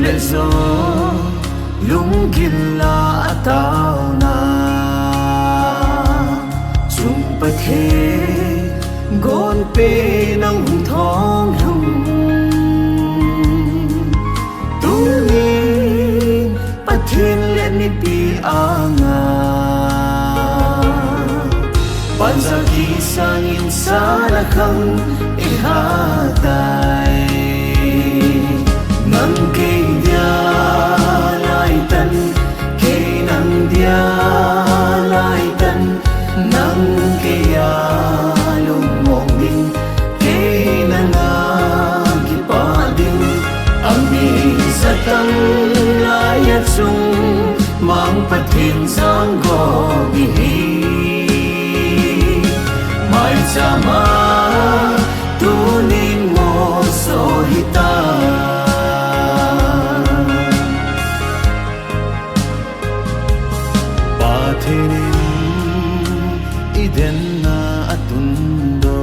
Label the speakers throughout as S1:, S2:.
S1: lệ gió lúng gin là tao na chung bát thế gôn pe nang thong hum tung ni bát thiên lệ ni pi anga ban giờ khi sang in xa là không ihatai nang kê dia lai tan kê nang dia lai tan nang kê ya lung mong ding kê nang gi pa ding ang bi sa tang lai at sung mang pathin sang go bi mai chama tu nin mo so hita pathinin iden na atundo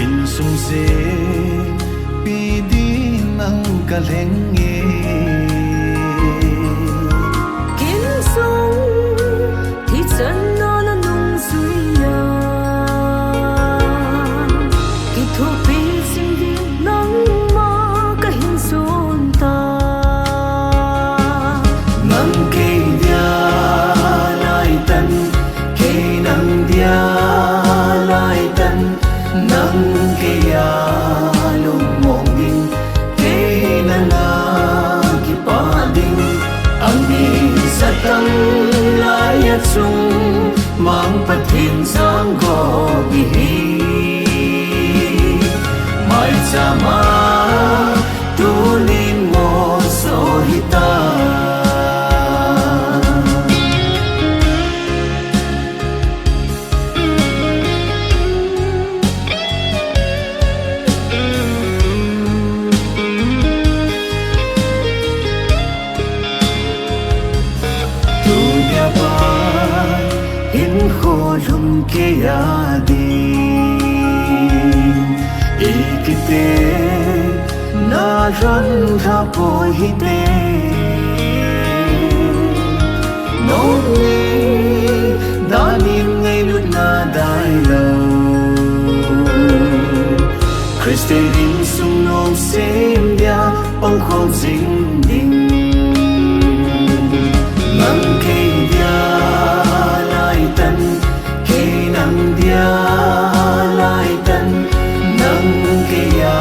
S1: insung se pidi nang kalenge
S2: kin sung thì chân
S1: sung mang pathin sang go bi mai chama tu nin mo so hita lum ke ya di ikite na ran tha po hi te no ni danin ngai lut na dai lo Christe din sung nom sem dia ong khom sing ding mang ke dia lai tan dia lai tan nang ke ya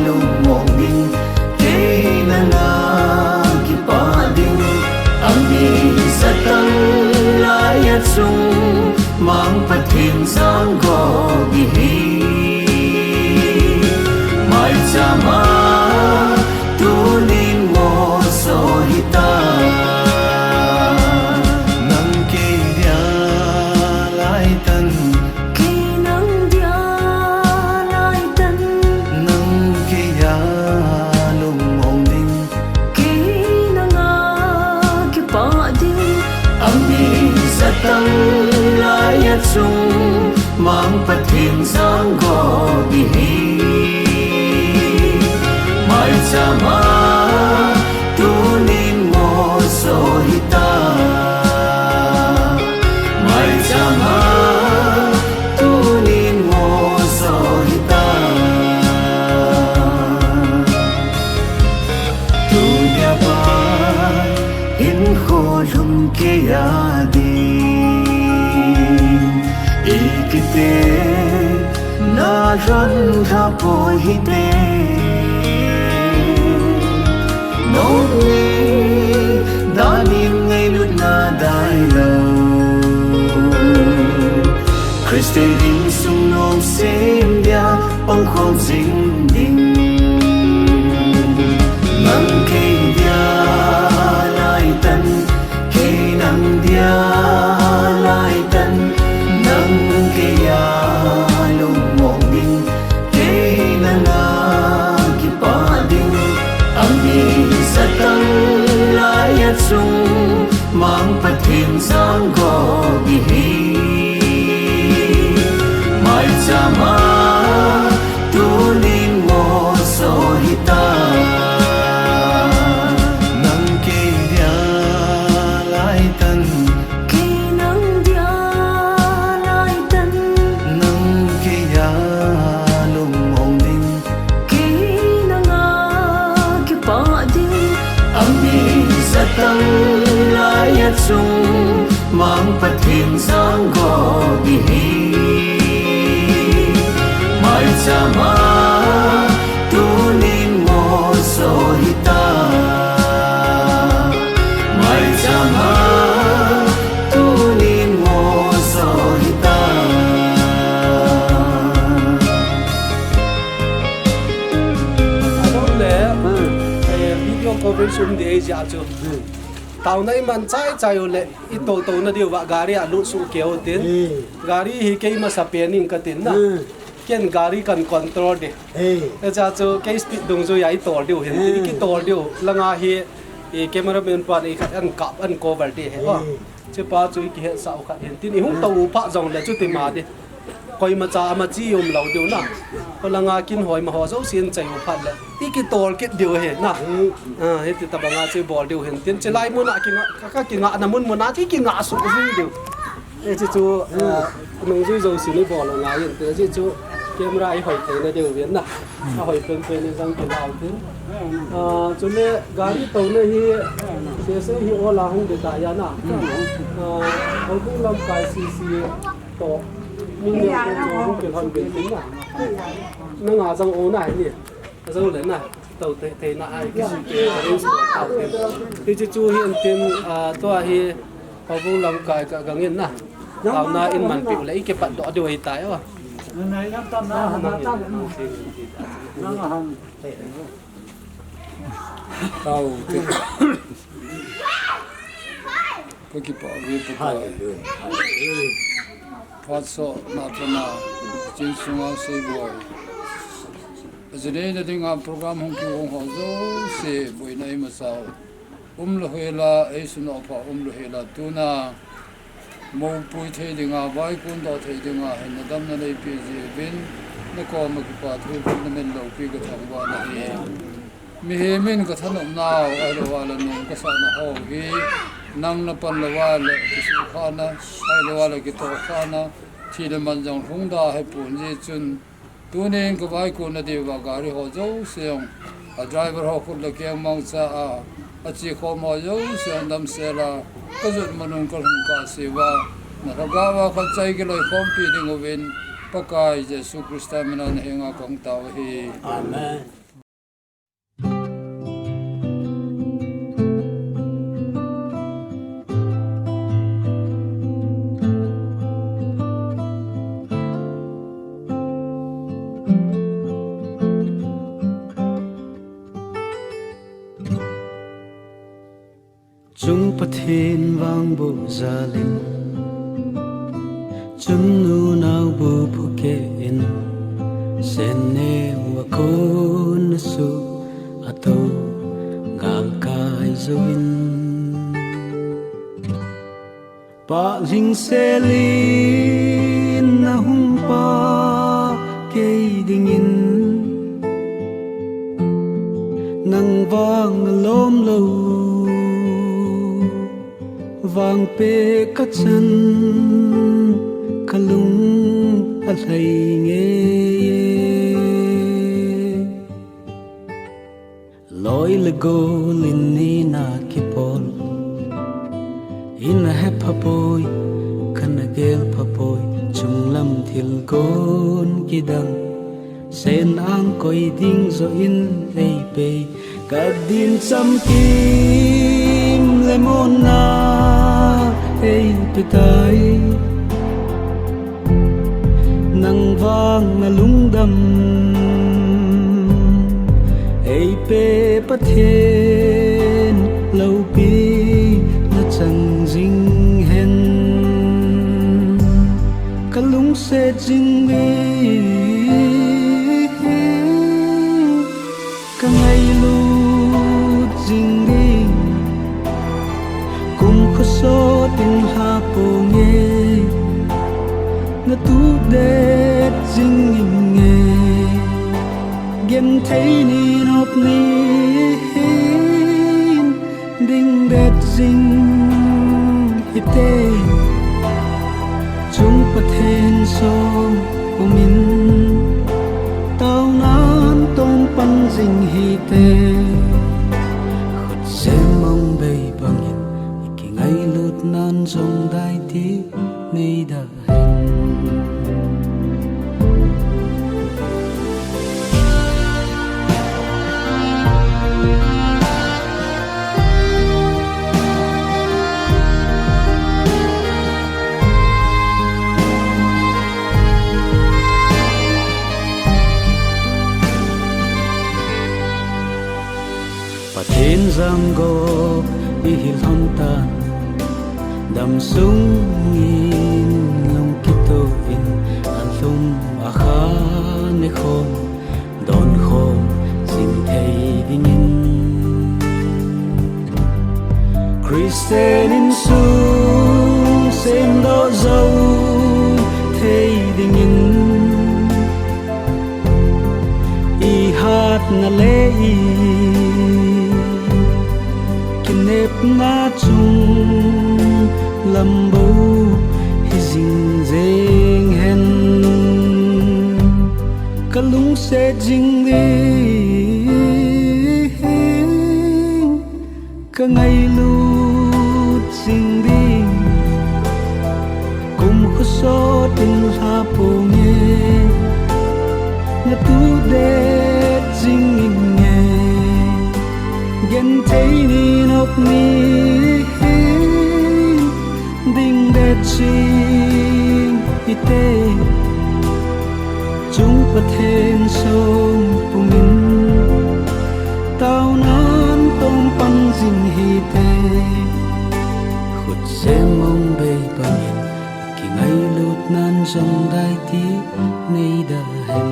S1: lung mong ding ke nanga ki pa ding ang bi sa tang lai at sung mang pathin sang go bi mai chama tu nin mo so hita tang lai at sung mang pathin sang go bi mai chama tu nin mo so hita mai chama tu nin mo so hita tu dia ba in kho lum ke ya di ikite na ran tha po hi te no ni danin ngai lut na dai lo Christe din sung nom sem dia ong khom sing ding mang ke dia lai tan ke nang dia lai tan nang ke ya lung mong ding ke nanga ki pa ding ang bi sa tang lai at sung mang pathin sang go bi mai chama tu nin chama tunin mo sohita mai chama tunin mo sohita
S3: Along le video coverage de Asia chu tàu này man chai le ito na diu wa gari alu su keo tin gari hi ke ma sa pening ka tin na ken gari kan control de cha chu ke speed dong zo yai tor diu hen ki tor diu langa hi e cameraman pa ni khat an kap an cover de he che pa chu ki he sa khat hen tin i hung tàu pa jong le chu ti ma de koi ma cha ma chi yum lau diu na ko langa kin hoi ma ho zo sin chai u phat le ti ki tor ke diu he na he ti ta banga che bol diu hen tin che lai mu na ki nga na mun na ti ki nga su zi diu e che chu nong zui zo si ni bol nga yin te che chu camera ai hoi te na diu ven na a hoi pen pen ni jang ki lau tin chu le gari to na hi se hi ola hung de ta ya na hong kong lam kai si to mình đều có kiểu hoàn biến tính à nó ngả trong ố này nhỉ dâu lớn này tàu thế là ai cái gì kia tàu thì chú hiện tiền toa hi họ vô làm cài cả gắng yên nè tàu na in màn biểu lấy cái bạn đó điều ấy tái à
S4: này nó tâm nó không
S5: tàu thì có cái bảo vệ phát số nạp na chính sunga se boy giờ đây là tiếng program hong kong họ zo se boy này mà sao lo hela ai suno pa lo hela tu na mo pui the dinga vai kun do the dinga hen na dam na nei pi ji bin na ko ma ki pa thu na men lo pi ka thang wa na he mi he min ka than om nao ai lo wa la nong ka sa na ho hi nang na pan la wa la ki su khana ai lo wa la ki to khana thi le man jong hung da he pun ji chun tu nen ka vai ko na de wa gari ho zo seong a driver ho khul la kyang mang cha a chi kho mo zo seong dam se la ka zut manung ka hum ka se wa na ga wa kha chai ke loi khom pi ding oven pakai jesu christa menan henga kong taw hi
S4: amen
S1: Chung pathin vang bu zalin chung nu nau bu phuke in sen ne wa kon su ato gal kai zuin pa ling selin na hum pa ke dingin nang vang lom lo vang pe ka chan kalung a hlai nge loi le go lin ni na ki pol in a hep poi kana gel poi chung lam thil gon ki dang sen ang koi ding zo in ei pe ka din cham kim lemon na ei pitai nang vang na lung dam ei pe pathen lâu pi na chang jing hen ka lung se jing vi ka ngai lu jing vi so tình ha po nghe na tu de jing nghe gen thấy ni nop ni ding de jing hite chung pathen som umin tao nan tong pan jing hite khut se mong bay bang ai lụt nan trong đại tí nay đã hành Pathin zango ihil hontan dam sung in lung kito in alum akha ne khom don khom sin thei dingin Christian in sung sen do zau thei dingin I hat na lei kinep na chung lambo hi jing jeng hen kalung se jing li ka ngai lu jing đi cùng khu so tin ha po nghe na tu de jing nghe gen thấy ni nop ni ding de ching ite chung pathen song pungin tao nan tông pan jing hi te khut se mong be pan ki ngai lut nan song dai ti nei da hen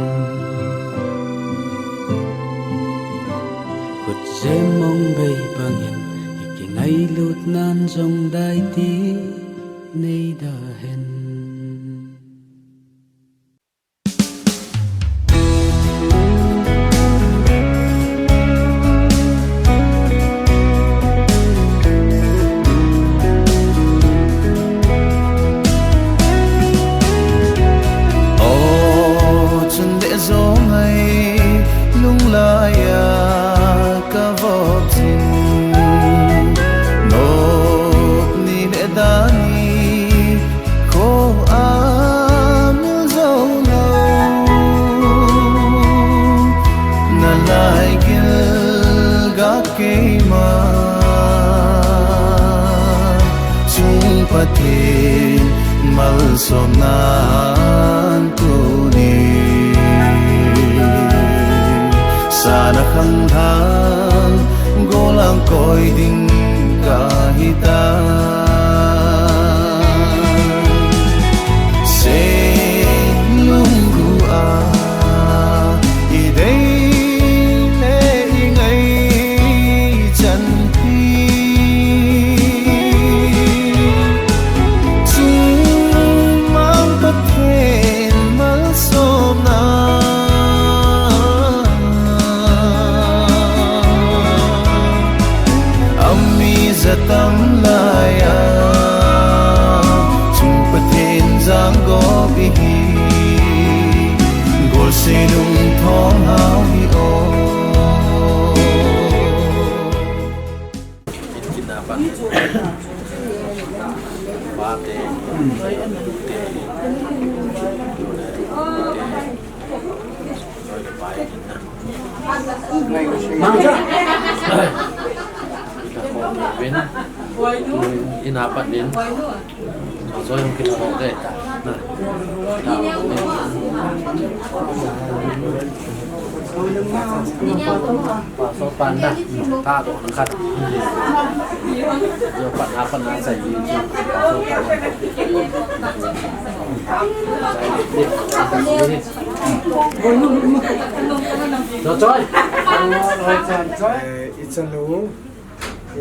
S1: khut se mong be pan ki ngai lut nan song dai ti nei da hen
S6: Pathin mal som nan tu ni sana khang thang golang koi ding ka hita se lung gu a I dei le ngai chan tam laya chung pathin jang go bi hi gol se nung thong hao hi o
S3: kinapan bate Vin inapat din so yung kinarong deh so panda ta do nakat yo pan na sai yi so Choi
S7: it's a no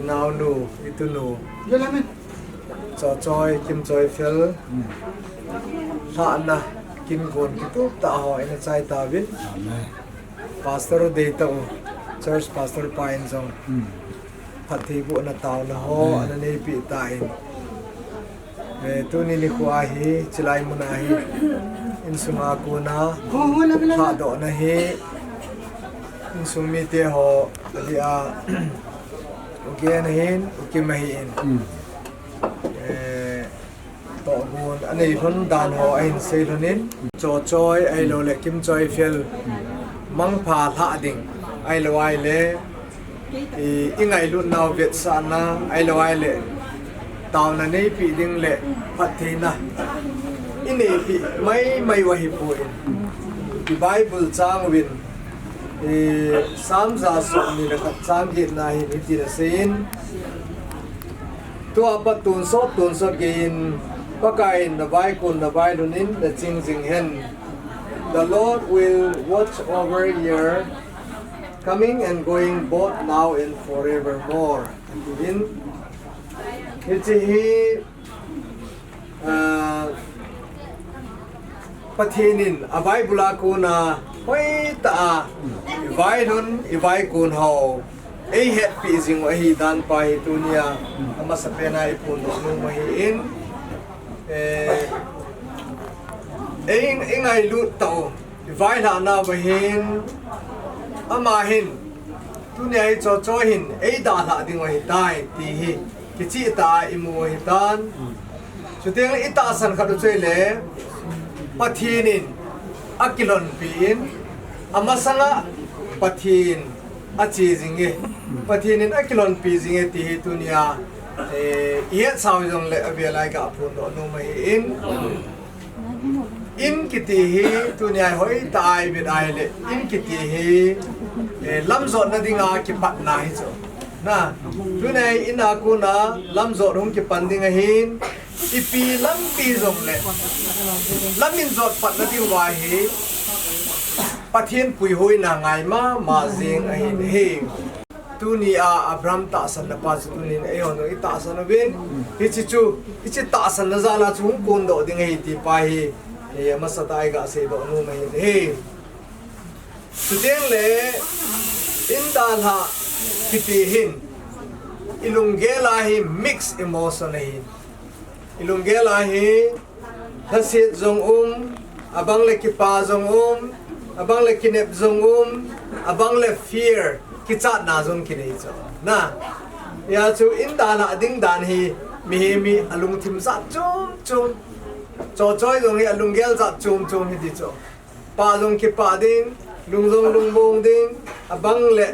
S7: now no itu no Choi kim Choi phel ha na kim gon kitu ta ho ina chai ta vin pastor de ta church pastor pain song phathi bu na taw na ho ana nei pi ta in tu ni ni khu a hi chilai mun a hi in sunga ko na ha do na hi in sumi te ho ali a okay na hin okay mahin to gun anei thon dan ho ain sei thonin Choi ai lo le kim Choi phel mang pha tha ding ai lo ai le i ngai lu naw vet sa na ai lo ai le taw na nei pi ding le phathi na i nei pi mai wa hi po in the Bible chang win Sam za som ni na sam git na hi ni ti na sin to apa tun so gain pakain na bai kun na bai lunin na ching jing hen. The Lord will watch over your coming and going both now and forevermore. In hi pathinin abai bula ko na hoi ta ivai hun ivai kun ho ei het pi jing wa hi dan pa hi tunia ama sa pena I pun no ma hi in ei ngai lu to ivai la na wa hin ama hin tunia I cho hin ei da la ding wa hi dai ti hi ki chi ta I mu hi dan chu teng ita san kha du chei le pathinin akilon pin amasanga pathin achi jinge pathinin akilon pi jinge ti tunia ye saw jong le abialai ka phun do no mai in kiti hi tunia hoi tai bi dai le in kiti hi lamzot na dinga ki pat na hi cho na tunia ina ku na lamzot hum ki pandinga hin ipi lampi jong le lamin zot pat na ding wa hi pathin pui hoi na ngai ma jing a hin he tunia abram ta san na pa chu nin e on i ta san bin hi chi ta san na zala chung kun do ding hi ti pa hi e ma sa tai ga se do nu mai he tu ding le in da la kiti hin ilungela hi mix emotion hi ilungela hi hasit zong abang le kipa zong abang le kinep zong abang le fear kichat na zong kinai cho na ya chu in da na ding dan hi mi alung thim sa chum cho choi zong hi alung gel sa chum hi ti cho pa zong kipa ding lung bong ding abang le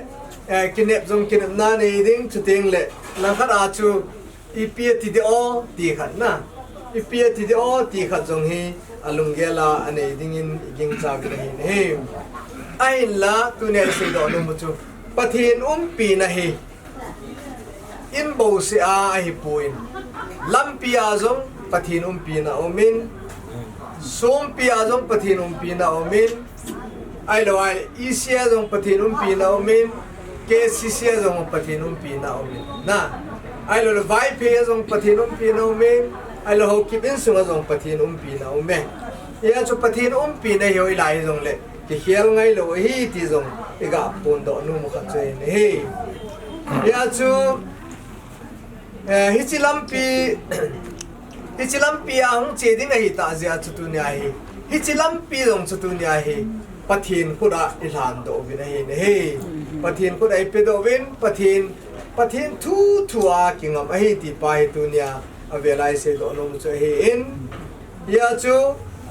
S7: kinep zong kinep na nei ding chu ting le na khat a chu ipia ti de o ti khat na ipia ti de o ti khat zong hi alungela ane dingin iging cha bi hin he ai la tu ne se do no mu chu pathin pi na hi in bo se a hi puin lampi a zong pathin pi na omin Songpi a zong pathin pi na omin ai lo ai isia zong pathin pi na omin ke sisia zong pathin pi na omin na ai lo vai pe zong pathin pi na omin ai lo ho kipin sunga zong pathin pi na ume ya chu pathin pi na hoi lai zong le ki hial ngai lo hi ti zong ega pon do nu mu kha chei ne he ya chu hichilampi ang che ding hi ta zia chu tu nya hi hichilampi zong chu tu nya hi pathin khuda ilan do bi na hi ne he pathin khuda I pe do win pathin thu a kingam a hi ti pa hi tu nya avelai se do no chu he in ya chu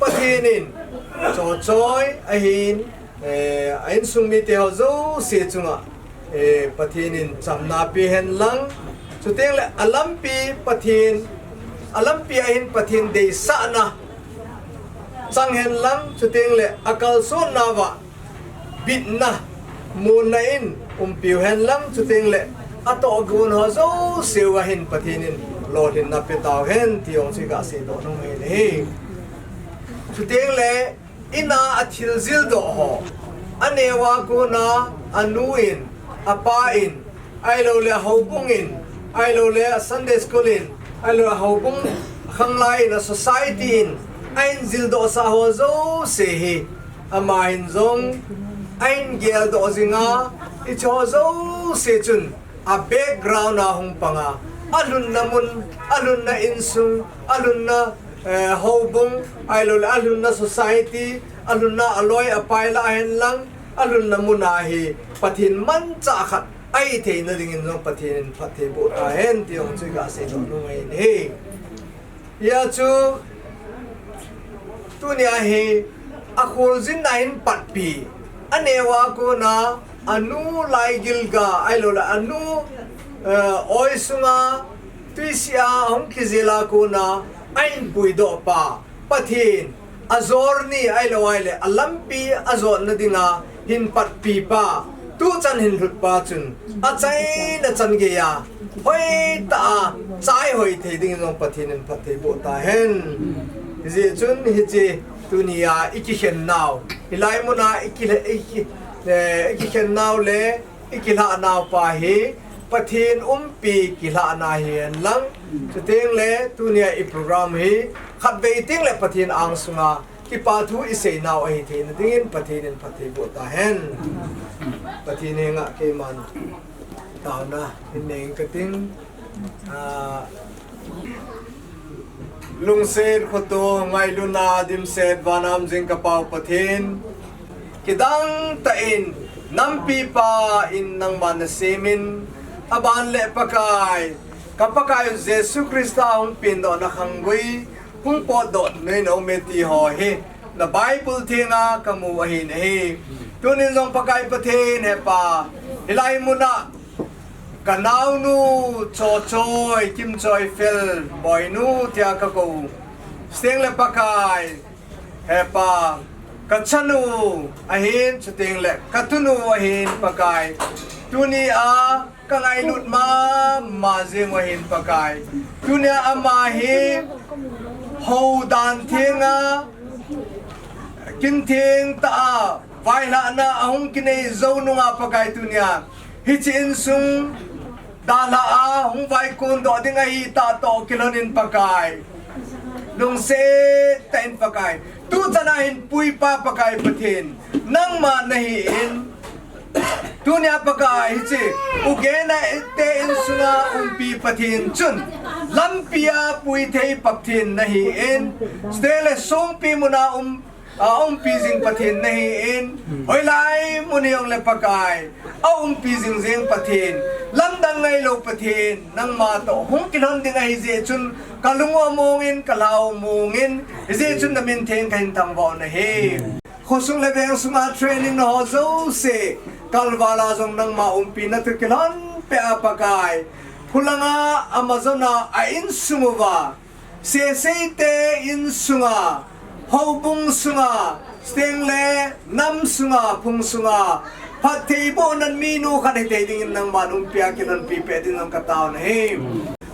S7: pathinin cho choi a hin ain sung mi te ho zo se chunga pathinin chamna pi hen lang chu teng le alampi a hin pathin de sa na chang hen lang chu teng le akal so na wa bit na mun na in piu hen lang chu teng le ato gun ho zo se wa hin pathinin Lord in na petaw hen tiong si ga se do no mai he chu teng le ina athil zil do ho anewa ko na anuin apa in ai lo le hobung in ai lo le Sunday school in ai lo hobung khanglai na society in ain zil do sa ho zo se he ama hin zong ain gel do zinga I cho zo se chun a background na hung panga alun na insung alun na hobung alun na society alun na aloy apai la hen lang alun na munahi pathin man cha khat ai the na ding in long pathin phathe bo ta hen ti ong chui ga se no ngai he ya chu tu nia he a khol zin na in pat pi anewa ko na anu lai gilga ai lo la anu oi sunga tuisia hong kizela ko na ain puido pa pathin azor ni ai lo ai le alampi azor na dinga hin pat pi pa tu chan hin hlut pa chun a chai na chan ge ya hoi ta chai hoi the ding nong pathin in pathe bo ta hen ji chun hi chi tunia iki hen naw hilai muna iki hen naw le iki la naw pa hi pathin pi ki la na hian lang chuteng le tunia I program hi khat waiting le pathin ang sunga ki pa thu I sei naw ai the na dingin pathin in pathe bo ta hen pathin nga ke man taw na hineng kating lung sen khoto ngai luna dim set vanam jing kapau pathin kidang ta in nampi pa in nang manasemin aban le pakai kapakai Jesu Krista hong pin do na khangui hung po do nei no meti ho he na Bible thinga kamu ahin he tunin long pakai pathin he pa hilai muna Kanau nu Choi Kim Choi Phil boy nu tia ka ko steng le pakai hepa kachanu ahin chuting le katunu ahin pakai tuni a kangai lut ma jing ahin pakai tunia ama hi ho dan thinga kin thing ta vai la na ahung kine zo nu nga pakai tunia hi chin sung dala a hung vai kun do ding ai ta to kilonin pakai lung se ten pakai tu chana hin pui pa pakai pathin nang ma nahi in tunia pakai hi chi ugena te in sunga pi pathin chun lampia pui thei pathin nahi in stele Songpi muna pi jing pathin nahi in hoi lai muniong le pakai pi jing jing pathin lamdang ngai lo pathin nang ma to hung kilon ding ai je chun kalungo mongin kalau mongin je chun na min theng kain tang bo na he khosung le beng sunga training no zo se kalwala jong nang ma pi na tu kilon pe apakai phulanga amazona a in sumuwa se te in sunga hobung sunga stengle nam sunga phung sunga phathei bo nan minu khane te ding nang manum pia kinan pi pe din nang kataw na he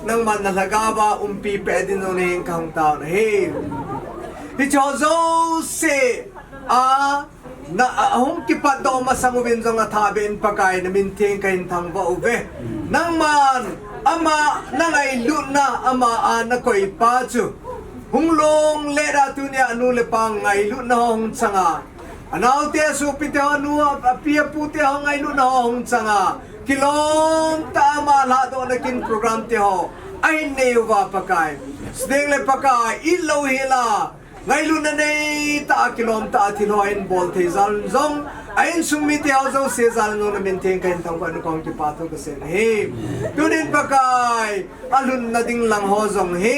S7: nang man na lagawa pi pe din no ning kang taw na he hi chozo se a na hong kipat do masangubin jong athaben pakai na min theng kain thang ba uve nang man ama nangai luna ama na koi pa chu hung long le ra tunia anu le pang ngai lu na hong changa anau te su pi te anu apia pu te hong ngai lu na hong changa kilom ta ma la do na kin program te ho ai ne wa pakai sdeng le pakai I lo hela ngai lu na nei ta kilom ta thin ho in bol the zal zong ain sumi te ho zo se zal no na min theng kain thang ba no kong ki pa tho ka se he tunin pakai alun na ding lang ho zong he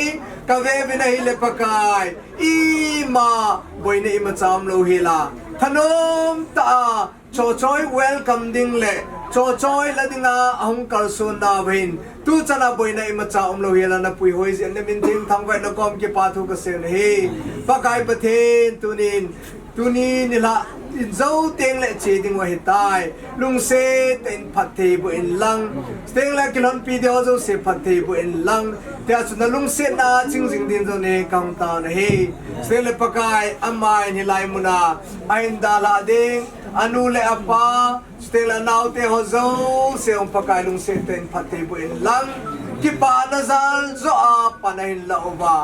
S7: ka ve bina hi le pakai I ma boy na ima cham lo hila thanom ta Choi welcome ding le Choi la dinga ahung kal sun na win tu chana boy na ima cham lo hila na pui hoi zen na min theng thang ba no kong ki pa tho ka se he pakai pathin tunin nila in zo teng le che ding wa hitai lung se ten phathei bu in lang teng la kilon pi de zo se phathei bu in lang te achuna lung se na ching jing din zo ne kang ta na he se le pakai amai ni lai muna ain da la ding anu le apa stela naw te ho zo se on pakai lung se ten phathei bu in lang ki pa na zal zo a panahin la oba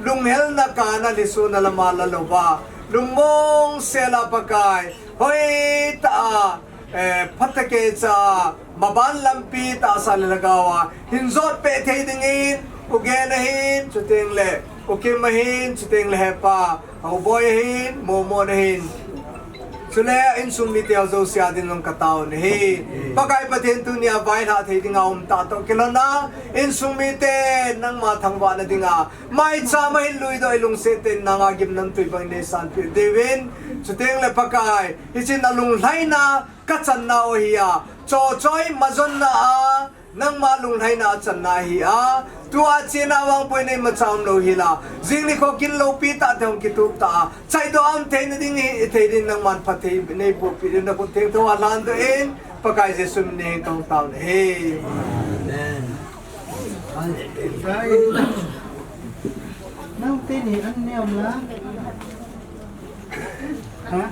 S7: lung hel na kana lisu na lamala loba lumong sela pakai hoi ta phatake cha maban lampi ta sa lagawa hinzot pe thei dingin ugen hin chuteng le ukim hin chuteng le pa au boy hin momo hin sule in summi te zo sia din ng kataw ni pakai pathin tu nia vai na thei dinga ta to kilona in summi te nang ma thangwa na dinga mai cha mai lui do ilung se te nanga gim nan tui bang ne san pi devin chuteng le pakai hi chin alung laina kachan na o hiya Choi mazon na nang malung hai na chan na hi a tua china wang poi nei ma cham lo hi la jing ni ko kin lo pi ta thong ki tu ta chai do am the na ding hi the din nang man pha the nei po pi na ko the to lan do en pakai je sum nei tong tao he
S4: nang tin ni an neo na hả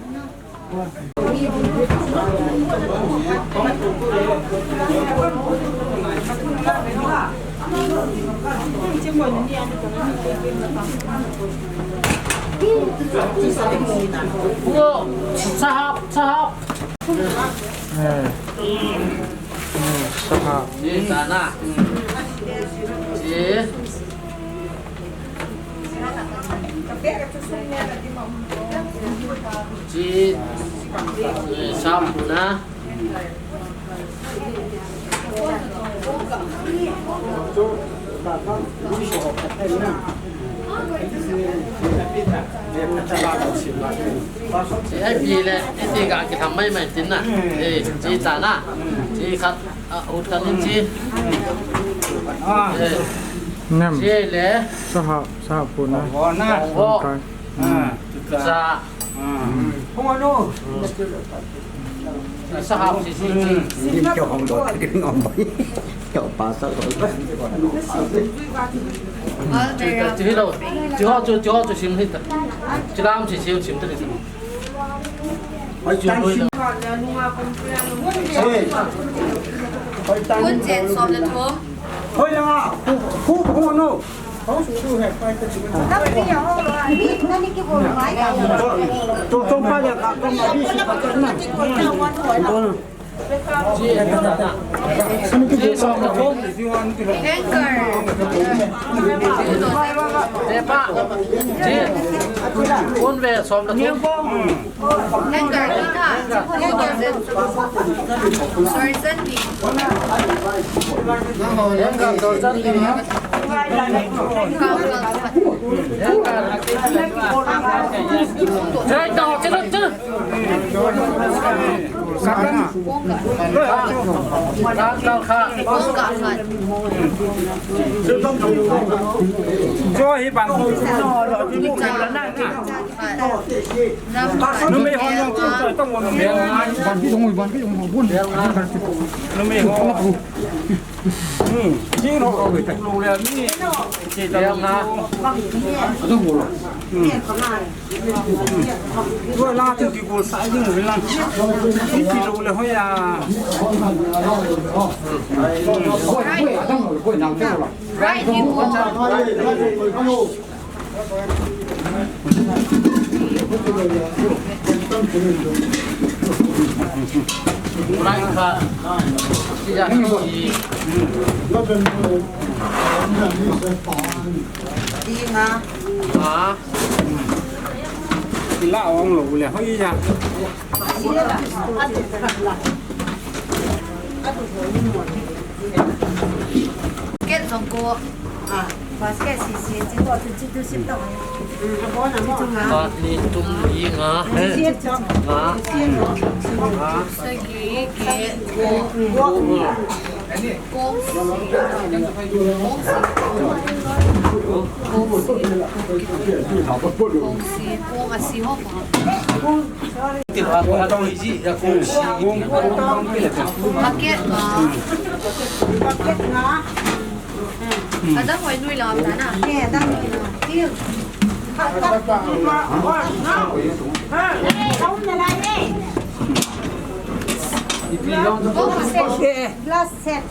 S4: sahab sahab sahab
S8: chị sana chị chị xong na chị ấy vì là cái gì cả cái thằng mấy mày tính à chị sana chị khát út khát lên chị
S4: nam
S8: chị lẽ
S4: sahab sahab pun na
S8: Ồ, dạ
S7: không ăn đâu
S8: sao học chị
S1: Đi cho không đổi cái ngon bấy cho bà sao rồi
S8: chị đâu chị họ chìm hết chị làm chị chịu chìm tới đấy phải chịu đôi đâu
S2: quân diện xóm được thua
S4: thôi là khu khu nó không chú hẹp phải cái chuyện
S9: Các bây giờ họ là biết nó đi cái bộ máy
S4: trong ba giờ cả con mà đi sẽ phải cái này
S8: chị xong được không đẹp ạ chị quân về xong được không
S2: Edgar đi cả sorry Sunday
S8: em gặp tôi rất đi
S2: cao lần
S8: em gặp chơi đỏ chứ chứ cao khá
S2: quân cả lần
S4: cho hi bằng rồi cái bộ này là nặng nó mới ho nhau trờiต้องวันนี้วันที่ตรงวันที่ตรงหัวบุญnó mới hoจริงเราเอาไปลงแล้วนี่เจตนาต้องหัวด้วยลาถึงกี่กูสายยิ่งเวลาที่ที่ลงแล้วเฮีย
S2: right you
S8: lại khá chị dạ chị hả
S4: thì lão ông lù là hơi ra
S2: kết xong cô
S9: basket sisi chỉ có từ chỉ từ ship đâu
S8: có đi tung đi ngã ngã
S2: sơ ký kết cô Ahsi hop
S3: tiền hoa của trong gì là cũng
S2: bucket ada koi nuôi làm thế nào
S9: nè đang tiêu không là lại đây glass set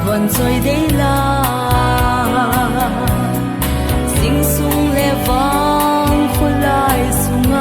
S10: vẫn rồi đây là sinh sung lệ vang khôi lại sung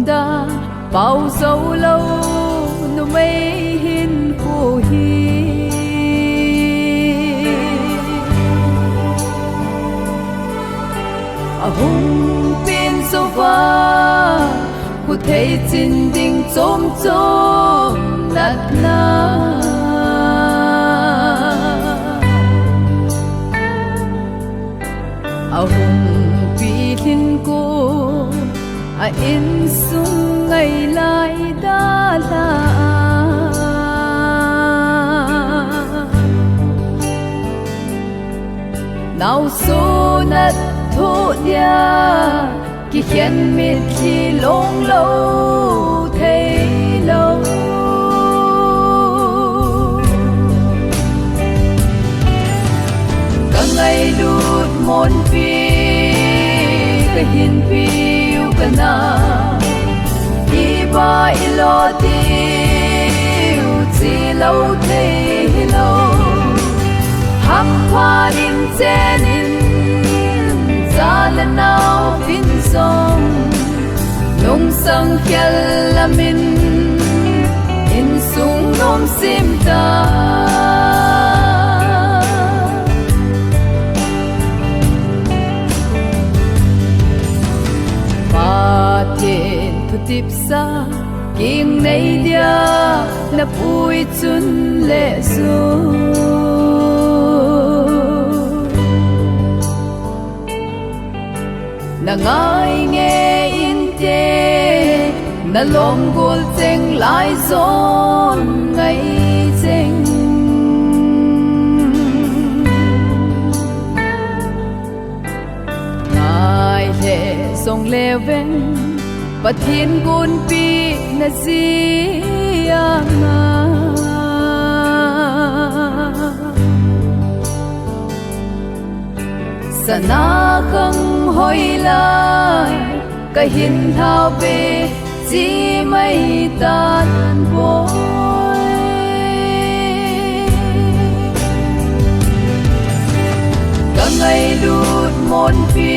S10: da bao dấu lâu nu mây hin khu hi hùng pin số va cụ thấy chín đình chôm chôm nát na hùng pi hin cô in sung ngày lại đã là nào số nát thu dia khi khen mít khi lông lâu thấy lâu cả ngày đút môn phi cái hiền phi cái na ba lo tiêu chỉ lâu thấy lâu hấp hoa đêm trên ra lần nào vinh sông nông sang khel là mình in sung nôm sim ta ba thiên thu tiếp xa kinh này dia na bụi chun lệ su na ngai nghe in te na lom gol cheng lai zon ngai cheng ngai he song le ven But thiên gun pi na zianga sana khang hoi lai ka hin thao be chi mai tan boy ka ngai lut mon pi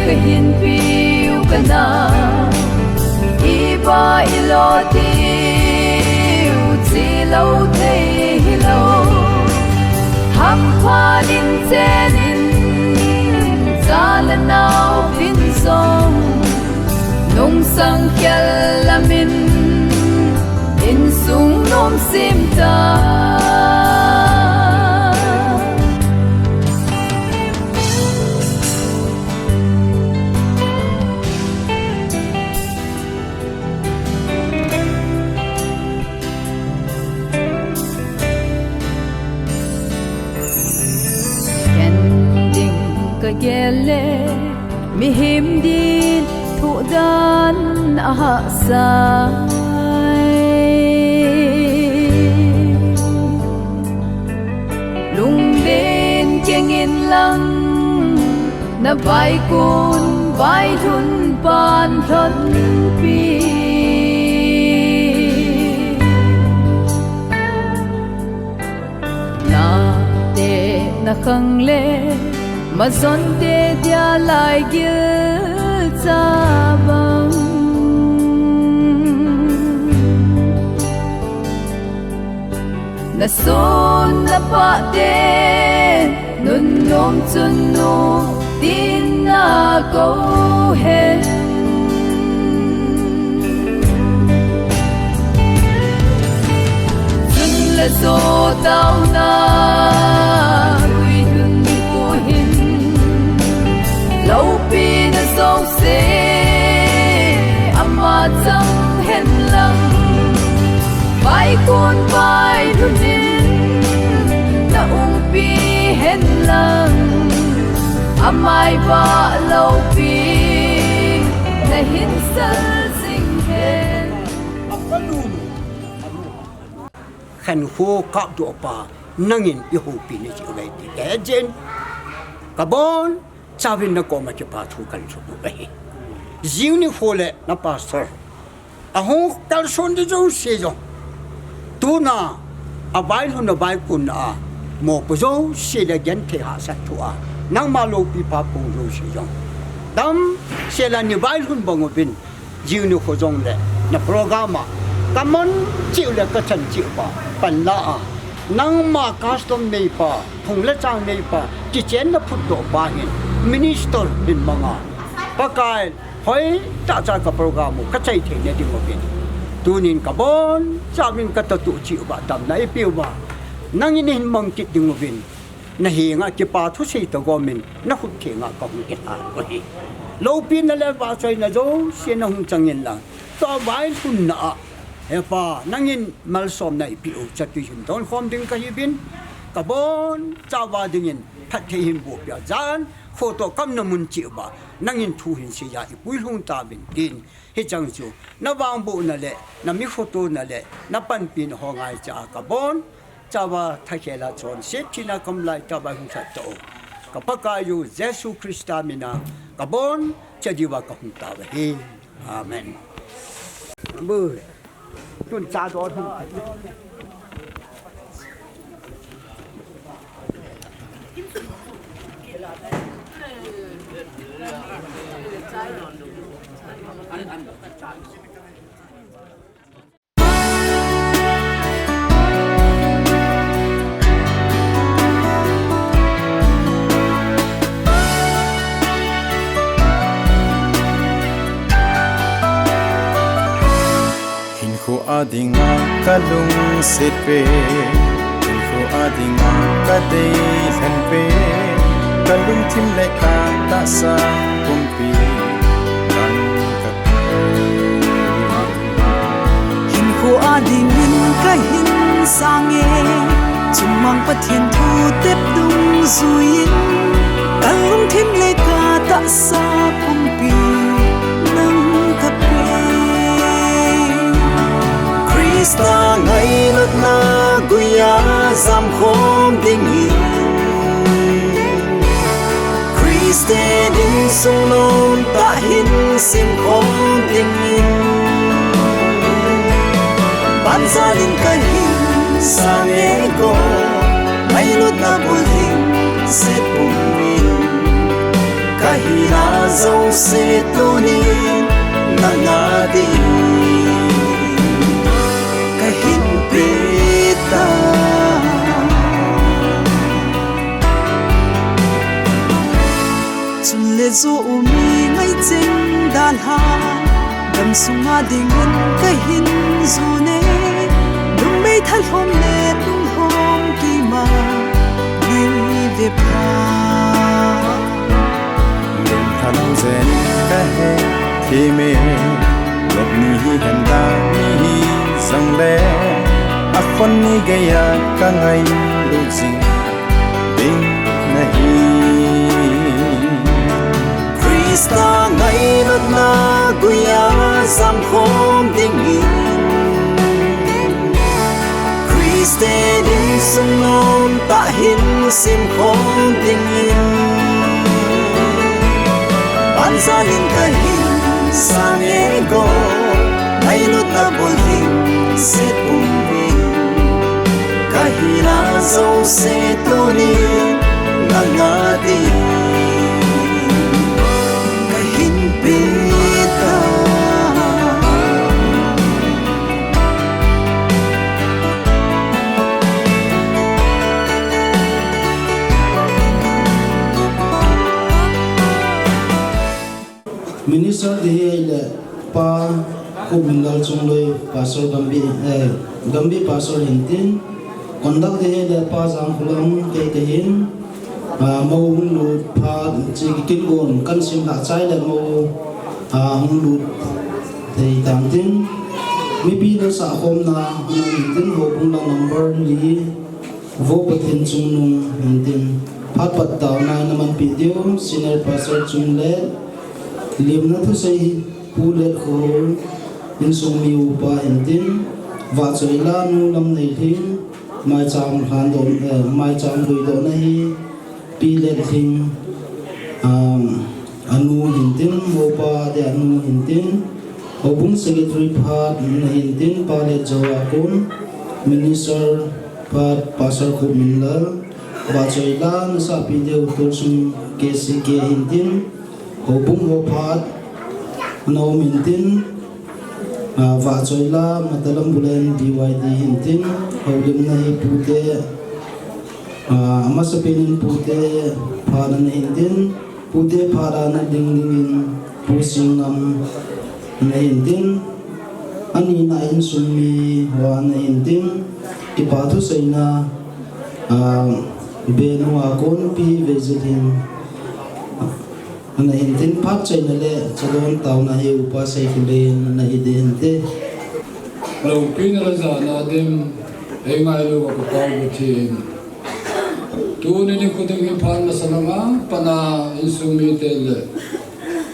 S10: ka hin pi na iba ilo tiu chỉ lâu thấy lâu hấp hoa đến trên ra lần nào vinh sông nông sang khel là mình in sung nôm sim ta gele mi him din thu dan Ahsi lung đến cheng in lang na vai kun vai thun pan thân pi na te na khang le mà son te dia lại gil cha bang na son na pa te nun nom chun no tin na ko hen chun la so tao na lâu pi na sâu se ama chẳng hen lăng vai con vai thun din na pi hen lăng amai va lâu pi na hin sal sing hen
S11: khan ho ka do pa nangin i ho pi ni chi lai ti ke jen kabon Savin na koma ke pa thu kan chu ba hi jiu ni fole na pastor a hong kal son de jo se jo tu na a vai lu na vai kun a mo po jo se de gen ke ha sa tu a nang ma lo pi pa po jo se jo dam sela ni bai hun bangobin jiu ni khojong le na programa kamon chiu le ka chan chiu pa pan la a nang ma custom nei pa phung la chang nei pa ki chen na phut do ba hin minister din manga pakai hoi ta cha ka program ka chai the ne ding obin tunin kabon chamin ka tu chiu ba dam nai piu ba nang in mang kit ding obin na hi nga ki pa thu sei to gomin na khut the nga ka hu et an ko hi lo pin na le ba choi na zo se na hung changin la to bai hun na he pa nangin mal som nai pi o chatu hin don khom ding ka hi bin ka bon chawa dingin phat the hin bo pya jan photo kam na mun chi ba nangin thu hin se ya i pui hung ta bin tin he chang chu na wang bu na le na mi photo na le na pan pin ho ngai cha ka bon chawa thakela chon se thina kam lai ta ba hung sa to ka paka yu jesu christa mina ka bon chadiwa ka hung ta ba he amen bu tuần tra đó thôi.
S6: Adinga kalung sepe Info adinga kadei henpe Kalung tim leka tak sa kumpi Lang kape
S12: Info adingin kahin sange Chumang pathin thu tep dung zuin Kalung tim leka tak sa kumpi Lang kape
S1: Krista ngay lật na guya giam khom tình yêu Krista đến sông nôn ta hin xin khom tình yêu ban gia đình cái hin sang nghe cô ngay lật na buồn hình sẽ cùng mình cái na dâu sẽ tu nín na ngã đi hin pita
S12: chun le zo umi ngai cheng dal ha dam sunga dingin ka hin zu ne dum mei thal hom le tung hom ki ma ni ve pa
S6: Lim than zen ka he thi me lop ni hen da ni sang le a khon ni gaya ka ngai lu jing ding nahi
S1: Krista ngay lật na guya giam khom tình yêu Krista đến sông nôn ta hin xin khom tình yêu ban gia đình cái hin sang nghe cô ngay lật na buồn hình sẽ cùng mình cái na dâu sẽ tu đi na ngã đi cái hin pita
S13: Minister de le pa Kukiland chung loi pastor Gambi pastor hintin conduct de le pa jang khulang ke ke hin mo hung lu pha chi kin gon kan sim ha chai le mo hung lu thei tam tin mi pi da sa khom na tin ho bung lang number li vo pathin chung nung hintin phat pat taw na naman pi dio senior pastor chung le lim na thu sei pu le kho in sung miu pa hintin va choi la nu lam nei thing mai chang han don mai chang doi do na hi pi le thing anu hintin mo pa de anu hintin obung secretary phat na hintin pa le jawa kun minister phat pastor Kukiland va choi la na sa pi de utor sum ke si ke hintin hồ bung hồ phát nấu min tin và Choi la matalam bulan BYD hintin hồ lim nahi pute amasapenin pute phanan hintin pute phara na ding dingin pusingam na hintin ani na in summi wa na hintin ipathu saina benua kon pi vegetin na hintin pat chay na le chalon tao na hi upa say kulen na idente
S5: lâu pin là giả na đêm hay ngày lâu có cao một thiên tu nên có tiếng hi phan là sao mà pana instrumental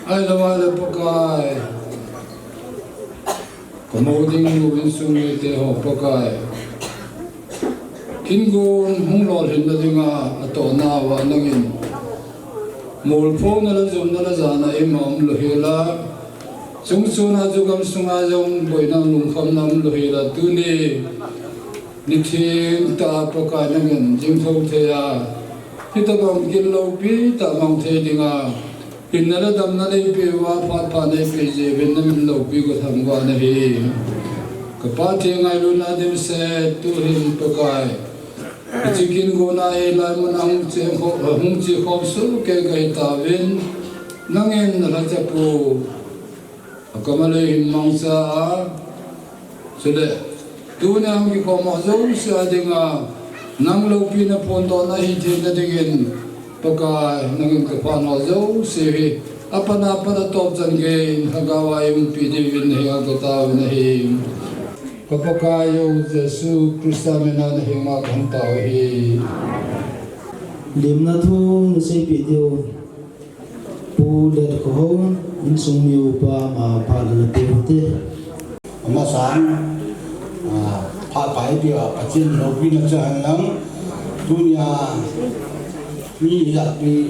S5: ai là pakai có một tiếng lu instrumental họ pakai kinh gôn hung lo hình là tiếng to na và nangin mol phone là zoom là giả na em lo hela chúng na chu gam sunga jong boina lung kham nam lo hela tu ni ni thing ta pakai nangin jing thau the ya kita gam gil lo pi ta mang the dinga inna dam na nei pe wa pha nei pe je ben nam lo pi ko tham wa na hi ka pa the ngai lu na dem se tu hin pakai chikin go na e lai mun ang che hung chi khom su ke gai ta ven nangin ra cha pu kamale hin mang sa a sele tu na ang ki khom zo sa dinga nang lo pi na pon do na hi the na dingin pakai nangin ka pa no zo se hi apana top chan ge hagawa yung pi de vin hi ga ta na hi Kapakayo Jesu Krista mena na hima khanta hi
S13: lim na thu na say video pu le ko ho in sung mi upa ma pa na te te
S14: mà sáng phá phải thì ở trên đầu pin là chẳng lắm tu nhà như vậy thì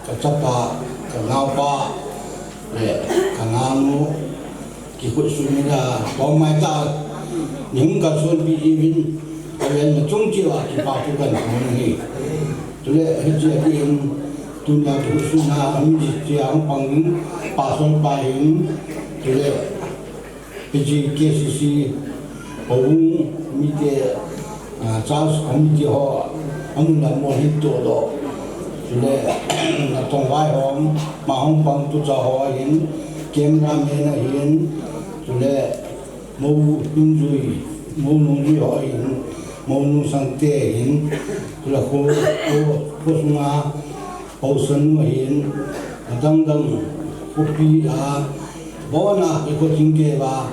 S14: cái chấp ba cái ngao ba để cái ngao nó cái cuộc sống là có mai ta những cái xuân bị mình cái bên mà chung chỉ là cái bảo tu cần của mình cho nên hết chuyện thì tu nhà tu xuân là mình chỉ ăn bằng ba xuân ba hình cho nên cái gì cái gì ông mi cái cháu ông mi họ ông làm một hếtตัวđó cho nên là trong vai họ mà ông bằng tu cho họ hiện cameraman là hiện cho nên mâu dung duy mâu nung duy họ hiện mâu nung sang tê hiện là cô sung bầu sân mà hiện đăng cô pi bỏ na cái cô chính kế và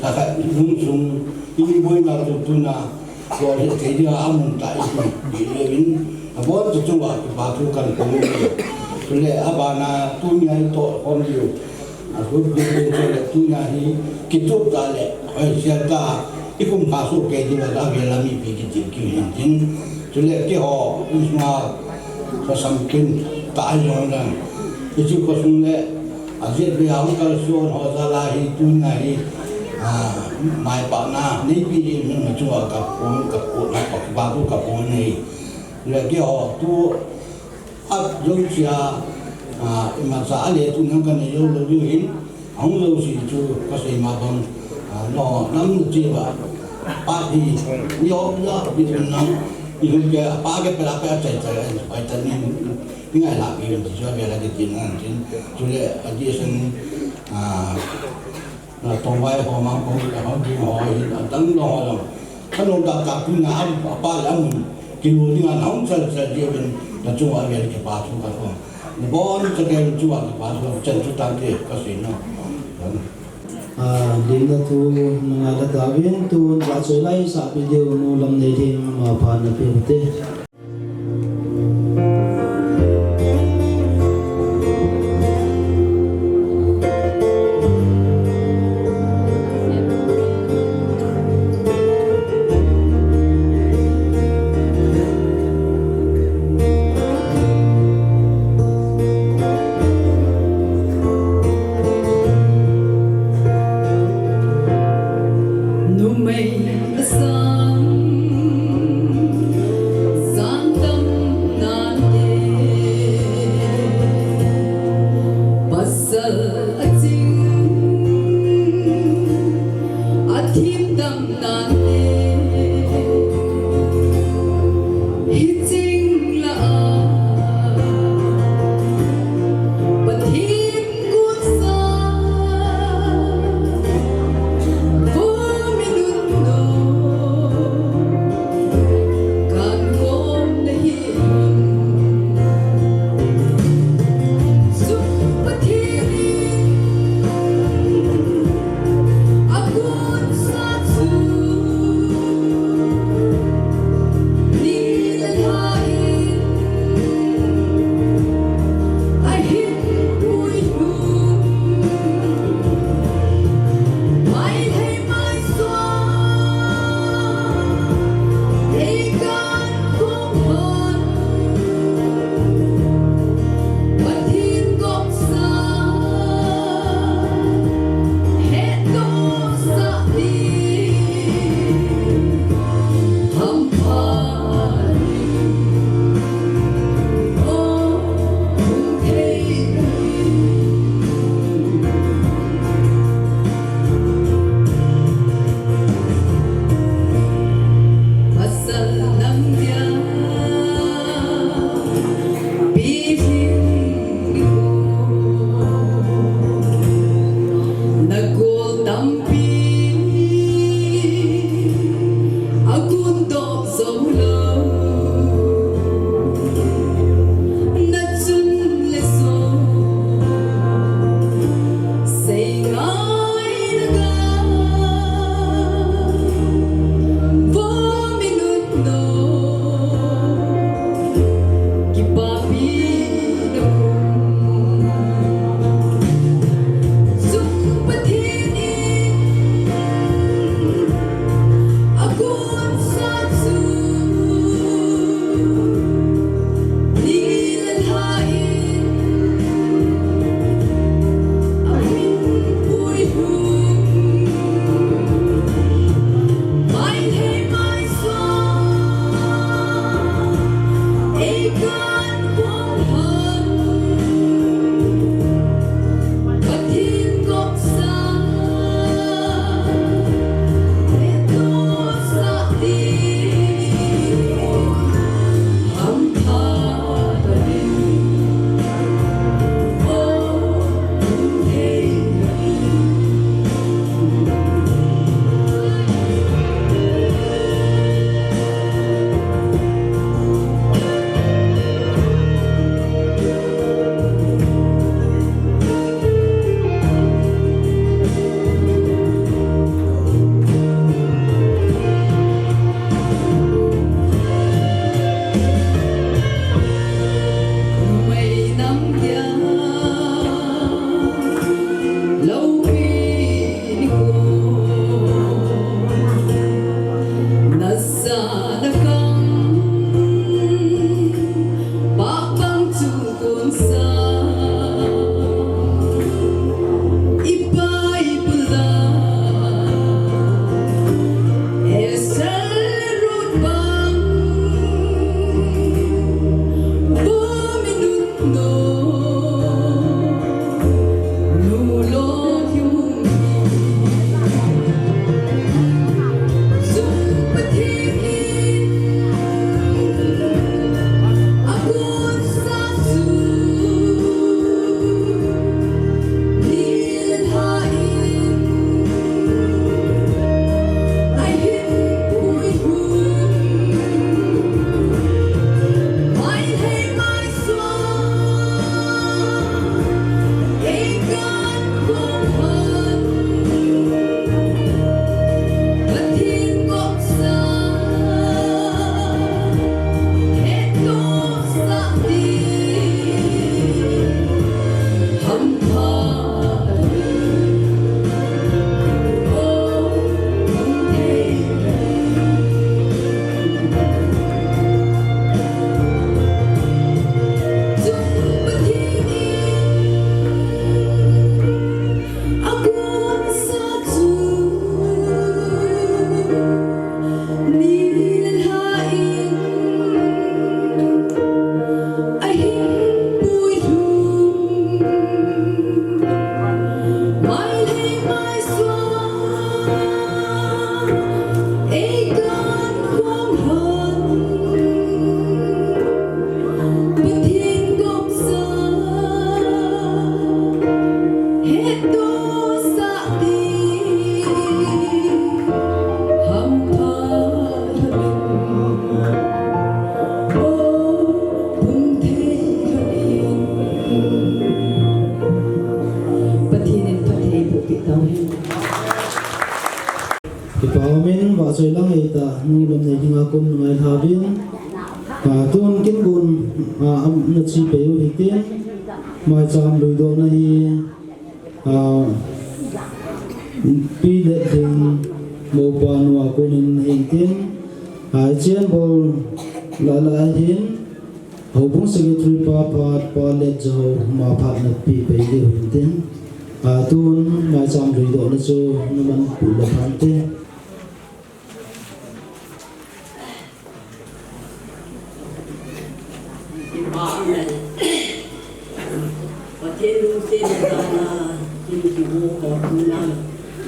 S14: là cái lung sung đi bơi nào tu na rồi cái gì ăn mùng tại vì vì bỏ cho chúng ta bà tu cần cũng cho nên bà na tu nhà to con nhiều rồi bây giờ tu nhà thì kỹ thuật ra lệ hỏi xem ta cái công phá số cái gì là về làm gì bị cái kiểu như thế cho nên cái họ mà có sản品tại rồi là cái chuyện có sung lệ giết về ông cái số họ ra là thì tu nhà thì mai bảo na nếu bị mình mà chúng ta gặp lại gặp ba tu gặp này là cái họ tu áp dụng chia mà xã lệ tu năng cái này yêu lâu yêu hin ông lâu thì tu có thể mà bằng nó nắm được chưa vậy ba thì yêu bị mình nắm thì cái ba cái phải chạy phải chạy nên ngày làm việc thì cho về là cái tiền ăn tiền cho nên ở đây sinh là trong vai họ mang họ đi họ đắng lo rồiถ้าลงดับกับพี่น้ำป้าแล้วมันกินวัวที่งานน้องจะเดียวเป็นจะจังหวะเรียนกับป้าทุกคนบ่อนจะเดินจังหวะกับป้าทุกจันทร์ตั้งเด็กก็สิเนาะ
S13: lim na thu nga la davin tu wa choi lai sa video no lam nei thim ma pha na pe te
S10: Hãy subscribe cho kênh Ghiền Mì Gõ để không bỏ lỡ
S13: ni lam nei dinga kum ngai thabin tuan kin gun na chi pe u hitin mai cham lui do na hi pi le ding mo pa nuwa kunin hitin chen bol la la hin hobung secretary pa le jo ma pha na pi pe de hitin tuan mai cham lui do na chu na man pu la phan te
S15: thiên lu sen là thiên chủ có tu năng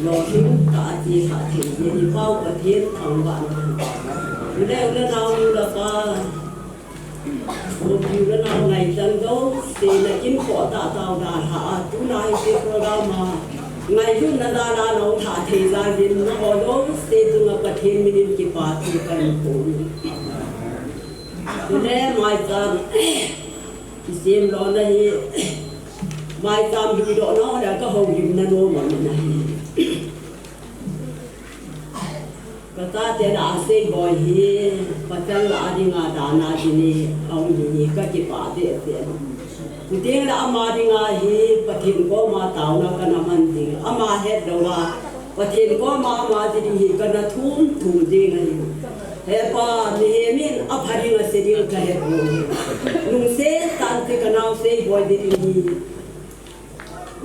S15: lo thiên cả chi hạ thiên nhiên bao cả thiên thằng bạn leo lên nào là cả một chiều lên nào ngày chân đấu thì là chính khổ tạ tàu đà hạ chú này thì pro đau mà ngày chú là đà nó thả thì ra thì nó có đấu thì tôi là cả thiên mình chỉ bảo thì cần khổ leo mai chân xem lo này mai tam đi đó nó đã có hồng dùm nó mà mình này cái ta thế là xây bồi hi bắt chân là đi ngã đà na đi nè ông gì cái gì bà thế thế tiếng là ama đi ngã hi bắt thiên có mà tàu nó cái nào mình thì ama hết đâu mà bắt thiên có mà thì đi cái nào thum đi ngay hết ba thì mình ấp hari là xây đi cái hết luôn nung xây tan thì cái nào xây bồi đi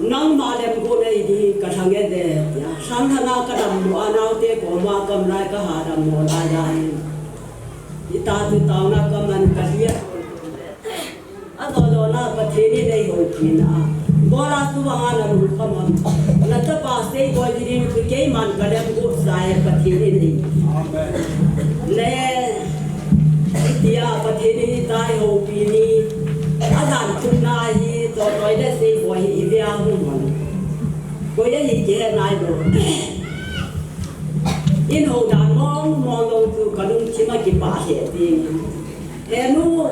S15: nang ma dem ko nei di ka thange de sang thana ka dam mu anau te ko ma kam lai ka ha dam mo la ya ita tu taw na ka man ka hiya a do na pa the ni nei ho pina bora tu wa na lu ka man na ta pa sei ko di ni ku ke man ka dem ko sai pa the ni nei amen le tia pa the ni tai ho pini a dan tu na hi tôi đã xây bồi hi về ông mình, tôi đã hiện chế này rồi. In hồ đàn mong đâu từ cả đông chỉ mà kịp bà hiện thì, em nu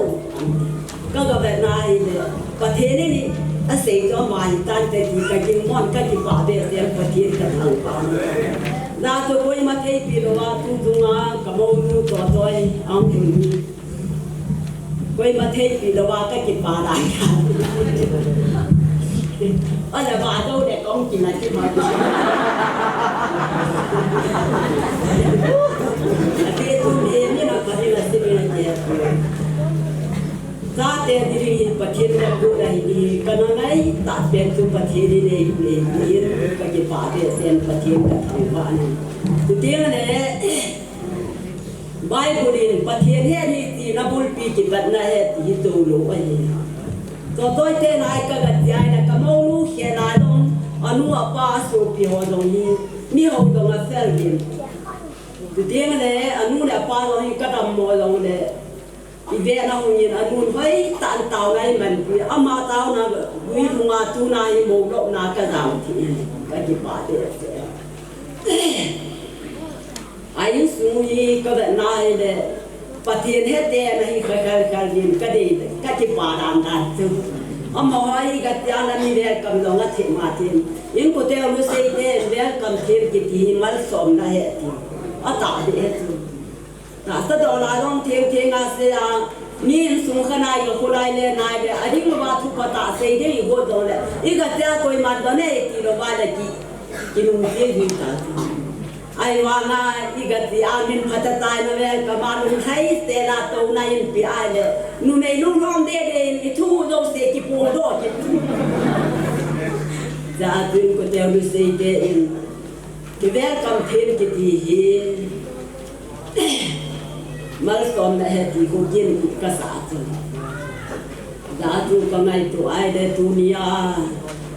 S15: các cái này và thế này đi, anh xây cho mai tan thì cái kinh mòn cái kịp bà về thì em phải thiên cái thằng bà. Na tôi mà thấy bị đồ tu cả mâu nu tôi ông chừng quay mà thấy vì đâu cái kịp bà đại ở là bà đâu để con chỉ là chứ mà cái tôi em như là phải là cái gì là giá tiền thì bắt thiên là cô này thì cái này tạ tiền tôi bắt thiên đi này thì cái gì bà để tiền bắt thiên là thằng bạn tôi tiếng này bài của điền bắt thiên hết thì nó bul pi chỉ bắt này hết thì tôi lỗ ấy tôi thế này cái gạch dài là cái mâu nu hiện lại luôn anh nu apa Songpi họ đồng ý mi họ đồng là phải liền từ tiếng này anh nu là apa rồi cái đầm mồi đồng này thì về nó nhìn anh nu phải tận tàu này mình ama tàu na quý thùng à tu này mồ lộ na cái dòng thì cái gì bà đấy anh suy cái bệnh này để bắt thiên hết đen này cái gì cái gì bà làm chứ ông hỏi cái tiền là mi về cầm đồng cái tiền mà tiền những cô theo lúc xây thế về cầm tiền cái tiền mà sống là hết thì ở tại đi hết rồi ta đó là ông theo ngã xây à miền xuống cái này cái khu này lên này về anh đi mà thu phát ta xây thế thì vô đó là cái tiền tôi mà đó này thì nó bao là chỉ nung tiền gì cả ai vana igati amin phatatai na ve kaman thai te la to na in pi ai le nu nei lung rom de i thu do se ki pu do ki za tin ko te lu se de in ki ve kam thêm ki ti hi mal som na he ti ko jin ka sa tu za tu ka ngai tu ai de tu nia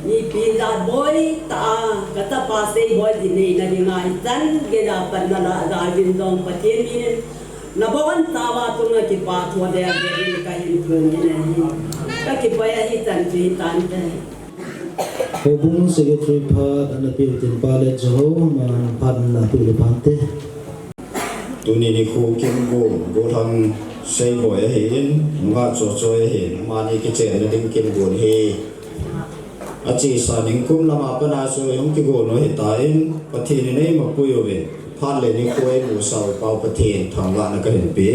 S15: ni pila boy ta kata pasai boy dini na dingai tan geda panna la vin dong patien ni na bawan tawa tu na ki pa thua de ka hin phun ni ka ki pa ya hi tan ti tan te
S13: hobung secretary phat ana pi tin pale jo man phat na tu le pante
S6: tu ni khu kim go thang sei boy hin nga choi hin mani ki che na ding kim gon hi achi sa ning kum lama pana so yong ki go no hitain pathini nei ma puyo ve
S13: phan le ni koi mu sau pau pathin thang la na ka hin pe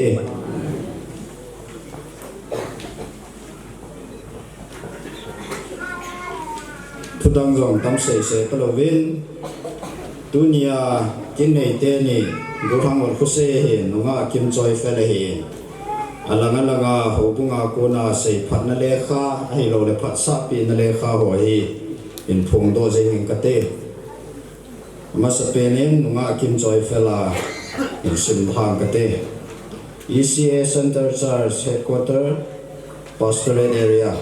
S13: thudang jong tam se palovin dunia kin nei te ni go thang or khuse he nunga kim choi fele he alanga hobunga kona sei phatna le kha ai lo le phat sa pi na le kha ho hi in phung do je hing kate ma sa penin nunga kim choi fela in sim thang kate ECA Center Church Headquarter Pastorate Area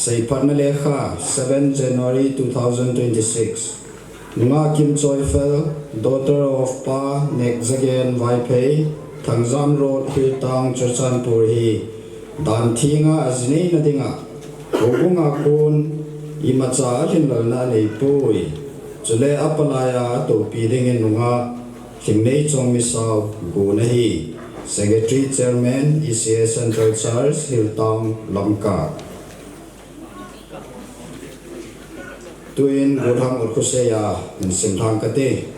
S13: sei phatna le kha 7 January 2026 nunga kim choi fel daughter of pa nek zagen vai pei Thangzam Road Hiltang Churchanpur hi dan thinga azne na dinga hobunga kun imacha hinlalna nei pui chule apalaya to piding in nunga thingnei chongmi saw gu na hi Secretary Chairman ECA Central Church Hiltang Lamka tuin godhang urkhuseya in simthang kate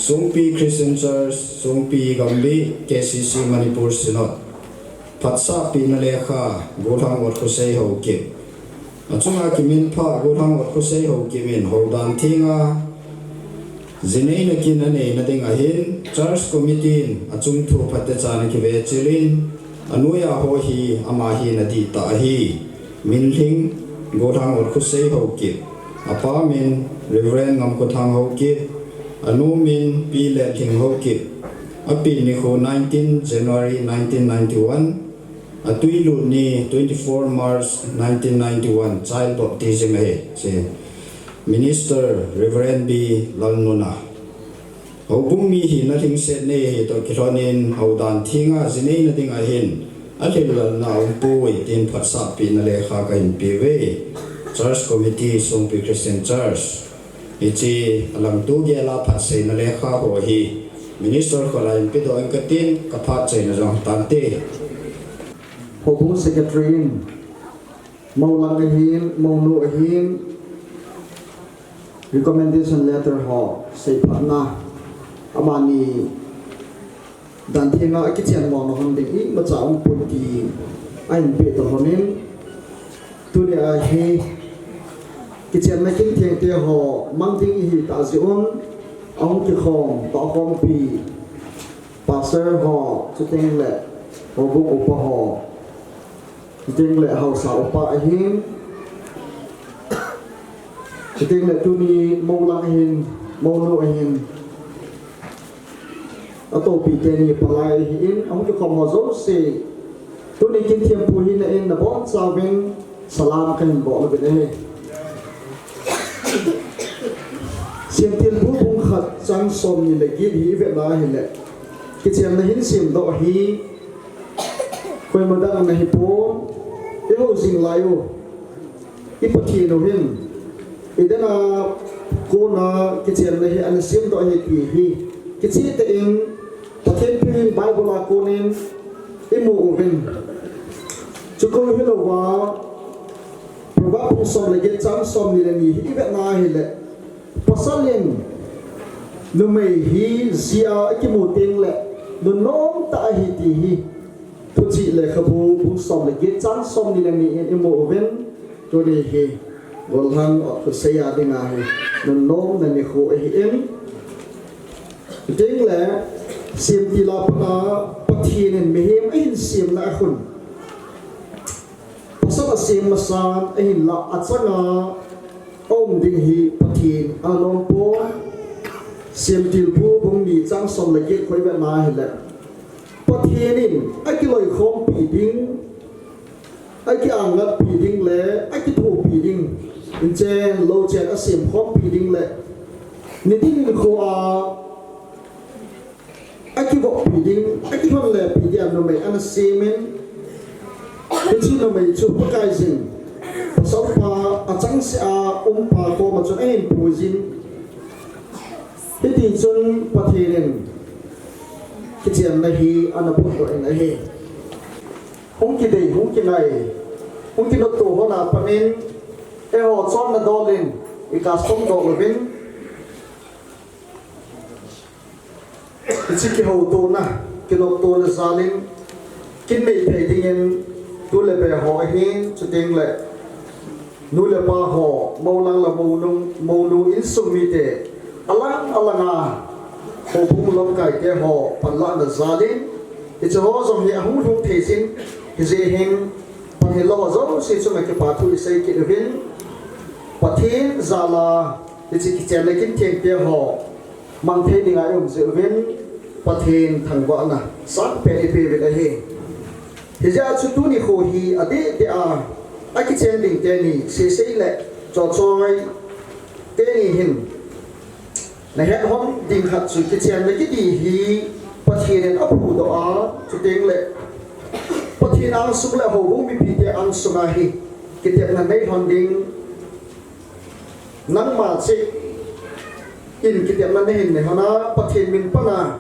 S13: Songpi Christian Church, Songpi Gambi, KCC Manipur Synod. Patsa Pinalekha, Godhang Wat Khusei Ho Kim. Achunga Kimin Pa, Godhang Wat Khusei Ho Kimin, Hodan Tinga. Zinei Nakin Ane Nading Ahin, Church Committee, Achung Thu Patechan Kive Chilin, Anuya Hohi, Amahi Nadita Ahi, Minling, Godhang Wat Khusei Ho Kim. Apamin, Reverend Ngamkothang Ho Kim. Anumin pi le thing ho kip apil ni kho 19 January 1991 atui lu ni 24 March 1991 child baptism he se Minister Reverend B Lalnuna hobung mi hi na thing set ne he to kironin haudan thinga zinei na ding a hin athil na pui tin phatsa pi na le kha ka in pi we Church Committee Songpi Christian Church ichi alam tu ge la phat sei na le kha ho hi minister ko la in pido an katin ka phat chei na jong tan te
S16: hobung secretary maulang hin maunu hin recommendation letter ho sei phatna amani dan thenga akichen mo no hon ding i ma chaung puti ain pe to honin tu ne a he kichen na king theng te ho mang ding hi ta zion ong ki khom ta khom pi pastor ho chuteng le ho bu upa ho chuteng le ho sa upa hin chuteng le tu ni mo lang hin mo no hin ato pi te ni palai hin ong ki khom ho zo se tu ni king thiam pu hin na in na bon sa ven salam kan bo na be ne Siam tin bu bung khat chang som ni le gi hi ve la hi le ki chiam na hin sim do hi koi ma da na hi po e ho sing lai o i pa thi no hin e da na ko na ki chiam na hi an sim do hi ti hi ki chi te in pathen pin bible la ko nin e mo o hin chu ko hi lo wa proba pu som le ge chang som ni le ni hi ve na hi le pasalin numei hi zia akimu ting le no nom ta hi ti hi tu chi le khabu bu som le ge chan som ni le ni emo ven to ni hi golhan o se ya dinga hi no nom na ni kho hi em ting le sim ti la pa pathin en mehem in sim na khun pasal sim masan in la achanga ông đình hi pathin alom po siam til pu bung mi chang som la ge khoi ba na hi le pathin aki loi khom pi ding aki angat pi ding le aki thu pi ding in chen lo chen asim khom pi ding le ni ding ni kho a aki bo pi ding aki hon le pi diam no mai ana semen chi no mai chu pa kai jin Songpa achang se a pa ko ma chon en pujin ti chun pathiren kichiam na hi anapu to en he hong ki dei hong ki nai hong ki no to ho na panin e ho chon na dolin i ka som do lovin chỉ cái hậu tu na cái nộp tu là gia đình kinh mỹ thấy thì nhân tu là về họ hiến cho tiếng lệ nu là ba họ mâu lăng là mâu nu in sung mi tệ alang alanga họ bung lông cái họ phần lạ là gia đình thì cho họ dùng hệ hung hung thể sinh thì dễ hình bằng hệ lo dấu sẽ cho cái phá thu xây cái được hình và thiên gia là thì chỉ cái chén lấy kinh thiền kia họ mang thế đi ngay ông dự viên và thiên thằng vợ nè sáng bè đi về đây hè thì ra chút tu ni khổ hi ở đây thì ai cái chén đỉnh tên ni sẽ lệ cho Choi tên ni hình này hết hôm đỉnh hạt chút cái chén lấy cái gì hi và thiên nên ấp ủ đó chút tiếng lệ và thiên ăn sung lệ hồ cũng bị bị ăn sung ai hi cái tiệm là mấy hòn đỉnh nắng mà chị in cái tiệm này hình này họ nó bắt hiện mình bắt là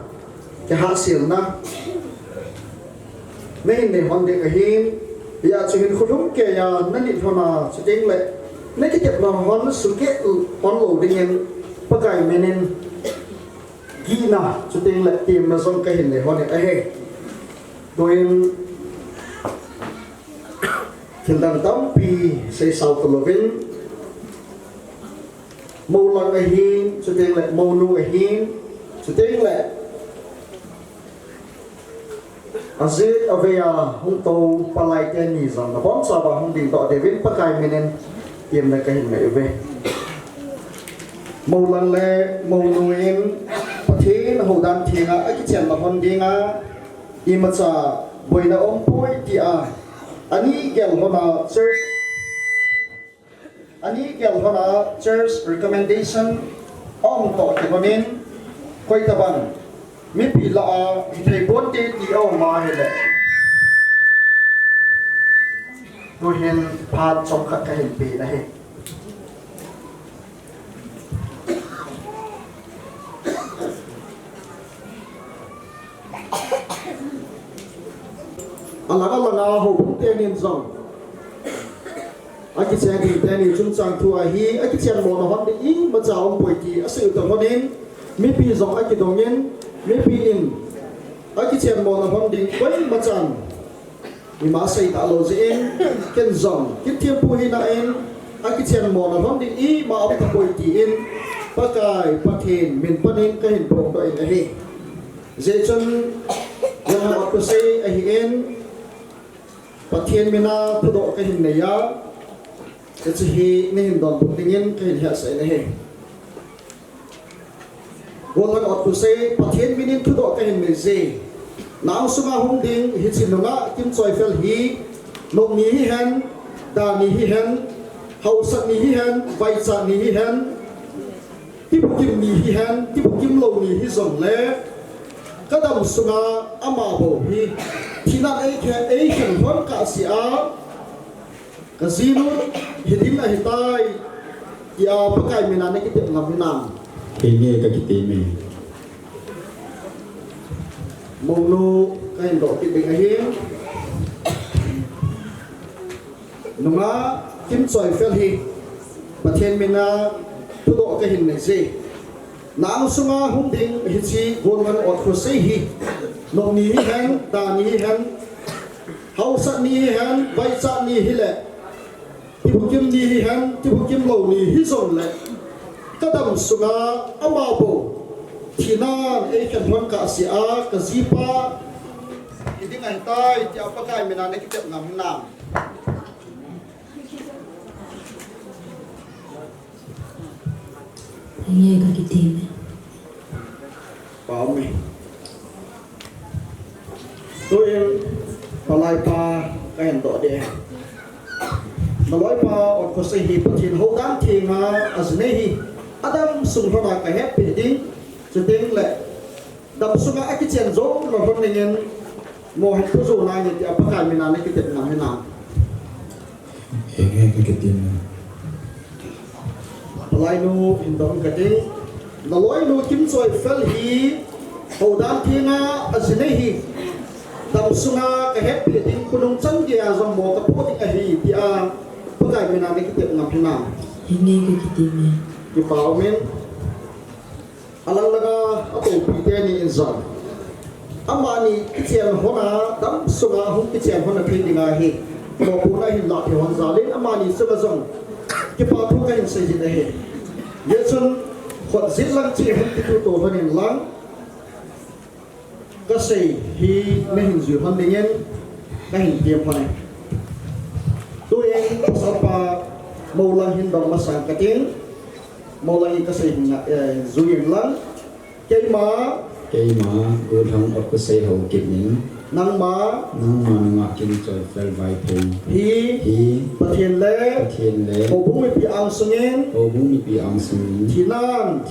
S16: cái hạ xỉu na này hình này họ để cái hình giờ chỉ hình không kể giờ nó định họ là chỉ tiếng lệ này cái tiệm là họ nó sự kết họ lẩu đi nhân bắt cái mình nên ghi na chỉ tiếng lệ tìm là trong cái hình này họ để cái hệ rồi hiện đang đóng pi xây sau từ lâu đến mâu lăng cái hiên cho tiếng lệ mâu nu cái hiên cho tiếng lệ azit avea hung tô palai ten ni zam na bon sa ba hung ding to devin pakai menen tiêm na cái hình này về mâu lăng lệ mâu nu in thế hồ đan thiên á cái chuyện mà hon ding á imacha boina om poi ti ani gel hona church ani gel hona church recommendation on to ti honin koi taban mi pi la thei bon ti ti o ma hele do hin phat chom khat ka hin pi na he alanga ho te nin zong aki chen ki te ni chung chang thu a hi aki chen mo na hon de i ma cha om poi ti asu to honin mi pi zong aki dongin mi pi in aki chen mo na hon ding koi ma chan ni ma sai ta lo in ken zong ki thiam pu hi na in aki chen mo na hon ding i ma op ta poi ti in pa kai pa thin min panin ka hin pong to in a hi je chun yang ma ko sai a hi in pathian mina pudo cái hình này á cái gì nên đòn bút tiếng yên cái hình hiện sẽ này vô lần ở tu say pathian mina pudo cái hình này gì nào suma hung ding hít xin nó kim Choi fel hi nộp ni hi hen đà ni hi hen hậu sát ni hi hen vay sát ni hi hen tiếp kim ni hi hen tiếp kim lâu ni hi zong lẽ cái đồng suma ama bổ hi thì là ấy hiện vẫn cả sĩ á cái gì nó hiện tin là hiện tại ya bắt cái mình làm cái chuyện làm thế nào
S13: cái nghe cái tiền mình
S16: mong nu cái hiện độ cái bệnh ấy đúng á kim Choi fel hi và thiên mình là thu độ cái hình này gì nào sung á hung đinh hiện gì gồm là ở khu xây hi nông ni hi hen ta ni hi hen hậu sát ni hi hen vay sát ni hi lệ ti bu kim ni hi hen ti bu kim lâu ni hi zon lệ các đồng sunga ama bo thì na ấy cần hơn cả sĩ á cả gì pa thì tiếng anh tai thì apa cái mình ăn cái chuyện ngắm nam
S15: nghe cái tiếng
S16: bảo mình tôi palai pa cái hiện tượng đấy nó nói pa ở khu xây hi thì hậu đan thì mà aznehi adam sung hoa cái hết bị đi cho tiếng lệ đập sung cái chuyện giống là con này mùa hè thu dù này thì apa cái mình làm cái chuyện làm thế nào
S13: nghe cái tiền
S16: palai nu in dom cái đấy nó nói nu kim Choi fel hi hậu đan thì mà aznehi đập sung cái hết bị đi kunung chân kia dòng mùa cái bố cái hi thì apa cái mình làm cái chuyện làm thế nào
S15: nghe cái tiếng
S16: cái bảo mình alang laga ato pite ni insan amani kitchen hona dam sunga hu kitchen hona phidinga hi mo puna hi la thewang zalin amani sabazong ki pa thu ka hin sei jin he yesun khot zit lang chi hun ti tu to hanin lang ka sei hi me hin zu han ningen ka hin tiam hona tu eng sapa mo lang hin dong masang katin mo lang ka sei zu yin lang cây mà cô thằng ở cái xe hậu kịp những năng mà ngọc kim trời phải vài thùng hi bát thiên lệ hồ bún mi bị ăn sungen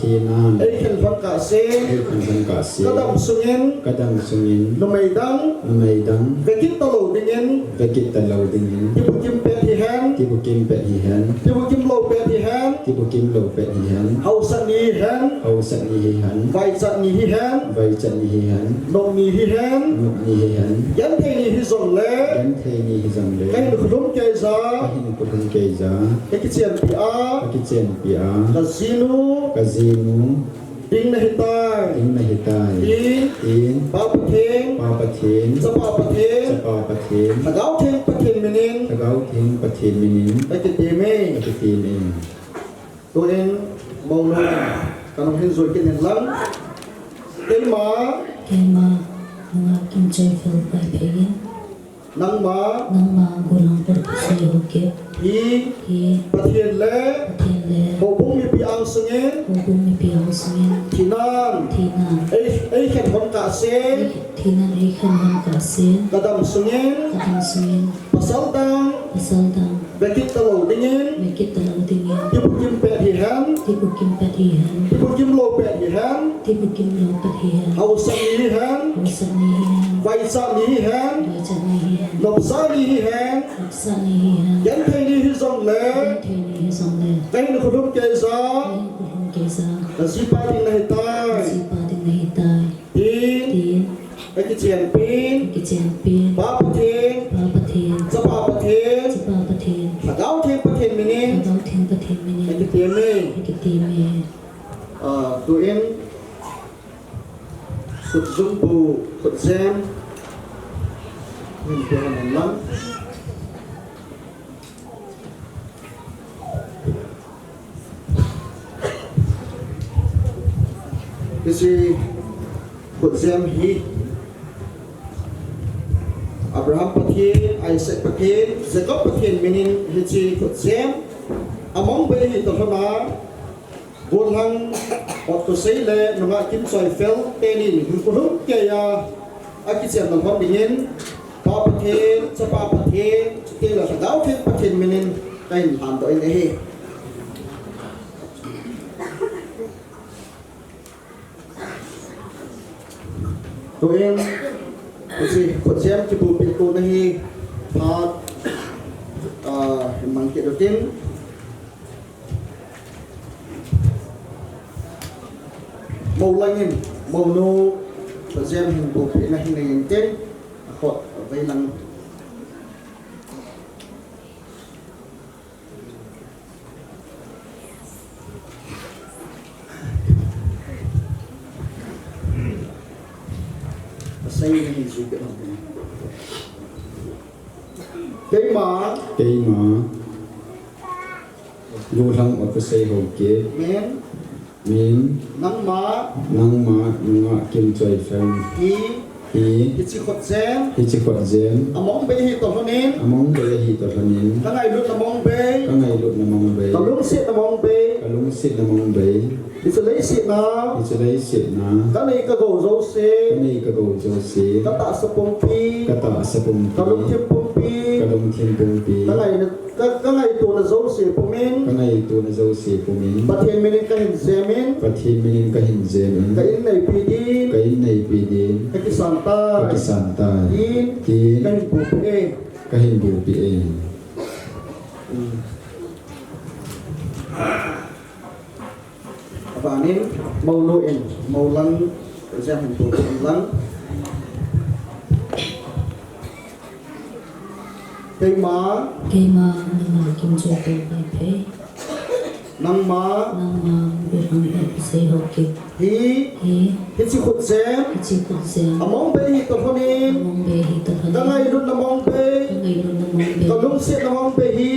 S16: thiên nan ấy khăn phân cả xe cái đầm sungen nó mày đắng về kít tàu lầu dingen tiếp tục kim pet hi han tiếp tục kim lầu pet hi han hậu sẵn ni hi han vài sẵn ni hi han nông ni hi han yan thề ni hi zong le cái được đúng cây giá cái chuyện bia cái zinu ding na hitai in ba pathen sa ba pathen tagau then pathen minin cái teme tôi en mong lo kanong hin rồi cái nền lắm cái mà
S17: nga kim choi fel pai pegin
S16: nang ma
S17: gulang per sai hoke
S16: hi pathian le ho bung mi pi ang sungen thinan ei khat hon ka se kadam sungen pasal dang bekit talo dingin tipu kim pet hi han tipu kim lo pet hi han hau san ni han vai sa ni han lop sa ni han yan thai ni hi zong le kai nu khudum ke sa la si pa ding lai tai tin cái chuyện pin ba pathen sa ba pathen tagau then minin cái tiền me tụi em sụt dung bù sụt xem mình phải làm lắm cái gì sụt xem hi Abraham pathen, Isaac pathen, Jacob pathen minin hichi kutsem among be hi tohana bonhang waktu seile nunga kim choi fel tenin hum ke ya akichem nang hom dingin pa pathen chapa pathen te la sagau the pathen minin kain han to ine he to em si khuất xem chỉ bù bị cô này phát mang kiện đầu tiên màu lanh màu nô khuất xem hình bù bị này hình này tên khuất vây lăng xây hình gì cái đó
S6: cây mà lu thang ở cái xây hồ kia miếng
S16: nang ma
S6: ngạ kim trời phèn hi
S16: chỉ khuất xem among be hi to hanin ka ngai lut among be ka lung sit among be It's a lazy na. Kani ka go zo se. Kata sa Songpi. Kalung tim pumpi. Kangai tu na zo se pumin. Pathian minin ka hin zemin. Ka in nay pidin. Ka kisanta. In. Ka hin bupi Panin mau nuin mau lang xem hình tụ lắng cây má
S17: nang kim choi fel pai pe
S16: nang ma hi chi khut sem among be hi to thoni ka ngai lut namong be ka lung se namong be hi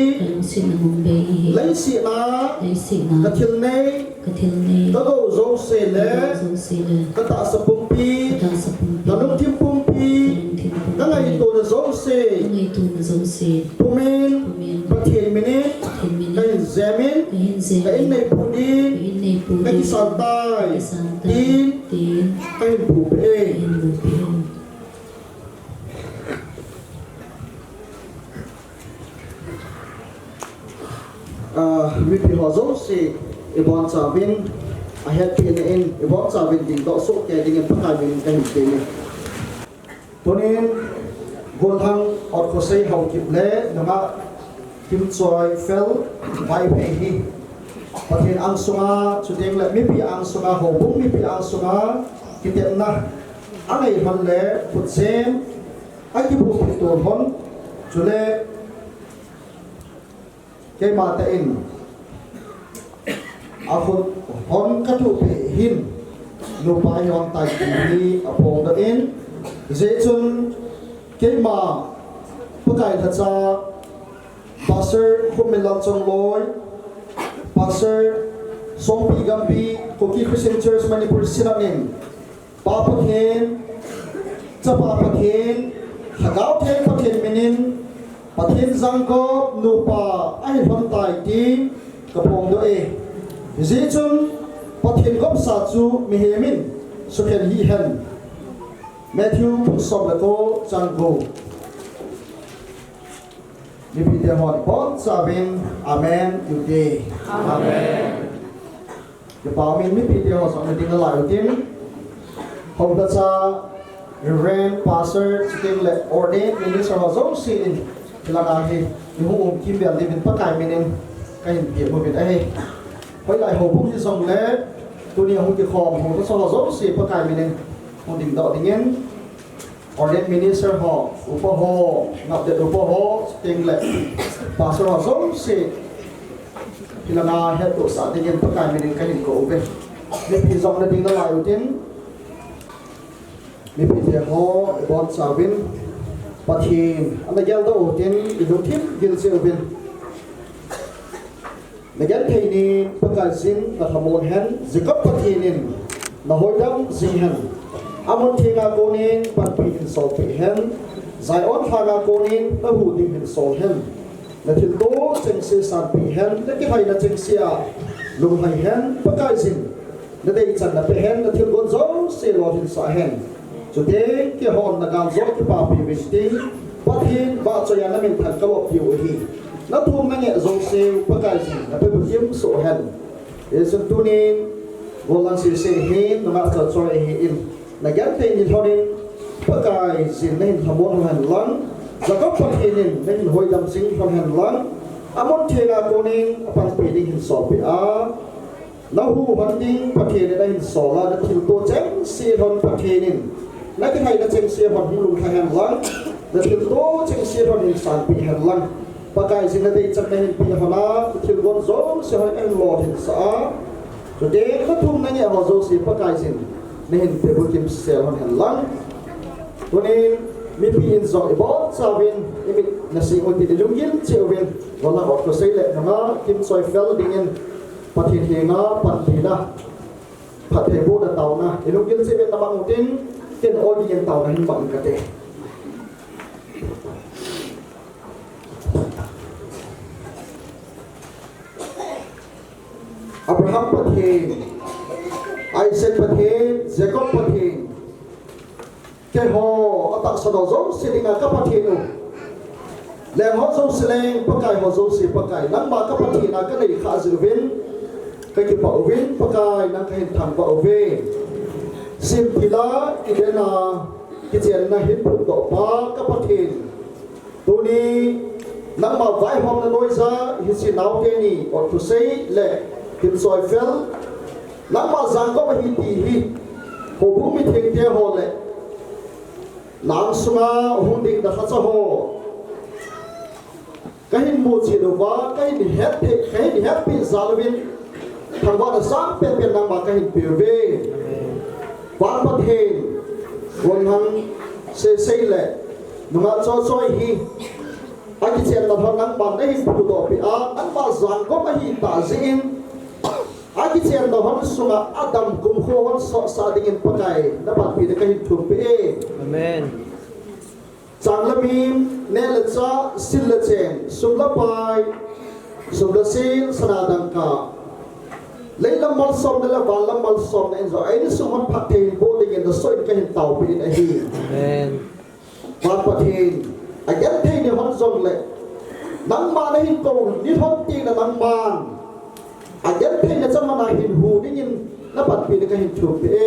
S16: lấy si na ka thil nei ka go zo se le ka ta sa pum pi ka lung tim pum pi ka ngai to na zo se pumin pathil mini ka zemin ka in nei pudi ka ki sal tai tin ka in bu be mi pi ho zo se e bon sa vin a het pi ne in e bon sa vin ding do so ke ding en pa min ka hin te ni tonin gol hang or ko sei hau kip le nama kim choi fel vai pe hi pathin ang sunga chudeng le mi pi ang sunga ho bung mi pi ang sunga kitem na angai hon le put sem ai ki bu pi to hon chule cái mà tên akhut hon katu pe hin no pa yon tai ni apong da in je chun cái mà pakai tha cha pastor Kukiland chong loi pastor Songpi gambi Kuki Christian Church Manipur sinanin pa pathin cha pa pathin hagau the pathin minin pathin zangko nupa ai hon tai tin kapong do e zichun pathin gop sa chu mi hemin sukhen hi hen Matthew som la ko changgo ni pi de hon bon sabin amen today amen ke pa min mi pi de ho som ding la lai tin hom da cha Reverend Pastor chiting le ordained minister ho zo sin langa hi ni hu kim bel livin pa kai minin kai pi mo bit ai hoi lai ho pum ji song le tu ni hu ki khom hu to so zo si pa kai minin hu ding do dingen ordained minister ho upo ho ngap de upo ho ting le pastor ho zo si langa he to sa dingen pa kai minin kai ko be ni pi song le ding la lai utin ni pi de ho bon sawin pathin ana gel do tin idum thim gil se ubin nagal theini pakal sin na thamon hen zikap pathinin na hoidam zinghan amon thinga konin patpi in sol pe hen zai on thaga konin na hu ding hin sol hen na thil do cheng se san pi hen na ki hai na cheng sia lung hai hen pakal sin na dei chan na pe hen na thil gon zo se lo hin sa hen today ke hon na gan zo ki pa pi visting pathin ba choya na min than kalop yu hi na tum na nge zo se pakai si na pe bim so hen is tunin golang si se hi na ma cha choi hi in na gan te ni thonin pakai sin nen thamon han lang zakap pathin nen hoi dam sing from han lang amon thega konin apan pe ding hin so pe a na hu han ding pathin na hin so la na thil to cheng si thon pathin na cái này là cheng sia hon lung thang han lang na thil to cheng sia hon in san pi han lang pakai sin na dei chak na hin pi hana thil gon zo se hon en lo hin sa so de na thum na nge ho zo si pakai sin na hin pe bu kim se hon han lang to ni mi pi in zo bo sa win mi na si on ti de lung yin che win wala ot ko sei le na kim soi fel ding in pathin he na pat thi na pat he bu da tau na lung yin se ben na bang tin tên ôi đi nhân tàu này bận cả tệ Abraham pathin Isaac pathin Jacob pathin cái hồ ở tại sao đó sẽ đi ngang các pathin luôn làng họ giống sẽ lên pakai họ giống sẽ pakai nắng mà các pathin là cái này khá dự viên cái kiểu bảo viên pakai nắng cái thằng bảo viên sim pila idena kichen na hin phu to pa ka pathin tuni nang ma vai hom na noi za hi si nau te ni or to say le kim soi fel nang ma zang ko hi ti hi ho bu mi theng te ho le nang sunga hung ding da kha cha ho ka hin hin mu chi do wa kai ni het the kai ni happy zalwin thang wa da sang pen pen nang ma kai hin pi ve wa pa the won hang se le nunga choi hi aki chen la thon nang ban dai hin pu do pi a an ba zan ko ma hi ta zin aki chen la hon sunga adam kum kho hon so sa ding in pakai na ba pi de kai hin thu pi amen chang la mim ne la cha sil la chen sum la pai sum la sil sana dang ka leilam mal som de la wal lam mal som en zo ai ni sum hon phat the bo ding in the so in kai hin tau pi in a hi amen ba pa the a get the ni hon zong le nang ma na hin ko ni hon ti na nang man a get the na chama na hin hu ding in na pat pi de kai hin thu pi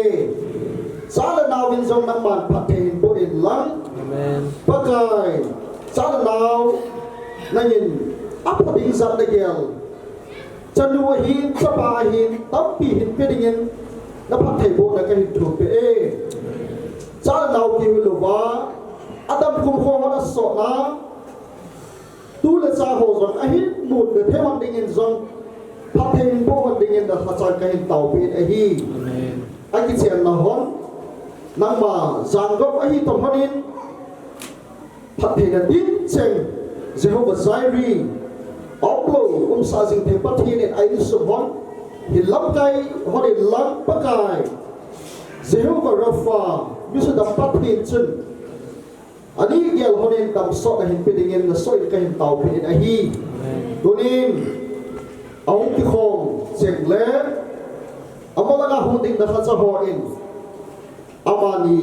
S16: sa la naw win zong nang man phat the hin bo in lang amen pakai sa la naw na yin ap ding zat de gel chanu hin chapa hin tam pi hin pe ding in na phat thai bo na kai hin thu pi sa la naw ki lu wa adam kum kho na so na tu le sa ho zong a hin mut de the wan ding in zong phat thai bo wan ding in da ha cha kai hin tau pi a hi amen a ki chen na hon nang ma zang gop a hi tom honin phat thai da tin cheng Jehovah Jireh oplo sa jing the pat hi ne ai su hon hi lam kai hon hi lam pa kai Jehovah Rapha yusu da pat hi chun ani gel honin dam so da hin piding in na so ka hin tau pin a hi tunin au ki khong cheng le amola na hu ding da kha cha ho in amani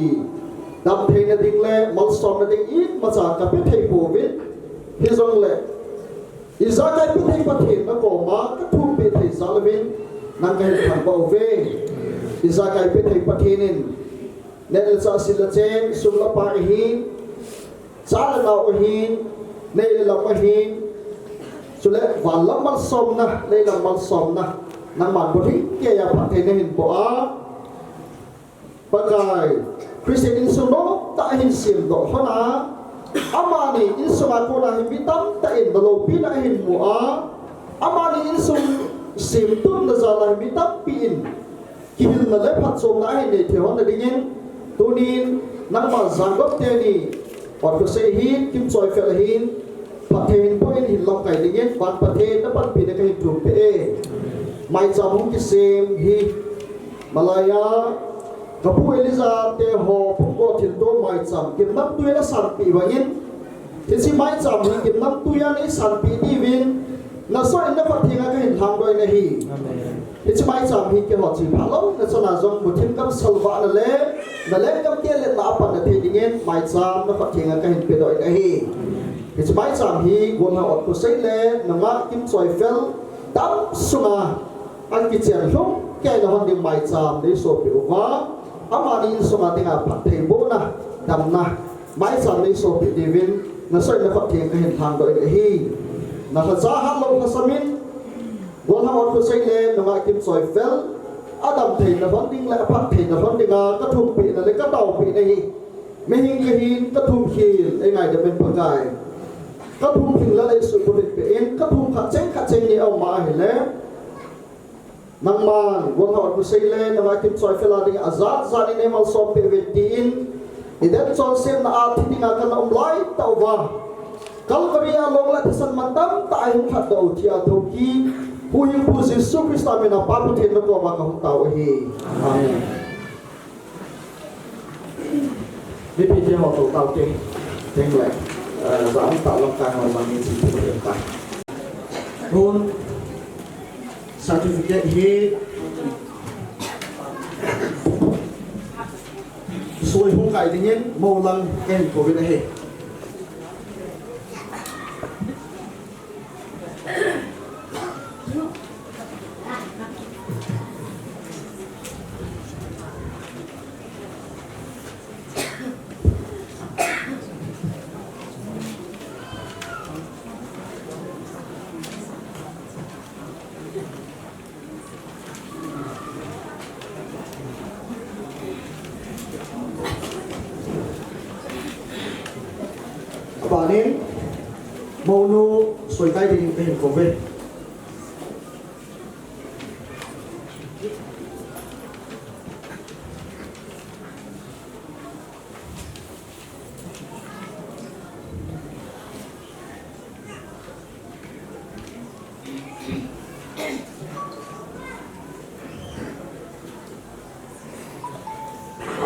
S16: dam the na ding le mal som na ding in ma cha ka pe thei po vin hi zong le iza kai pe thei pa the na ko ma ka thu pe thei zalwin nang ka hin thang ba ve iza kai pe thei pa thenin ne le cha sil la chen sum la pa hi sa la naw hin nei la pa hin su le van lam mal som na nei lam mal som na nang man bo thi ke ya pha the ne hin bo a pa kai Christian in su no ta hin sim do hona amani in su ma ko na hin bitam ta in do lo pi na hin mo a amani in su sim tun na za la hin bitam pi in ki hin na le phat som na hin ne the hon na ding in tunin nang ma zang gop te ni or to say hin kim choi fel hin pathen po in hin long kai ding in pan pathen na pan pi na kai thu pe mai cha hum ki sem hi malaya kapu eliza te ho pho thil to mai cham kim nam tu na san pi wa in thi si mai cham hi kim nam tu ya ni san pi di win na so in na pathen ka hin thang doi na hi amen thi mai cham hi ke ho chi phalo na sana jong mu thim kam salwa na le kam ke le na pan na the ding in mai cham na pathen ka hin pe doi na hi thi mai cham hi gon ha ot ko sei le na nga kim choi fel tam sunga an ki chen hlong ke na hon ding mai cham de so pi wa amani in sunga tinga phat thei bo na dam na mai cham de so pi divin na so na pathen ka hin thang doi na hi na kha za ha lo ka samin gon ha ot ko sei le na nga kim choi fel adam thei na hon ding la phat thei na hon ding ka thum pi na le ka tau pi na hi me hing ka hin ka thum khil ai ngai da ben pakai ka thum khil la le su ko pe en ka thum kha cheng ni au ma hi le nang man gon ha ot ko sei le na nga kim choi fel a ding azat zani ne mal som pe ve tin idan chon sem na a thi ding ka na lai tau wa kalvaria long la thasan mantam ta ai hum khat do thia tho ki hu yu pu Jesu Christa me na pa pu the na ko ba ka hu tau hi amen bi pi je ho to tau ke teng le za am ta long ka ho ma ni chi pu de ta ron certificate hi soi hu kai ding yen mo lang ken ko bi na he banin màu nu soi cái đình cái hình cổ về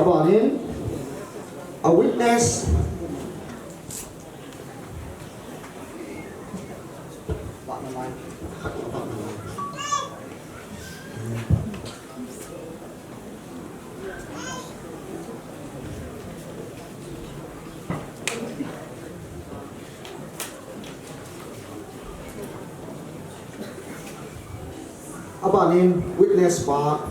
S16: abanin a witness abanin witness pa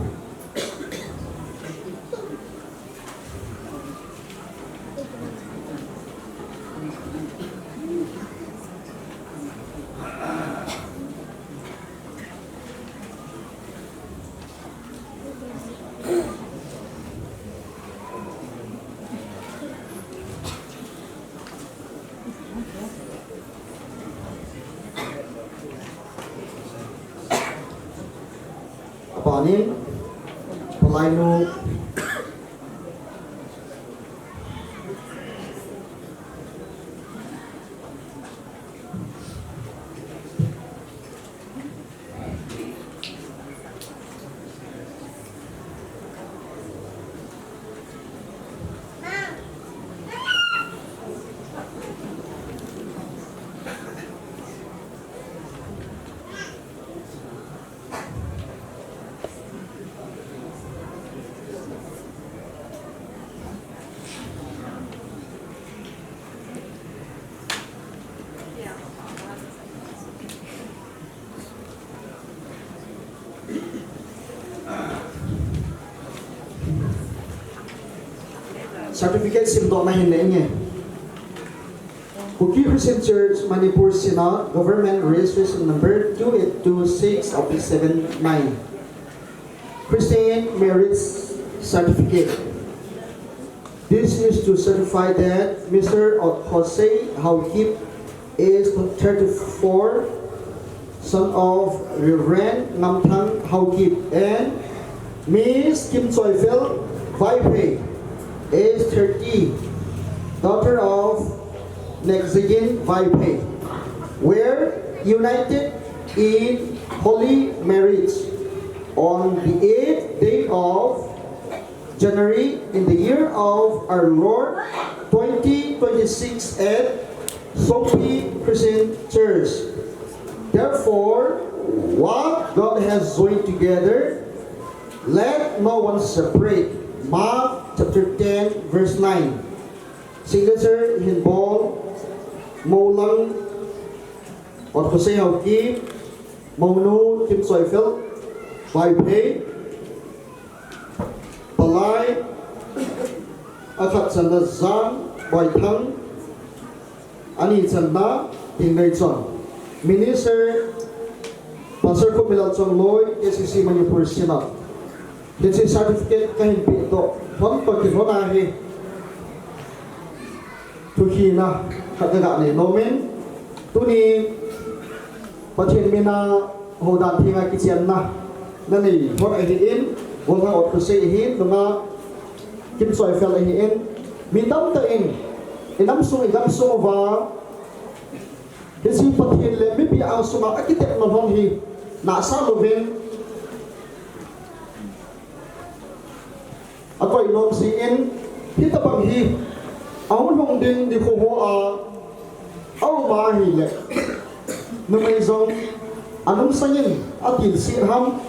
S16: abanin pelainu certificate simdok na hinenge Kukiland Church Manipur Synod Government Registration Number 2826 of 79 Christian Merits Certificate. This is to certify that Mr. Jose Haukip is 34, son of Reverend Namthang Haukip, and Miss Kim Choi Vipe is 30, daughter of Nexigin Vipe, were united in holy marriage on the 8th day of January in the year of our Lord 2026 at Songpi Christian Church. Therefore, what God has joined together, let no one separate. Mark chapter 10 verse 9. Signature Hinbol Moulang or Jose Hauki Mouno Kim Soifel Vipe Palai Akat Sanda Zan Waitang Ani Sanda Tingayson. Minister Pastor Kukiland Lloyd SCC Manipur Synod. This is certificate kahin pito. One pagkinonahi Tukina kagaga ni nomen tuni pathin mina hodan thinga kichian na nani hot ahiin wonga ot kusei hin dunga kim soi fel ahiin midam ta in inam sung wa desi pathin le mi pi ang suma akitek no hong hi na sa lovin ako'y nom si in kita bang hi ang hong din di ko ho aw mahi le numay zong anong sanyin atil sirham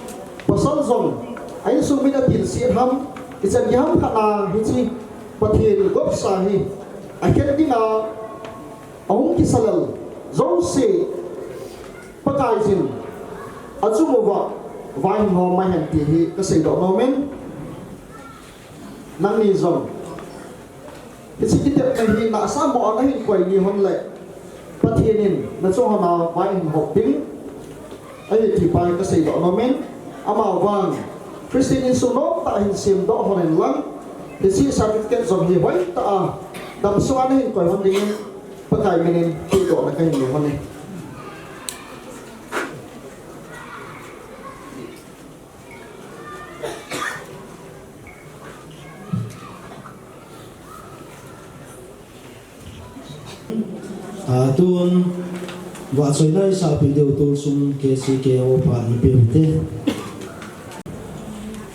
S16: pasal zong ay sumin atil sirham isan yam kana hichi pathin gop sahi akhir dinga ang kisalal zong se pakaizin atsumova vain ho mahan ti hi kasay do nomen nang ni zong isi kita kahi na sa mo anahin kway ni hon le pathinin na so hana vain hok ding ay ti pai kasay do nomen ama wang Christian suno ta hin sim do honen lang isi certificate zong hi wai ta dam so anahin kway hon ding pakai minin itu nak kain ni mana?
S13: Tuan vợ chơi đây sao bị điều tu sung kế sĩ kế ô phản biểu thế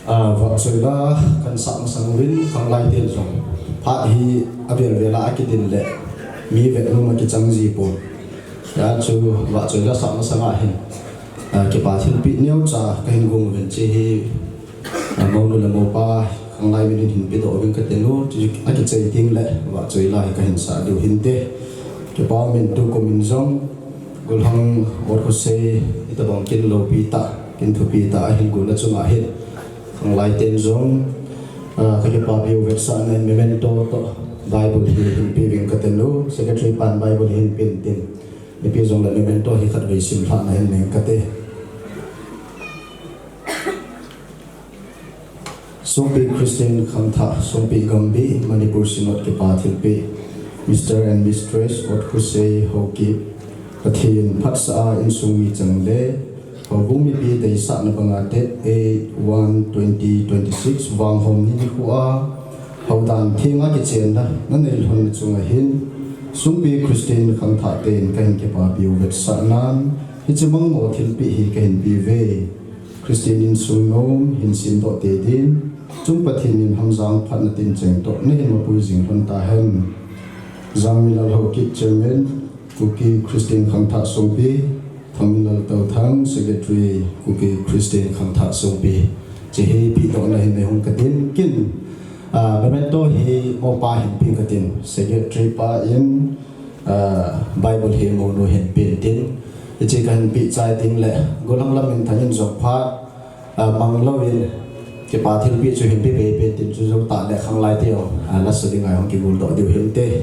S14: vợ chơi là cần sẵn sàng vinh không lại tiền rồi phát hi abel về lại cái tiền lệ mi về luôn mà cái trang gì bộ đã chú vợ chơi là sẵn sàng lại hình cái bà thiên bị nêu trả cái hình vùng về chế hi mong là mong ba không lại mình hình bị đổi bên cái tiền luôn chứ cái chơi tiền lệ vợ chơi lại cái hình xã điều hình thế cái bao mình tu của mình giống gồm hàng một số xe itu bang kin lo pita kin thu pita hình gồm là chung ahit hàng lai tên giống cái bao biểu vật sản nên memento to Bible hình pi viên cái tên lu secretary pan Bible hình pin tin cái pi giống là memento hi khát về sim phan này nên cái tên Songpi Christian kham tha Songpi gambi Manipur sinot cái ba thil pi Mr. and Mistress what who say how keep pathin phatsa in sumi changle hobumi pi dei sa na banga date 8/1/2026 wang hom ni khuwa hawdan thinga ki chen na nanel hon chunga hin sumpi Christian khang tha ten kan ke pa biu vet sa nan hi chemang mo thil pi hi kan pi ve Christian in sungom hin sim do te din chung pathin in hamjang phat na tin cheng to ne hin ma pui jing hon ta hen Zamilal Hokit Chairman, Kuki Christian Khangtha Songpi, Thaminal Tau Thang Secretary Kuki Christian Khangtha Songpi. Jehi pi to na hin hong katin kin. Memento hi mo pa hin pin katin. Secretary pa in Bible hi mo no hin pin tin. Ichi kan pi chai tin le golang lam in thanin jok pha manglawin cái bà thiên bị cho hình bị bể tin cho chúng ta để khang lại tiêu là sự đi ngày hôm kia buồn đội điều hiện tế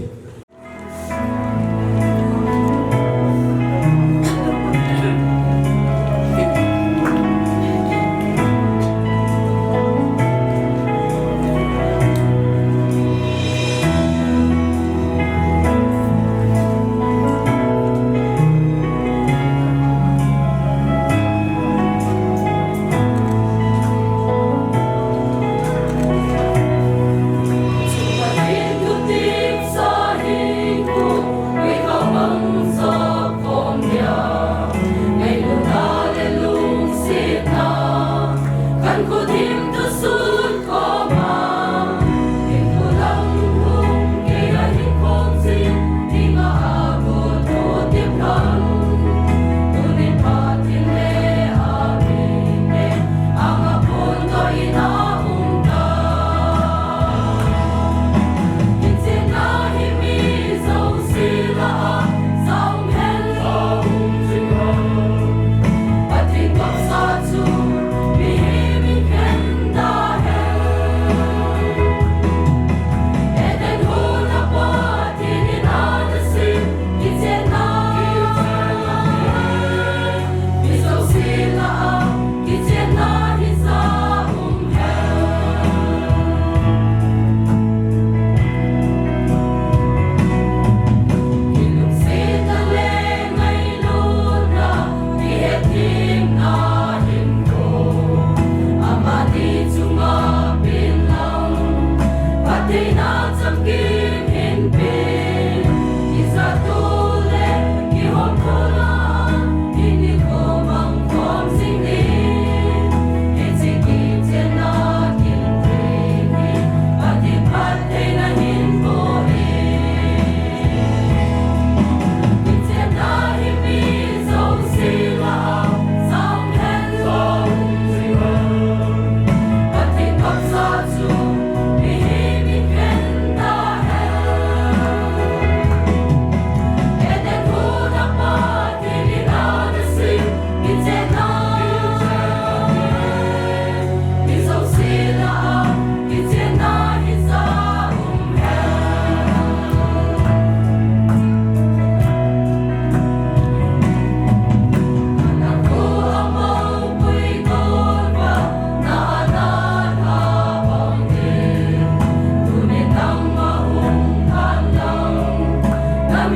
S10: Sa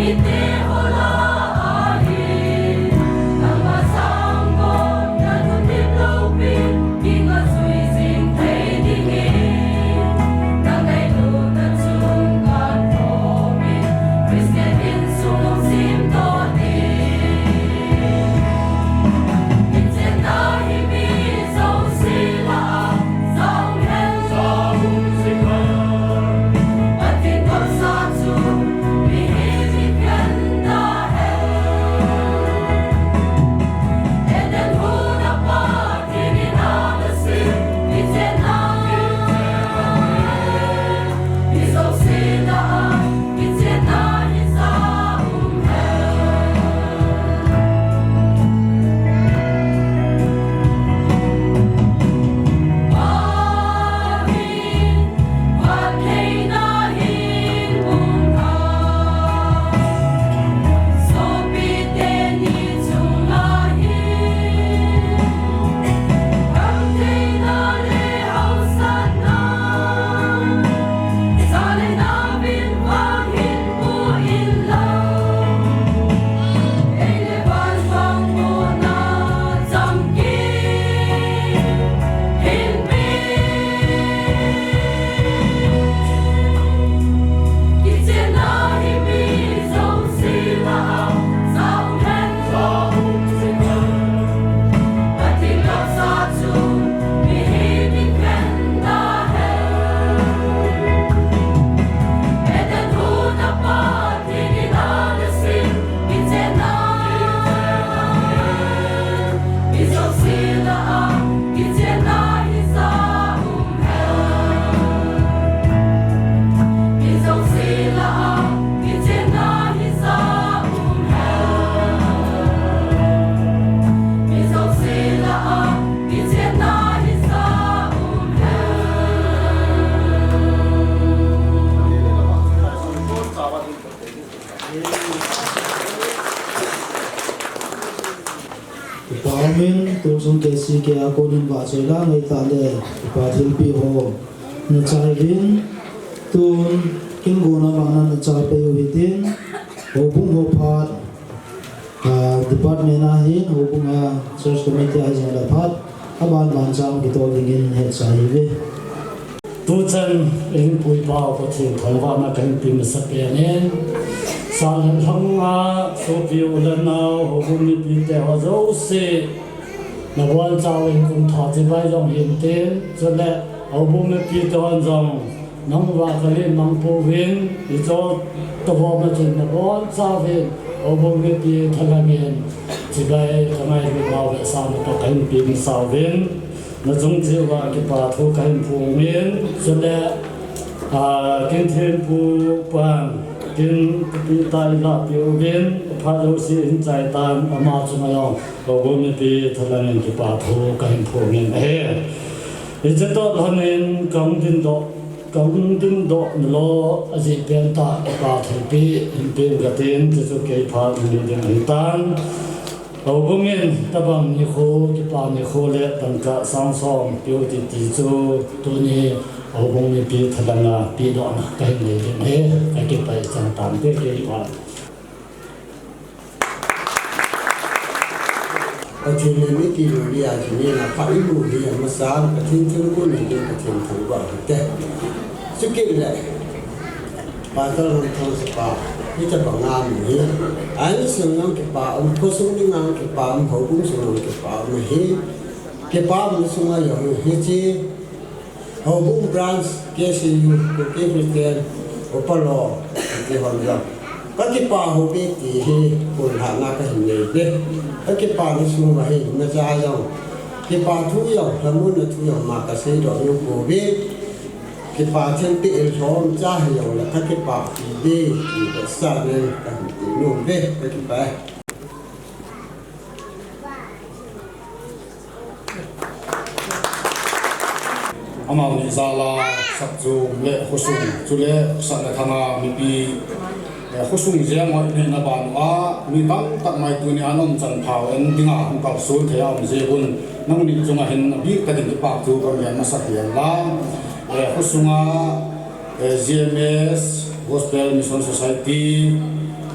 S13: Amen. Tursong kesi ke ako din ba so lang ay tale ipatil pi ho na chaivin tun kingo na bana na chape uhitin hobung ho phat department na hin hobung church committee ay jala phat aban ban sam ki to dingin he chaive
S8: tu chan eng pui pa ko thing tholwa na kan pim sa pe ne san thanga so piu la na hobung ni pi te ho zo se na wan chaw eng kum tha chi bai jong hin ten cho le hobung ni pi to an jong nang wa ka le mang po win i cho to ho ma chen na wan chaw win hobung ni pi thalangin chi bai kamai ni ma wa sa na to kan pim sa win nó giống như là cái bà thu cái phù miên cho nên kinh thiên phù bằng kinh bị tai là biểu biến phá dấu xin giải tan mà chúng mày ông và vốn bị thật là nên cái bà thu cái phù miên hè thì rất tốt là nên công tin độ lo gì biến ta bà thu bị cái tiền thì cái phá mình đến tan hầu bông yên ta bằng như khô cái bàn như khô lệ bằng cả sang song biểu thị tỷ số tôi như hầu bông như bị thật là bị đoạn cái này cái này cái bài chẳng tạm cái bạn
S14: ở trên này mấy kỳ rồi đi thì như là phải đủ đi mà sáng cái thiên thiên của mình cái thiên thằng vợ thế sự kiện này bà ta làm thằng spaนี่จะบอกงานอย่างนี้อันนี้สิ่งนั้นเก็บป่าก็ส่งที่งานเก็บป่าเขาบุ้งสิ่งนั้นเก็บป่าไม่เห็นเก็บป่ามันส่งมาอย่างนี้ที่เขาบุ้งบรันส์เกสิยูก็เกสิเตียนอุปโลกที่ห้องเราก็เก็บป่าเขาไปตีให้คนหาหน้าก็เห็นเลยเด็กก็เก็บป่ามันส่งมาให้ไม่ใช่ยังเก็บป่าทุกอย่างทั้งหมดทุกอย่างมากระเซ็นดอกยูโกเบcái bà thiên bị chóm cha hiểu là các cái bà đi thì phải xa lên cả nôm về cái bà
S5: ama ni zala sakju le khosung chule sana thanga mi pi khosung je ma ne na ban a mi tam tak mai tu ni anom chan phao en dinga hong kal sul the am je bun nang ni chunga hin bi ka din pa tu ko yan na sa hian la khosunga GMS Gospel Mission Society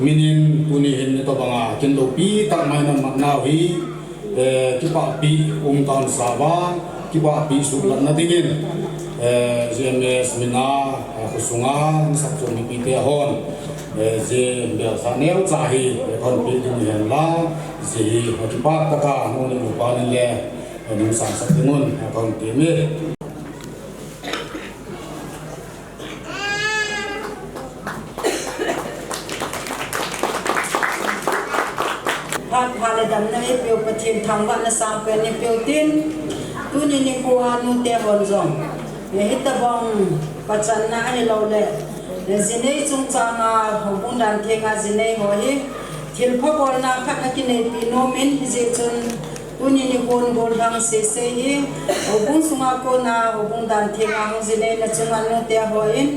S5: minin punihin ito banga kinlopi tak mainan maknawi kipa pi taon sawa kipa pi sulat na tingin GMS mina kusunga sakso mipite hon je biasa neo cahi kon pi dinihan la je kipa taka moni upanin le ni sang satingun kon timi
S15: Hala dam na ipyo patim thangwa na sampe ni pyotin tu ni kuha nu te bonzong hita bong pacan na ni lo le zinei chung changa hobung dan thenga zinei ho hi thil pho bol na kha ki nei pi no men hi je chun tu ni kon gol dang se se hi hobung sunga ko na hobung dan thenga ho zinei na chunga nu te ho in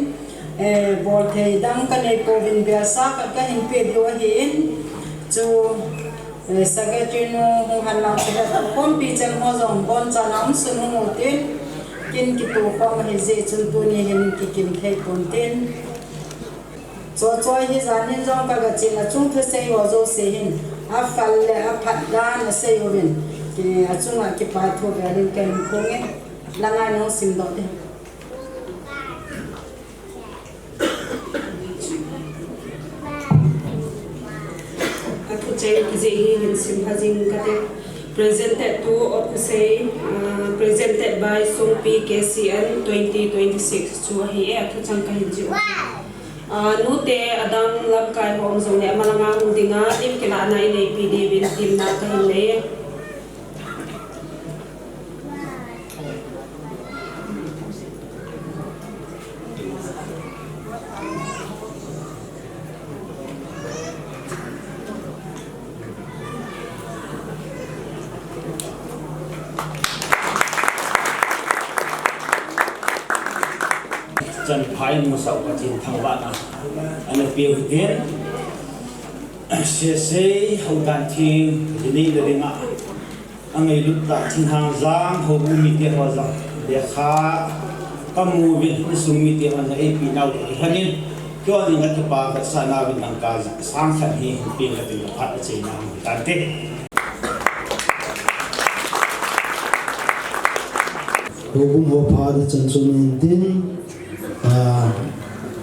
S15: bol the dang ka nei ko vin bia sa ka hin pe dio hi in chu Sakajino muhalang sila kompi jan mozong bon janam sunu mutin kin kitu pang heze chuntuni hin kikim thai pontin choi hi janin jong ka gachina chung the sei wazo se hin a fal le a phat dan se yovin ki achunga ki pa tho garin kan khonge langa no sim do de
S18: presented to Ahsi, presented by Songpi KCN 2026 chu hi a thu chang ka hin ji nu te adang lam kai hom zong le malanga hung dinga tim kila na nei pi de bin tim na ka hin le
S8: chân phái một sầu và trên thằng bạn anh được biểu hiện sẽ hậu đàn thì đi được ngã anh ấy lúc đã trên hàng giang hậu bùi mi tiệt hoa giang để khá các mùi viện sung mi tiệt hoa giang ấy bị nào để hắn nên cho những cái bà cái sản nào bên đằng cả sang khẩn hi bên cái tình phát ở trên nào đàn tết
S13: hậu bùi hậu phá để chân xuân tin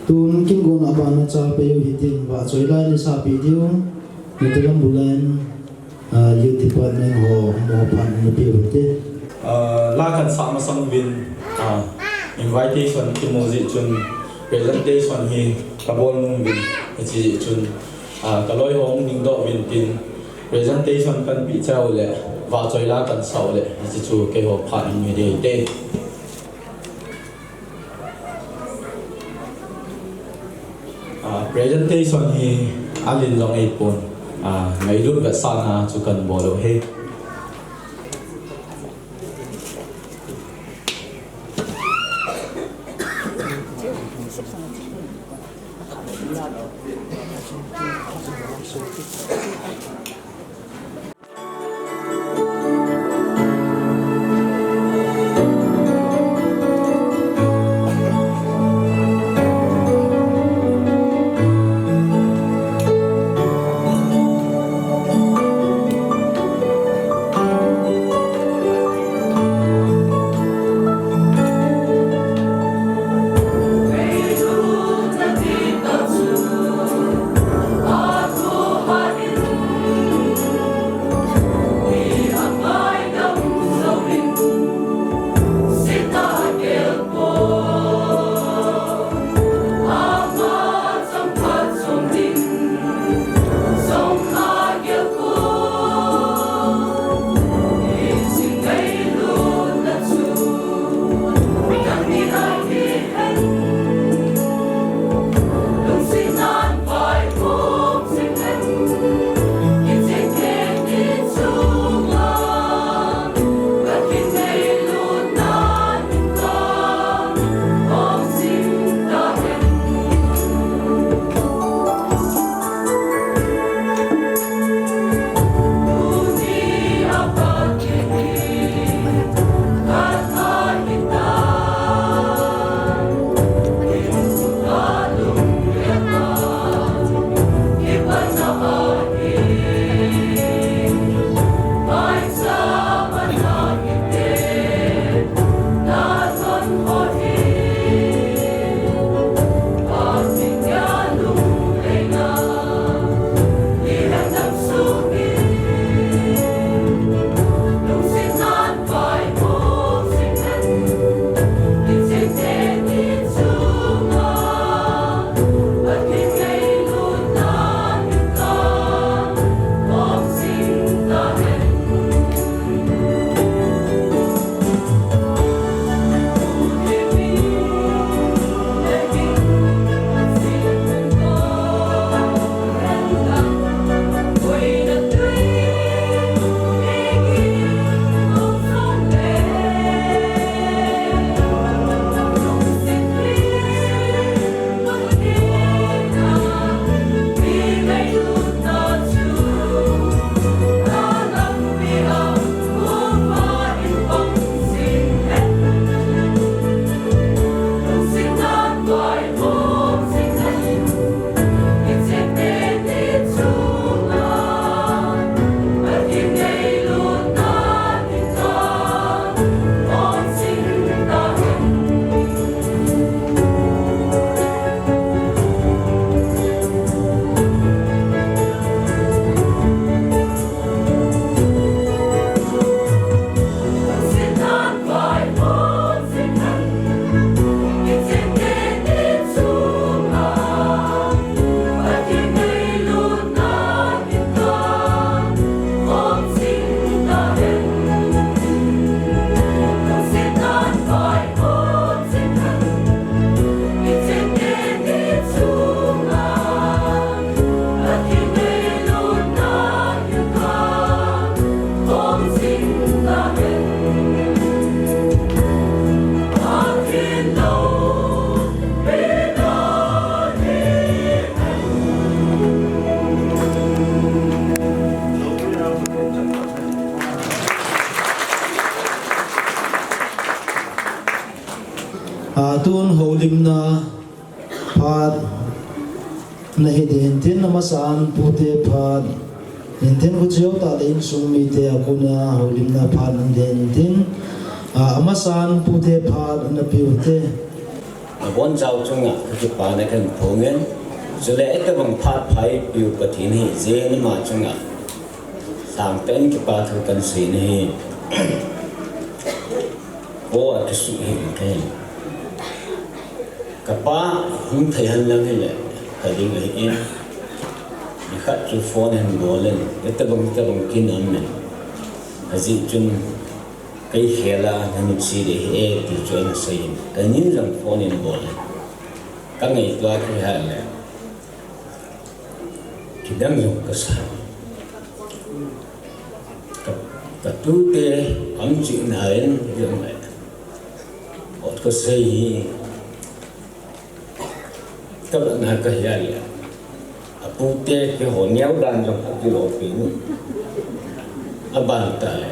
S13: tun kin gon abana cha pe yo hitin wa choi lai ni sa pi dio ni te lam bulan yu ti pa ne ho mo pan ni pi te
S19: la kan sa ma sang win invitation to mo ji chun presentation hi kabol nung win ji chun ka loi hong ning do win tin presentation kan pi chau le wa choi la kan sau le ji chu ke ho pha ni de te presentation hi alin long ai pon ngai lut ga sana chu kan bo lo he
S13: tuôn hậu lim na phát na hi den tin na masan pute phát den tin ko chiao ta den sung mi te akuna hậu lim na phát den tin masan pute phát na piute
S20: bon chau chunga ki pa na kan phongen zule eta bang phat phai piu pathin hi je ma chunga sang pen ki pa thu kan si ni o a su hi ke ka pa hum thai han lang hele ka ding hi in ni khat chu phone han bolen eta bang kin am ne azi chun cái khela nên chỉ để hệ thì chuyện xây cái nhìn rằng phone in bol các ngày qua cái hai là cái đang dùng cái sao cái tu tế ấm chuyện này giống vậy một cái xây các bạn nói cái hai là tu tế cái hồ nhéo đàn trong cái lỗ pin bàn tay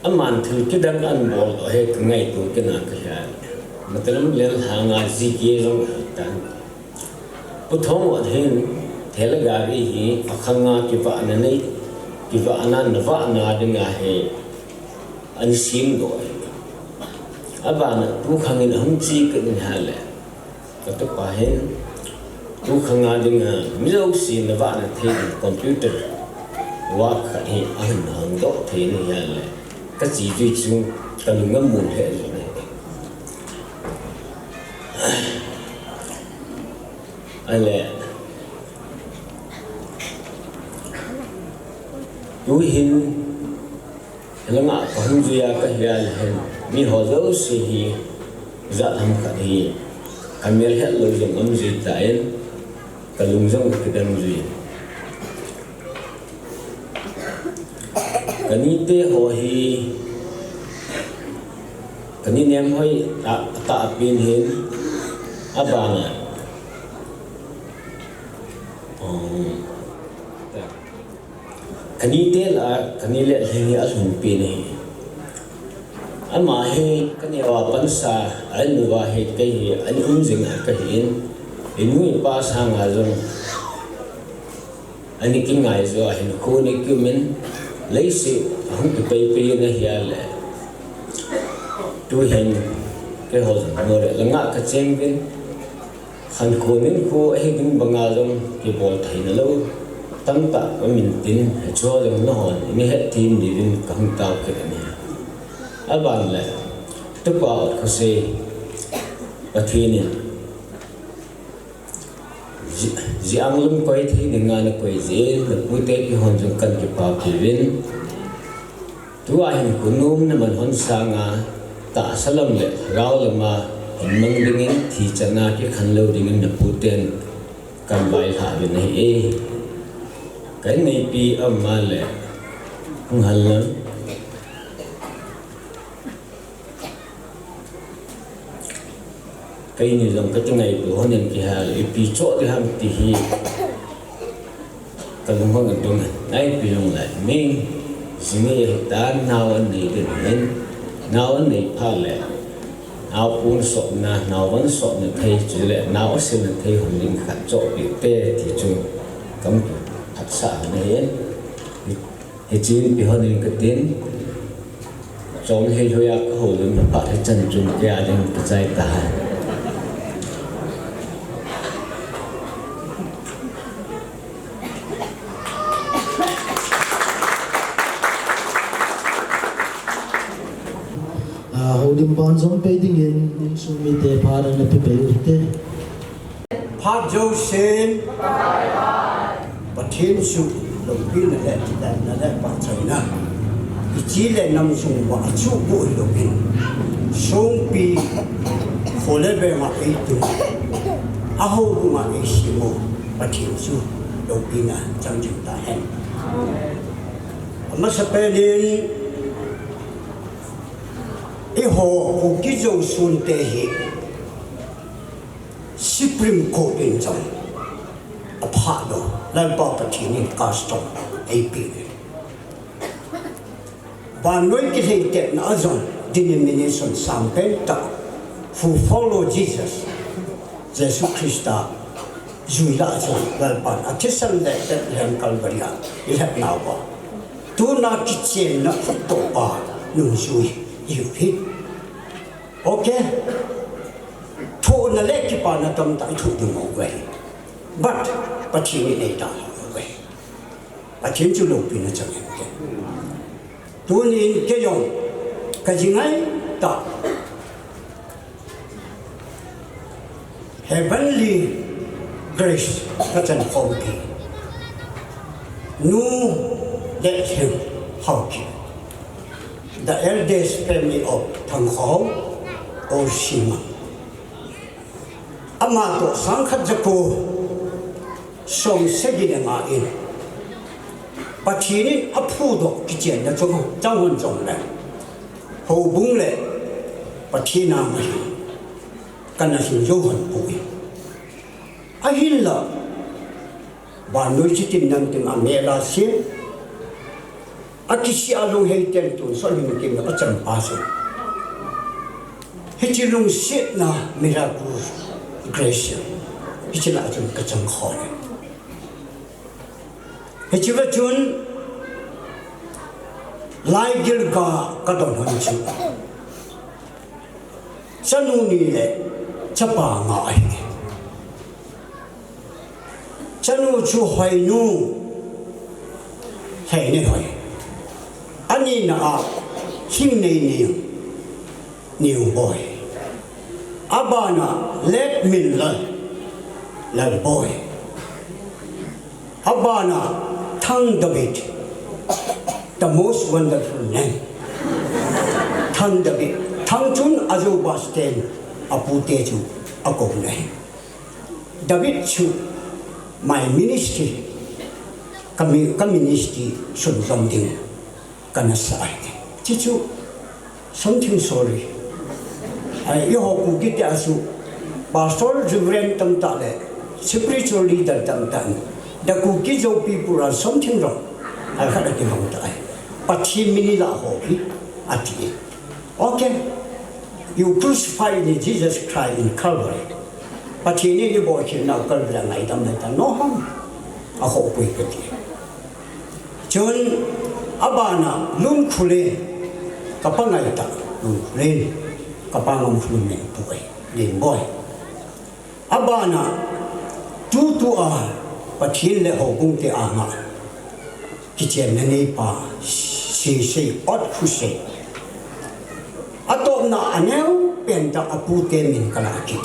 S20: aman thil ki dang an bol he ngai tu ke na ka ya मतलब ले hanga ji ke rong tan puthom adhen thel gari hi akhanga ki va na nei ki va na va na dinga he an sim do abana tu khangin hum chi ke ni hale ka to pa hen tu khanga dinga milo si na va na the computer wa kha hi an hang do the ni hale cái gì duy chung cái lưng ngâm mùn hệ rồi này anh lẽ đối hình là ngã có hình duy cái hiện hình mi họ dấu xì hi dạ tham khát hi cái miếng hết lời dùng âm duy tại cái lưng giống cái đâm duy cái ní tê hồ hi cái ní nem hơi tạ pin hin abana cái ní tê là cái ní lệ hình ở sùng pin hi ama hi cái ní wa pansa anh wa hi cái hi anh ding cái hin inui pa sang a zong anh ki ngai zo hin ko ni ki min lấy sự không bị bay bay nó hiện lại tôi hình cái hồ người là ngã cái chân bên hành khổ nên khổ ấy cũng bằng ngà trong cái bộ thầy nó lâu tâm tạ của mình tin cho rằng nó hòn nó hết tim thì bên không tao cái này à bạn là tức vào cái gì và thì này giang lum quay thì đừng ngàn quay dễ là bút tết cái hòn trong cần cái bảo vệ viên tu anh cũng nôm nên mình hòn sang à tạ salam lệ rau là mà hình măng đinh in thì chẳng na cái khăn lâu đinh in là bút tên cầm bài hạ bên này cái này pi âm mà lệ không hẳn lắm cái này giống cái ngày của hôn nhân kia là pi chỗ thì ham thì cái lúc mà gần đông này pi long lại mình gì ta nào anh này được nên nào anh này phá lệ nào cũng sợ na nào vẫn sợ là thấy chỉ lệ nào xin là thấy hồn linh khát chỗ bị tê thì chúng cấm thật sợ này thì chỉ bị hôn nhân cái tiếng trong hay thôi à cái hồ linh mà bắt thấy chân chúng kia đến cái trái ta
S13: Holding bonds on painting in Sumite part and the people.
S11: Part Joe Shen, but him should look in that part China. The Chile Namsung was a two boy looking. Songpi forever my 18. I hold my Ashimo, but him should look in a junction the hand. I must have been hồ cái dầu xuân tê hệ Supreme Court in trong a part of lần bảo bạch in custom AP và nói cái hình tệ nó rồi denomination sampai tak who follow Jesus Christa Zuila Lalpan Atisan that Lam Calvaria Ilhat Nawa Tu na kitchen na topa nung sui hit okay to na leki pa na tam tai thu du mo way but patini nei ta way patini chu lo pi na chang ke tu ni ke yong ka jingai ta heavenly grace such an Songpi nu let him hockey the eldest family of Thang Ho or Shima Amato Sangkat Japo Song Segin Ma in Patinin Apudo Kitchen the Jong Jong Le Ho Bung Le Patina Mahi Kanasin Johan Pui Ahilla Banui Chitin Nantim Amela Sin Akisi Along Hayten to Solving Kim the Pacham Paso Hichilung Sit na Miraculous Grace Hichila Jun Kachang Hole Hichiva Jun Lai Gilga Kadon Hanchu Sanuni Le Chapa Ngai Chanu Chu Hoi Nu Hey Ne Hoi Ani Na Hing Ne New boy Abana let me learn boy Abana Tang David the most wonderful name Tang David Tang Chun Azubasten Apu Teju Akone David Chu my ministry ministry should something Kanasai Chichu something sorry you hope to get us pastoral reverend tamtale spiritual leader tamtan the cookies of people are something wrong I had a long time but he minila hopi at the okay you crucified Jesus Christ in Calvary but he needed boy now Calvary and I don't no harm I hope we get it John Abana Lun Kule Kapangaita Lun Kule Kapangam Flume boy, Lin boy. Abana, two to all, but he let her go to Ama. Kitchen Nepa, she say, what to say. Atona Anel, Penta Apu Temin Kalakit.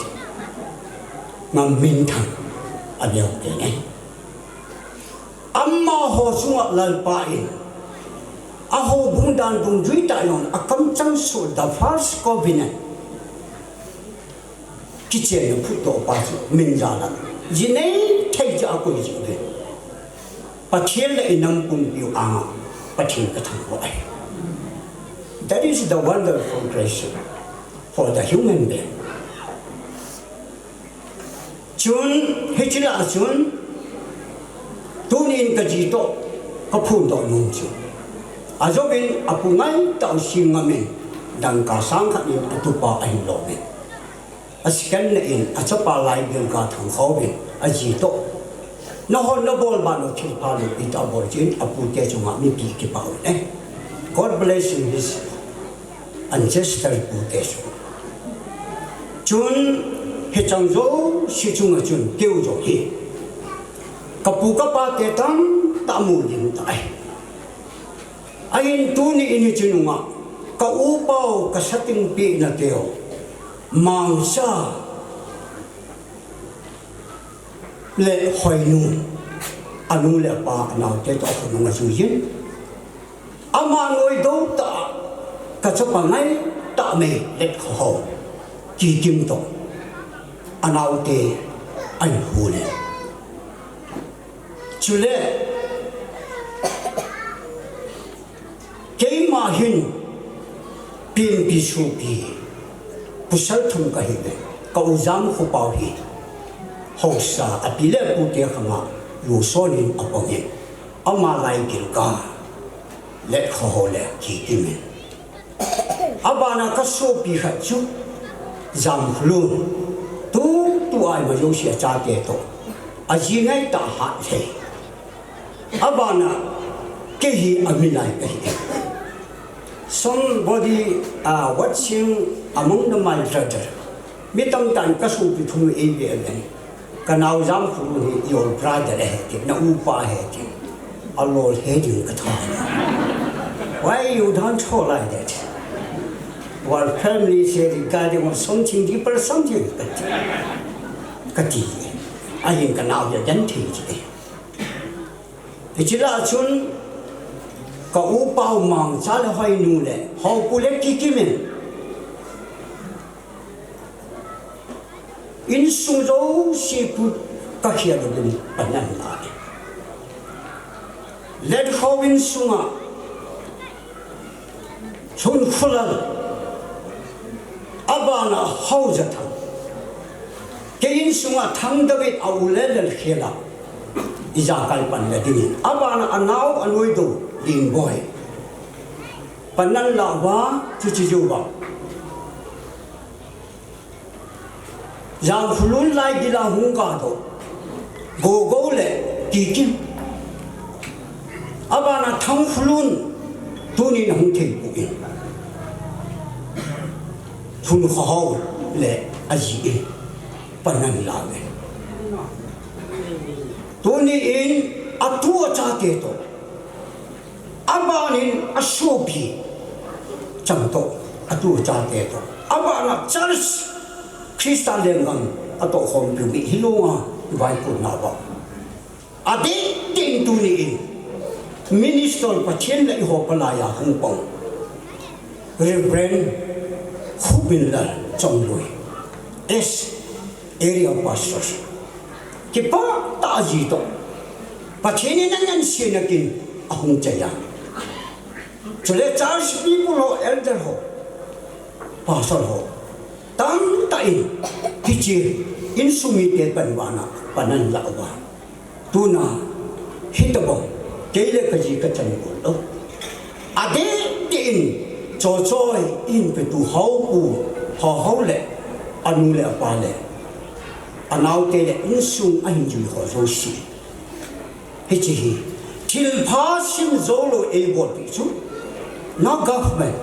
S11: Nam Mintan, Adel Kene. Amma Hosua Lalpain. Aho bundan dung juita yon akam changsu the first covenant kitchen puto pasu minjala jine teja ko jine pathel inam pum yu anga pathin ka thang boy that is the wonderful grace for the human being chun hichila chun tunin ka jito ka phun do nung chu Azobin apungai tau singamin dan kasangka in atupa ay lomin. Askan na in atapa lai bil ka thang khobin ajito. Nahon na bol bano chilpalo ita borjin apute chunga mi pi ki pau ne. God bless you his ancestral puteso. Chun hechangzo si chunga chun keu jo hi. Kapuka pa ketam tamu yin tai. Ayin tuni ini jinunga ka upaw kasating pi na teo mangsa le hoinu anu le pa na te to ko nga suyin ama ngoi do ta ka chapangai ta me le ho ki kim to anau te ai hule chule Kay mahin pin pisupi pusal thum kahibe kauzam khupauhi hosa apile putia khama lusonin aponge amalai kilka let khole ki kimen abana ka so pi kha chu jam khlu tu ai ma yo sia cha ke to a ji ngai ta ha the abana ke hi amilai ke somebody watching among the my brother mi tam tan ka su pi thu e be ne ka nau jam khlu ni your brother he na u pa he Allah he di ka tha why you don't talk like that while family say regarding something deeper something kati ayin ka nau ya jan thi ji ichila chun ka u pau mang cha le hoi nu le ho pu le ki ki men in su zo si pu ka khia de bin panan la let ho in sunga chun khulal abana hauza thang ke in sunga thang david aule le khela ija kal pan le ding abana anau anoi do ding boy panan la wa chu chu ju ba yang fulun lai gila hung ka do go le ki kim abana thang fulun tuni na hung thei bu in thun kho le aji panan la le tuni in atua cha ke to abanin asopi chang to atua cha ke to abana church Christian lengan ato hom pi bi hilonga vai ko na ba ade tin tuni in minister patien le ho pala ya hung pong reverend Kukiland Choi es area pastors kipa ta ji to patien na ngan sin kin ahung chaya chule church people ho elder ho pastor ho tam tai kichi in sumi te panwana panan lawa tuna hitabo kele kaji ka chan ko lo ade tin Choi in pe tu hau pu hau le anu le pa le anau te le in sung an ju ho so si he chi hi til pa sim zolo e bo pi chu not government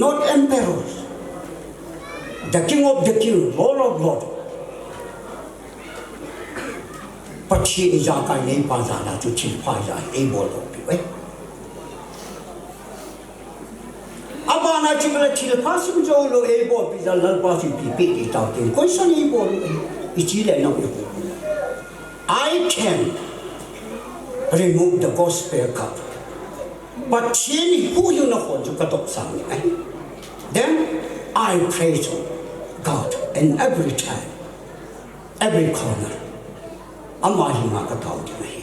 S11: not emperors the king of the king lord of lord pachi ni ja ka nei pa za la chu til pa ja e bo lo pi we abana chibla til pasim jolo e bo pi za lal pa si pi ta ke ko san e bo i chi le no I can remove the gospel cup but chini hu you na ho ju ka tok sang ni then I pray to God in every time every corner amma hi ma ka tau ti mai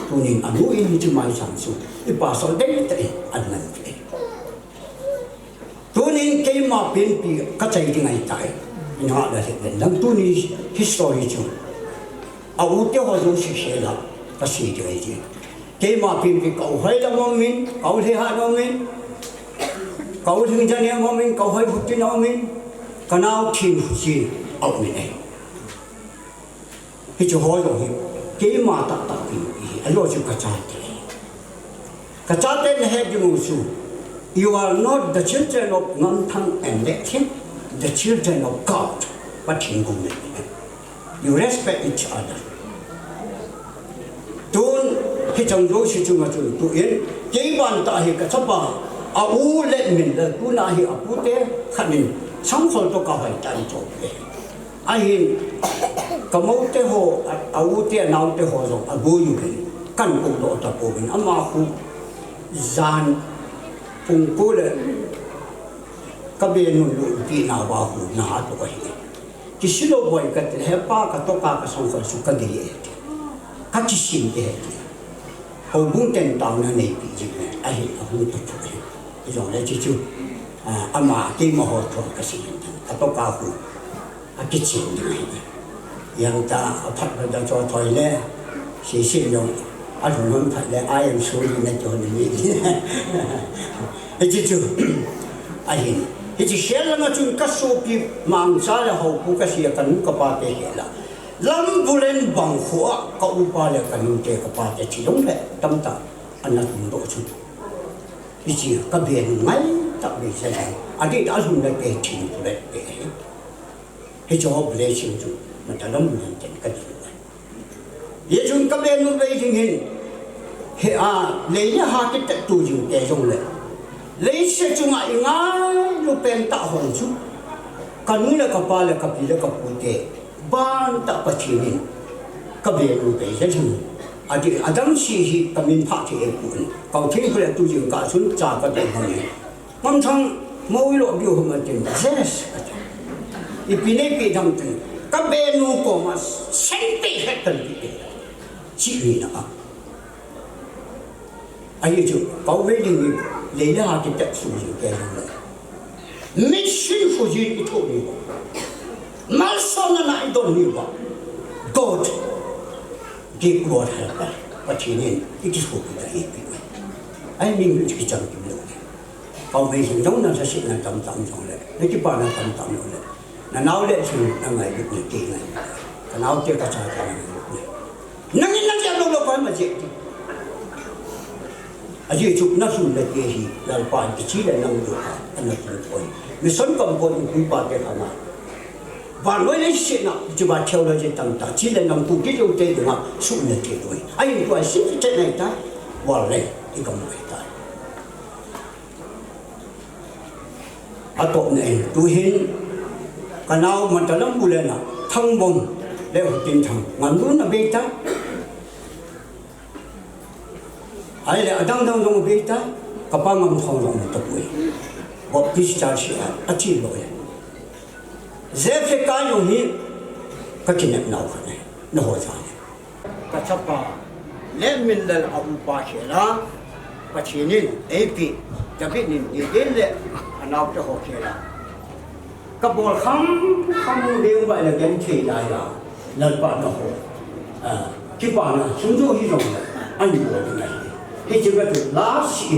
S11: tu ni anu in ji mai sang su I pa so de te an nan ti tu ni ke ma pin pi ka chai ti ngai tai ina da le lang tu ni history chu a u te ho zo shi she la ka shi ji ji ke ma pin pi kau hai la mo min kau the ha no min kau thing ja ne mo min kau hai phut ti no min kanao thin chi au min ai hi chu ho yo hi ke ma ta ta pi a lo chu ka cha te ne he ju su you are not the children of Nam Thang and Lekin, the children of God. But you respect each other. Don't hit on those who to in. Javan Tahi Katapa, a wool let me the Gunahi Apute, Hanin, some sort of Kahai Tanto. I hear Kamote Ho, a Wote and out the Hozo, a Boyukin, Kanko Dota Povin, Amahu, Zan. Kung kule kabe nulu di na bahu na to hi kisilo boy ka te hepa ka to ka song fa su ka de ka chi sin de ho bun ten tao na nei pi ji a hi a hu to to hi jo le chi chu ama ke mo ho to ka si ka to ka hu a ki chi ni yang ta a phat ba da cho thoi le si sin yong a hu nun phat le I am sorry na to ni chỉ chú ai chỉ xem là chúng các số bị mang ra là hậu cụ các sự cần các bạn để là lắm vụ lên bằng khóa các upa là cần để các bạn để chỉ đúng đấy tâm ta anh là cũng độ chung chỉ các biển ngay đặc biệt là anh đi đã dùng để để chỉnh đểให้จอบเลยชิมจุมันจะล้มเหลวจนกันเลยยี่จุนกับเอ็นนุ่มไปจริงๆเฮ้เลยเนี่ยหาที่ตัดตัวจุนแกจงเลยเลยเชื่อจุงอ่ะง่ายลูกเป็นตาหงจุกันนู้นเลยกับปลาเลยกับปีเลยกับปูเตบ้านตะปัจฉิมินกับเอ็นนุ่มไปจริงๆอาดัมชีฮิกับมินพักที่เอ็นปุ่นเขาทิ้งเขาเลยตัวจุนกาจุนจากกันเป็นคนนี้มันทั้งมวยหลอกอยู่มันจริงเซ่สอีปีนี้ปีทำถึงกับเบนูก็มาเส้นตีให้กันปีชีวิตนะไอ้จู่เขาเวทีนี้เลยนะฮะที่จะสู้อยู่แก่เลยไม่ชินฟูจิอีทุกนี้มาสอนนั่นไอ้ดอนนี้ว่า God ดีกว่าให้ไปปัจจุบันอีกสุดที่อีกปีไอ้มิ่งที่จังกินเลยเขาไม่เห็นตรงนั้นจะสิ่งนั้นตำๆตรงเลยไม่ที่บ้านนั้นตำๆเลยนั่นเอาเลยสินั่งไงยุคนี้กี่ไงนั่นเอาเจ้าข้าชายกันนั่งนี่นั่งจะลงลงไปมาเจ็บอายุจุกนั่งสุ่มเลยกี่ทีแล้วป่านกี่ชีเลยนั่งดูอันนั้นเป็นคนมีส่วนกำปนคุยป่านเด็กขนาดวันวันนี้สินะจุบัดเที่ยวเลยจะตั้งตาชีเลยนั่งดูกี่เดียวเจอมาสุ่มเลยกี่ด้วยไอ้ตัวสิ่งที่จะไหนได้วันเลยที่กำลังได้อาตบเนี่ยดูเห็นกันเอามันจะล้มบุเรนะทั้งบงแล้วกินทั้งมันรู้นะเบต้าไอ้เลยดังเบต้ากับปังมันทองลงตะปุยบอกพิจารณาอาชีพเลยเจ้าเจ้าอยู่นี่ก็กินน้ำคนนี้น้ำหัวใจก็ชับปะเล่นมินเลยเอาอุปาเชล่าปัจจุบันเอพีจะเป็นนี่เย็นเลยอันเอาจะหัวเชล่ากับบอกคำเดียวไปเลยกันที่ได้ละเลิกบ้านนะโหที่บ้านนะสุดยอดที่ตรงนั้นอันนี้บอกยังไงที่จะเป็นลาสิ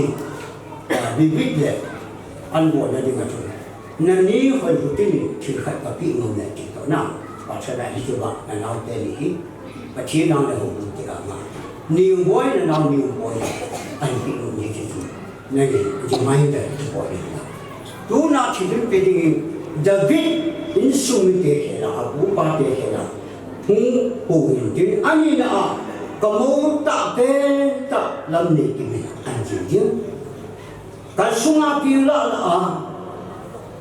S11: บิบิดเลยอันบอกนั่นยังไงจุดนั่นนี่คอยพูดที่นี่ที่ใครกับพี่น้องเนี่ยที่ตัวนั้นปัจจัยที่จะว่านั่นเอาแต่นี่ปัจจัยนั้นเลยผมพูดที่กันมานิวบอยนั่นเอานิวบอยอันพี่น้องเนี่ยที่จุดนั่นจะไม่ได้ที่บอยนะดูน่าที่จะเป็นยังDavid insumite kena abu pa te kena hung puin tin ani na kamu ta pe ta lam ni ki anjing dia kan sunga pila la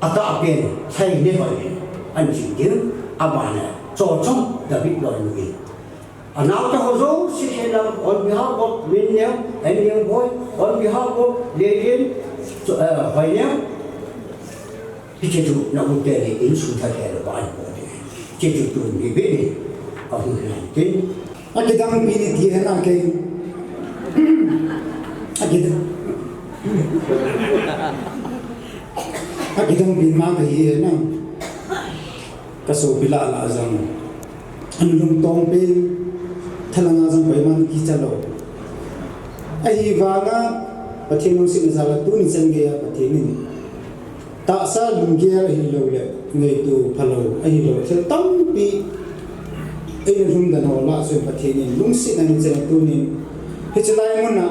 S11: ata pe sai ne ba ni anjing dia abana cho chong David lo ni anau ta hozo si kena on behalf of William and young boy on behalf of Lilian Hoyam chỉ chú nó cũng để ý in xuống thay là bạn của đấy chỉ chú tuần đi biết đi còn là cái
S16: cái đăng pin thì thế nào cái cái đăng pin mà cái gì nữa cái số pila là rằng anh dùng tông pin thay là rằng phải mang cái chalo ai vanga và thiên long sinh ra là tu ni chân kia và thiên ni ta sa lung kia hi lo le ngai tu phalo ai lo se tam pi ai rum da no la so pathe ni lung si na ni je tu ni he chalai mon na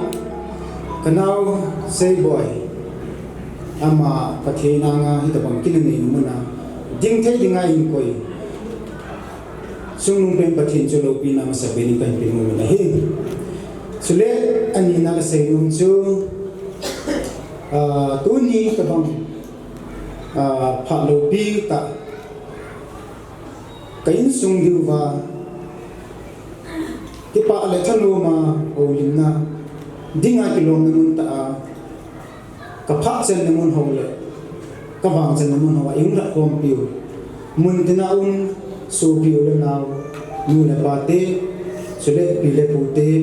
S16: kanao sei boy ama pathe na nga hi ta bang kin ni mon na ding thai ding ai in koi sung lung pen pathe cho lo pi na ma sa be ni kan pi mo na hi sule ani na la sei lung chu tu ni ka bang phật đầu bi ta cái sung điêu và cái pa lại thằng lô mà ô lim na đi ngay cái lồng mình ta cái phật chân mình hậu lệ cái vàng chân mình hậu yếu là com piu mình thì nào số piu là nào như là ba tê số lệ pi lệ pu tê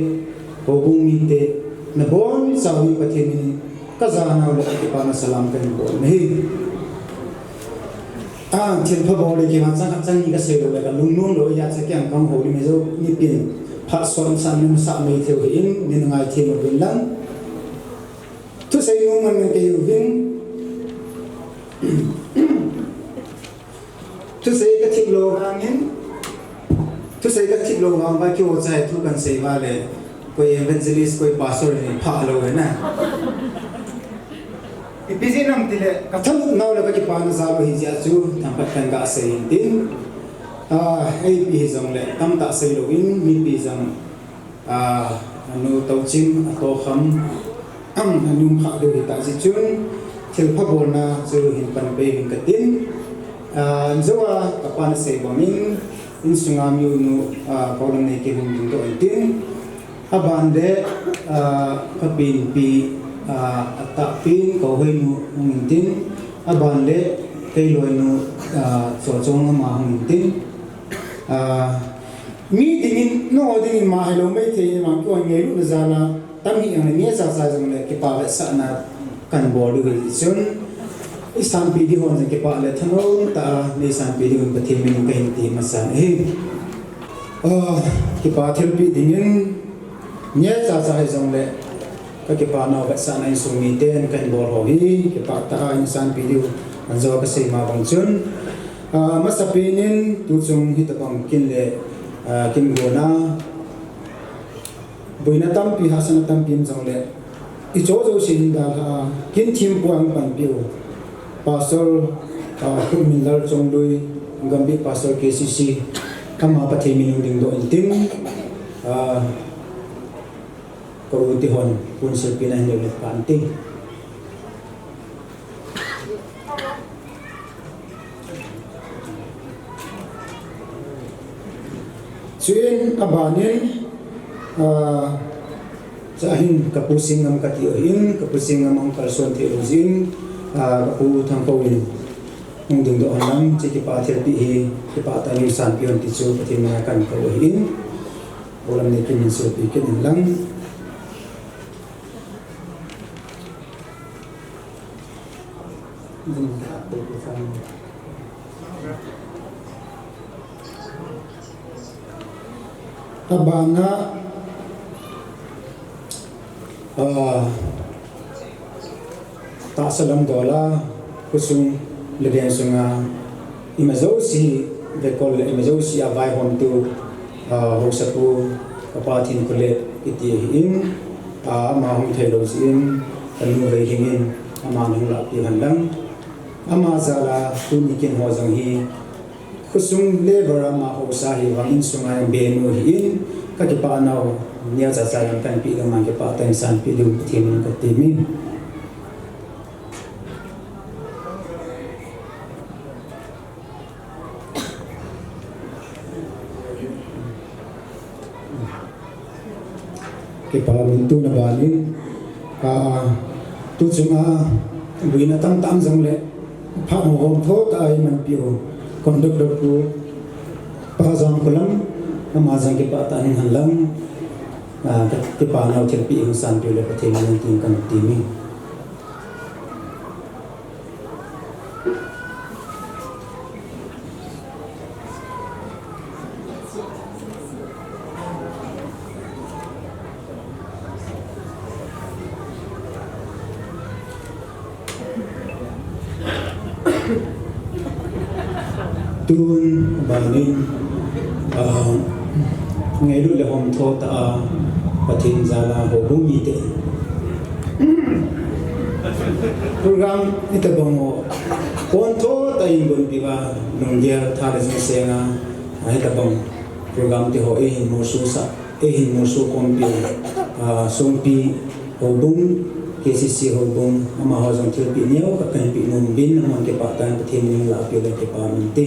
S16: hồ bung mi tê na bon sao đi bắt mình cái giá nào là cái pa na salam cái bon này thiên phật bảo cái hàng sang sang những cái sợi đồ cái lung lung rồi ya sẽ cái hàng hồ đi mấy dấu như tiền phật xoan san nhưng sa mấy theo hình nên ngày thêm một bên lắm thu sei nu man ke yu vin thu sei ka thik lo angin thu sei ka thik lo ang ba ki o chai thu kan sei ba le koi evangelist koi pastor ni pha lo na busy nam tile katham naw le ki pan za lo hi ja chu tham pat kan ga sei din ai bi zong le tam ta sei lo in mi bi zang anu tau chim to kham anum kha do hi ta ji chun thil pha bol na chu hin pan be hin ka tin zowa ka pan sei bo min in sunga mi nu ko lang nei ki hum do tin aban de ka bin pi ta pin ko hoi nu hum tin aban le kai loi nu so chong ma hum tin mi dingin no dingin ma hello mai the ma ko ngai lu za na tam hi ang ne sa sa jang le ki pa le sa na kan bo du hi chun isan pi di hon ki pa le thano ta ne san pi di hon pa the mi nu kai ti ma sa he ki pa thel pi dingin ne sa sa jang le ka ki pa na ba sa na su mi ten kan bo ho hi ki pa ta insan pi di an zo ka sei ma bang chun ma sa pi nin tu chung hi ta bang kin le kim gona boina tam pi hasana tam pim jong le I cho sin da kin thim puang pan piu pastor Kukiland chong lui gambi pastor KCC kama pathe mi ding do intim ko ti hon pun se pinan le pan ting Chuen abanin zahin kapusing ngam katioin kapusing ngam ang kalson theologin kapu thang pawin ung ding do anam chiki pa therapy hi ki pa ta ni san pion ti chu pathim na kan ko hin olam ne kin so pi kin lang abana ta salam dola kusung leben sunga imazo si rekol imazo si avai hon tu hosapu kapathin kule iti in ma hum thelo sin anu ve hingin ama nang la pi handang ama zala tu nikin ho jang hi kusung leber ama hosa hi wangin sunga benu hi in ka ki pa naw nia cha cha yang kan pi dang mang ke pa tan san pi lu thim ka ti mi ke pa min tu na bani tu chunga buina tam tam jang le pha hom tho ta ai man pi ho kondok dok ku pa jang kulam ama jang ke pa tan han lam cái bà nào thiệt bị hưởng sản biểu là có thể liên tìm cần tìm mình tuôn bà nên ngày lúc là hôm thô ta pathin zala ho bumi te program ita bongo konto ta ingon biwa nongya thare senga ita bong program te ho ehin mosu kompi songpi ho bung KCC ho bung ama ho jong thil pi neo ka kan pi nom bin amon ke pa tan pathin ni la pi le ke pa min te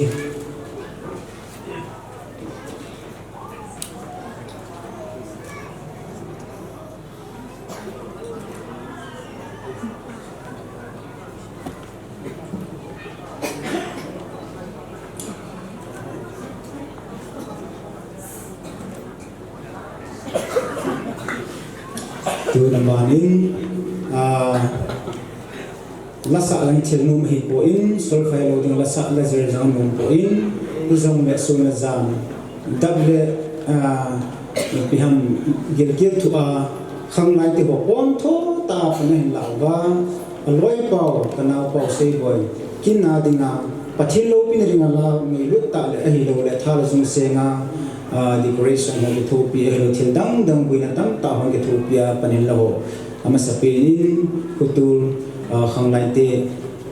S16: tu namanin lasa lang chelnum hi po in sulfai loading lasa la zer jang mum po in uzam me suna zam dable piham gil tu khang nai te bo pon tho ta phần này lão và lối bao cái nào bao xây boy kín na đi nga bắt thiên lâu pin đi nga là người lúc ta lại hi lâu lại thà là dùng xe nga decoration là cái thu bia là thiên đăng đăng bùi na đăng ta hơn cái thu bia phần này là hồ ama sapinin kutul khang lai te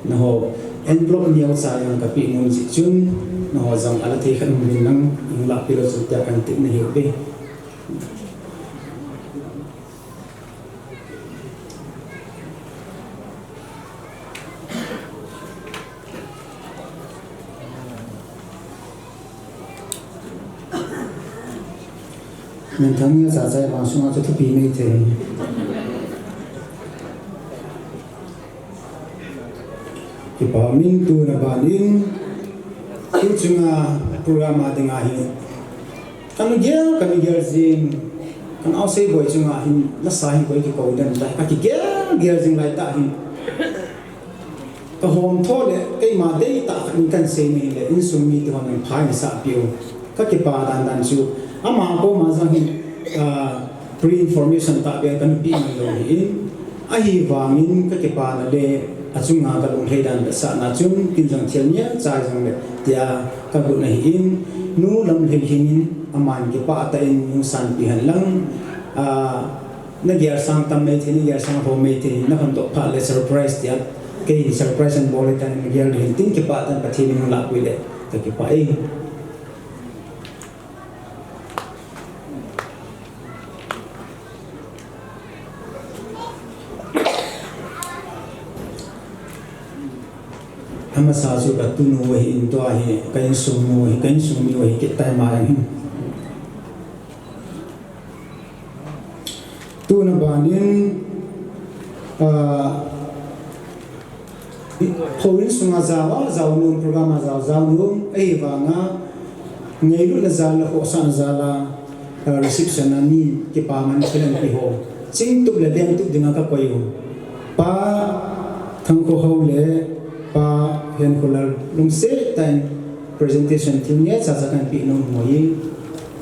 S16: na ho envelope niaw sa yang kapi ngun si chun na ho zang ala the khan min nang ing la pilo su ta kan tik na hi be mình thắng như giả dạy bằng sung cho thiết bị này thì thì bảo mình tu là bạn in tu chúng program mà tiếng Anh kan ger zing kan au sei boy chúng hin la sai boy ki ko dan ta ka ki ger zing lai ta hin ka hom thole kai ma dei ta kan sei ni le in sum mi to han phai sa piu ka ki pa dan chu ama ko ma zang hin pre information ta be kan pi ni lo hin a hi wangin ka ki pa na le achunga ka lung thei dan sa na chung kin jang thial nya chai jang le tia ka bu na hin nu lam le hin aman ki pa ta in nu san pi han lang na gyar sang tam me thi ni gyar sang ho me thi na kan to pha le surprise tia ke surprise and bol ta ni gyar hin tin ki pa tan pa thi ni la pi le ta ki pa ei ama sa su ka tu nu hi in to hi kain sum nu hi kain sum mi hi ki tai ma hi tu na banin khoin sunga zawa zawnum program zawnum ei wanga ngeilu la zala ho san zala reception ani ki pa man khilan pi ho ching tu le den tu dinga ka koyu pa thang ko ho le pa hen kolar lung se tan presentation tin ye sa kan pi no moi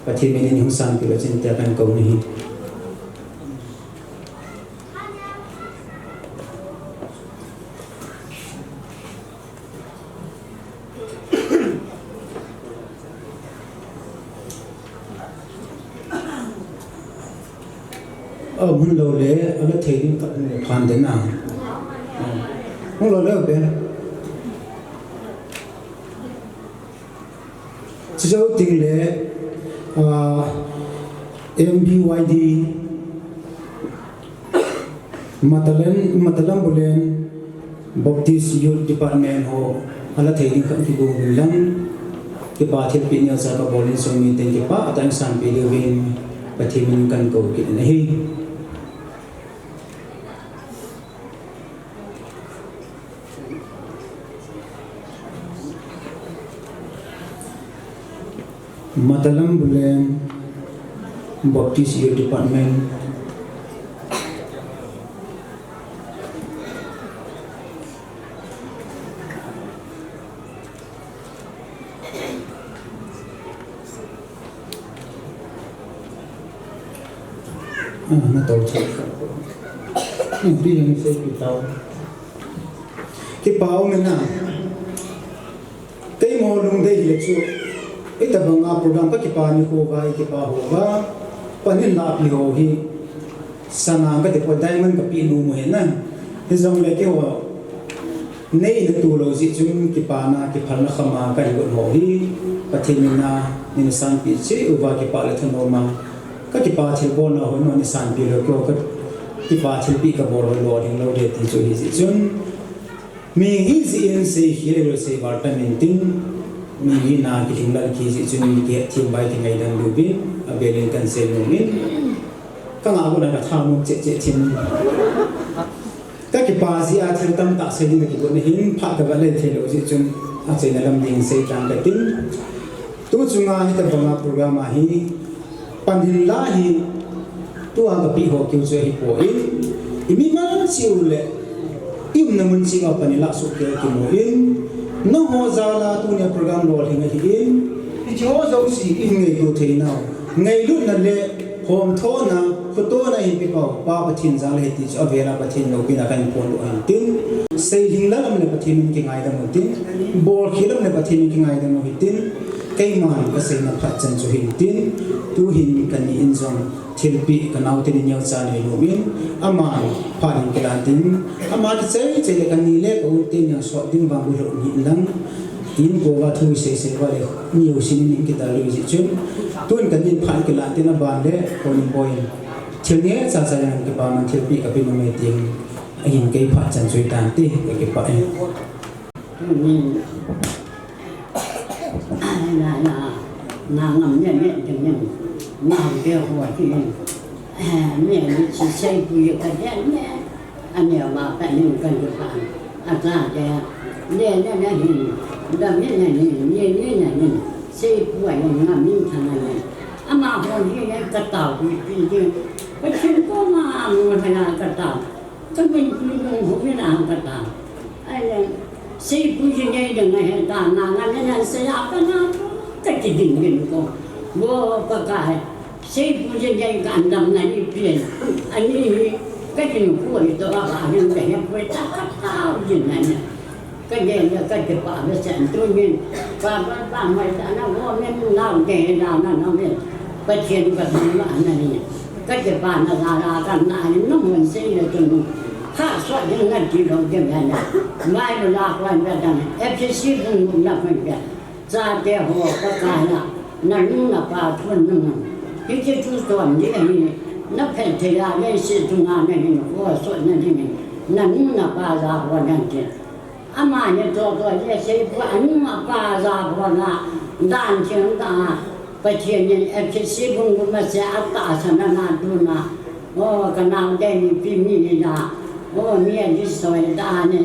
S16: pa thi me ni hung san pi la chin ta kan ko ni mun lo le ala thei din ka phan de na mun lo le be Chau ting le MBYD matalam bulen Baptist Youth Department ho ala thei din ka ki bu lang ki pa thil pi nya sa ka bolin song mi ten ki pa atang san pi de win pathimin kan ko ki na hi Matalam bulan Baptist Youth Department na tol chak đi yang se pi tao ki pao me na kai mo lung dei le chu ita banga program ka ki pa ni ko ga ki pa ho ga panin la pi ho hi sana ka te po diamond ka pi nu mo he na hi zong le ke ho nei na tu lo ji chung ki pa na ki phal na khama ka hi ho hi pathin na ni san pi chi u ba ki pa le thon ma ka ki pa thil bon na ho no ni san pi lo ko ka ki pa thil pi ka bor lo ding lo de ti chu hi ji chun mi hi ji en se hi lo se bar ta min ting mi na ki thing lan ki ji chun mi ki thim bai ki ngai dang lu bi a belin kan se no min ka nga ko na ka tha mu che che thim ka ki pa ji a thil tam ta se ni ki ko ni hin pha ka ba le the lo ji chun a che na lam ding se tang ka tin tu chunga hi ta banga program a hi pandin la hi tu a ka pi ho kyu che hi po in imi ma siu le im na mun chi ga panila su ke ki mo in no ho za la tu ne program lo hi ngai in i jo zo si in ngai do the na ngai lu na le
S13: hôm thô na khu tô na hình bị bảo ba bát thiên giang lệ thì cho về là bát thiên lâu kia là cái phone độ hình tin xây hình là mình bát thiên cái ngày đó một tin bol khi là mình bát thiên cái ngày đó một tin cái màn cái xây nó phát triển cho hình tin tu hình cái in dòng thiên bị cái nào thì nhiều cha này luôn in aman phát hình cái là tin aman cái xây cái này lệ cái tin yang sọt tin vàng bùi hình lăng tin cô và thôi xây vào đây nhiều xin những cái tài liệu gì chứ tuân cái nhìn phản cái là tin là bàn đấy còn boy chiều nhé cha cha yang cái bàn thiên bị cái bên này tiếng hình cái phát triển rồi tàn tí cái bạn
S15: là ngầm nhận từng nhận nào kêu hỏi thì mẹ chỉ xây bùi cái đen nhé anh nhiều mà phải nên cần được bạn ra cái đen hình đầm như này như này xây bùi ngầm như thằng này mà hồi như cái tàu thì cái chuyện có mà phải là cái tàu cái mình không biết làm cái tàu anh xây bùi như này đừng này ta ngàn này xây áp nó cái gì đỉnh con vô cái xây bùi như này cái đầm này đi biển anh ấy cái chuyện của người ta bảo nhưng cái này phải tao gì này cái gì là cái bảo nó sẽ tôi nhìn và bạn mày đã nó vô nên nào để nào nó biết cái chuyện cái gì mà này cái bảo nó là cái này nó muốn xây là từng khác soạn những ngành chỉ đầu tiên này mai nó là quan trọng này FCC cũng là quan trọng ra để họ cái là nó là bà thuần nó cái chú toàn như này nó phải thấy là cái sự trung an này nó có soạn này nó là bà già quan trọng mà như tôi cái xây quán mà bà già quan là đàn trường ta phải chuyện như FCC cũng mà sẽ ta sang là đun là cái nào đây phim như là miền đi soi đa này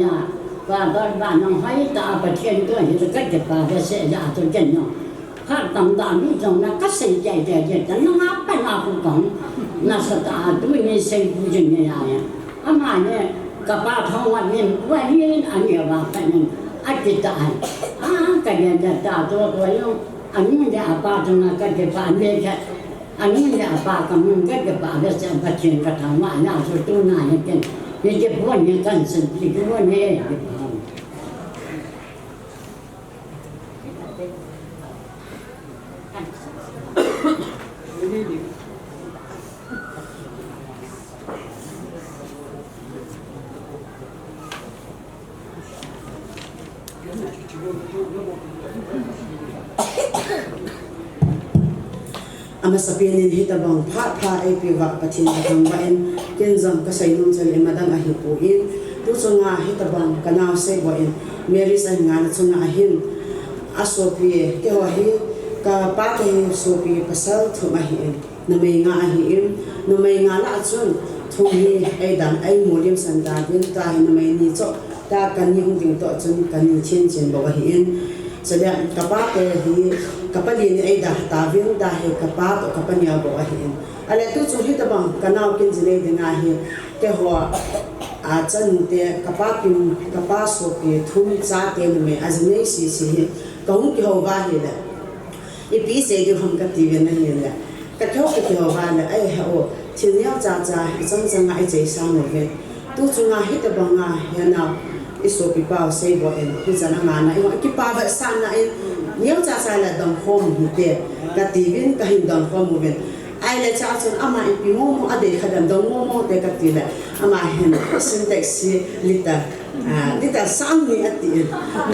S15: và bạn nó hay ta phải chuyện tôi thì cách để bà sẽ ra cho chân nó khác tầm tầm như trong nó cắt xây chạy nó ngáp cái nào cũng còn nó sẽ ta tôi như xây bùi như này mà như các bà thông qua miền quê miền anh nhiều bà phải nên anh chỉ tại cái này là ta tôi luôn anh nhà bà trong là cái để bà biết cái anh nhà bà cầm cái để bà sẽ phát triển cái thằng ngoại nào rồi tôi này cái cái buồn như cần sự gì cái buồn này
S21: ama sapianin hitabang pha ai piwa pathin thang bain ken jam ka sainum chale madang a hipu in tu chunga hitabang kana se boin mary san nga chunga hin asopi ke wa hi ka pa ke sopi pasal thuma hi na me nga hi in no me nga la chun thum hi ai dan ai molim san da bin ta hi na me ni cho ta kan ni hung ding to chun kan ni chen chen bo hi in sada ka pa ke hi kapalin ay ta vin dahil kapat o kapanya bo ahin ale tu chu hita bang kanao kin jine de nga hi ke ho a chan te kapapin kapaso ke thum cha te me azne si kahung ki ho ba hi la ipi se de hum ka ti ven na hi la ka thau ki ho ba la ai ha o chin ya cha chang ai che sa no ve tu chu nga hita bang nga ya na iso pi pa se bo en ki chan nga na i ki pa ba san na in nhiều cha sai là đồng khom như thế, cái tiền cái hình đồng khom một bên, ai là cha chun ama ipi mo ade khadam đồng mo te cái tiền là ama hen syntax lita sang ni ati,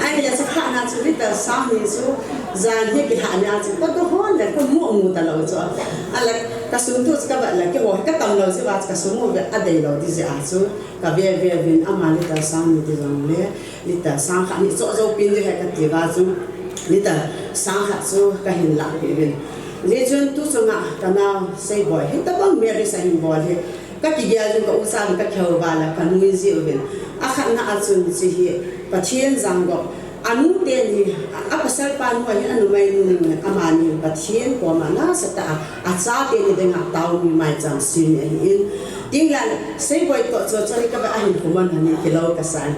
S21: ai là cha khá na chun lita sang ni so zan he cái hạ na chun có hôn là có mua ta lâu cho, ala cái số tu cái vậy là cái hồ cái tầm lâu sẽ vào cái số mua ade lâu thì sẽ ăn số cái về bên ama lita sang ni thì rằng lẽ lita sang khá ni cho pin thì cái tiền vào chung lita sang hat so kahin la bin lejon tu songa kana sei boy hita bang meri sahin boy he ka ki ya jun ka usan ka khau bala kanui ji bin akhan na achun chi hi pathian jang go anu te ni apasal pan wa anu mai nu amani pathian ko ma na sata acha te ni denga taw mi mai chang sin in tinglan sei boy to cho chari ka ba ahin kuman hani kilo ka san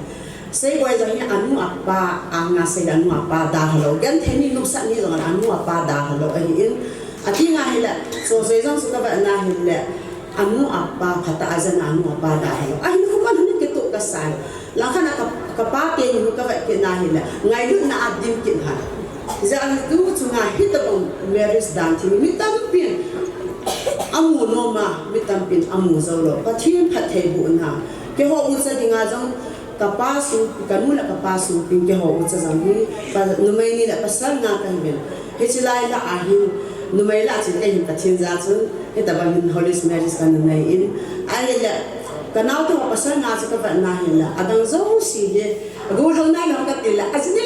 S21: sei quay rồi nhá anu apa anga sei anu apa dah lo gan theni nuk sa ni rồi anu apa dah lo ai in ati nga hila so jong su ka ba na hila amu apa khata azan amu apa da hila ai nu ko nu ke to ka sai la khana ka pa ke nu ka ba ke na hila ngai lu na adim ke ha za tu chu nga hita bang marriage dan thi mi tam pin amu no ma mi tam pin amu zo lo pathin phat thei bu na ke ho u sa dinga jong kapasu kanula kapasu pin ke ho u sa jang hi pa nu mai ni la pasal na kan ben he chilai la ahin nu mai la chin ke hin pathin za chu he ta bang holy marriage kan nei in ai la kanau to pasal na cha ka ba na hin la adang zo si le go lo na lo ka tila asne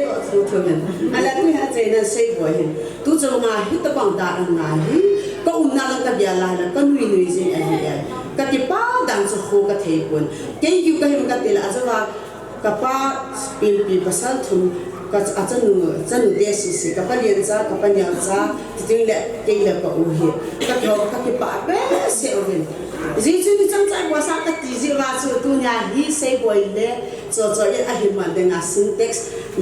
S21: ko thu thu men ala tu ha chai na sei bo hin tu chu ma hi ta bang da an na hi ko un na ka bia la la ka nui nui je a hi ai ka ti pa dang chu ho ka thei pun ke yu ka him ka tila azawa ka pa pin pi pasal thum ka achanu de si ka pa lien cha ka pa nyang cha ting le ke le ka u hi ka tho ka ki pa be se o hin ji chu ni chang chang wa sa ka ti ji wa chu tu nya hi se boi le cho ye a hi man de nga syntax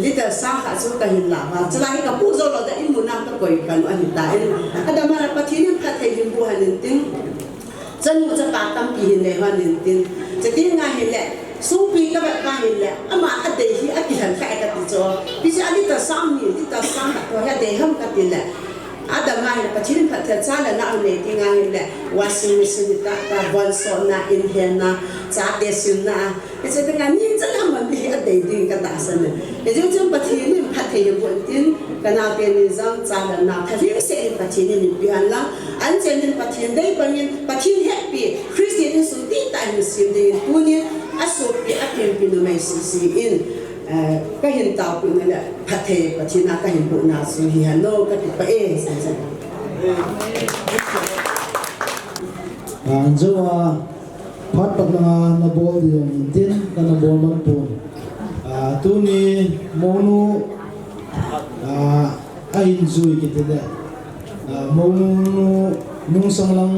S21: liter sa ha chu ka hin la wa chla hi ka pu zo lo da in mu nam ka koi kan a hi ta in ada ma ra pa thi ni pha thei hin bu han tin chân mu cha pa tam pi hin le han tin cha ti nga hi le Songpi ka ba ka hin le ama a de hi a ki han ka ka ti cho bi cha li ta sam ni li ta sam ka to ha de ham ka ti le ada ma hi pa chin pa cha la na ne ti nga hin le washing machine ta ta bon so na in hen na cha de sin na e cha nga ni cha la ma ni a de ding ka ta san ne e jo chum pa thi ni pa the ye bon tin ka na pe ni zam cha la na tha ri se pa thi ni bi han la an chen ni pa thi dei pa ni pa thi happy Christian su ti ta ni sim de tu ni asopi apen pinu mai si in ka hin tao pu na phathe pachina ka hin bu na su hi hano ka ti pa e sa sa
S13: anjoa phat pat na bol di tin kana bol man pu tu ni monu a enjoy kite da monu nung sang lang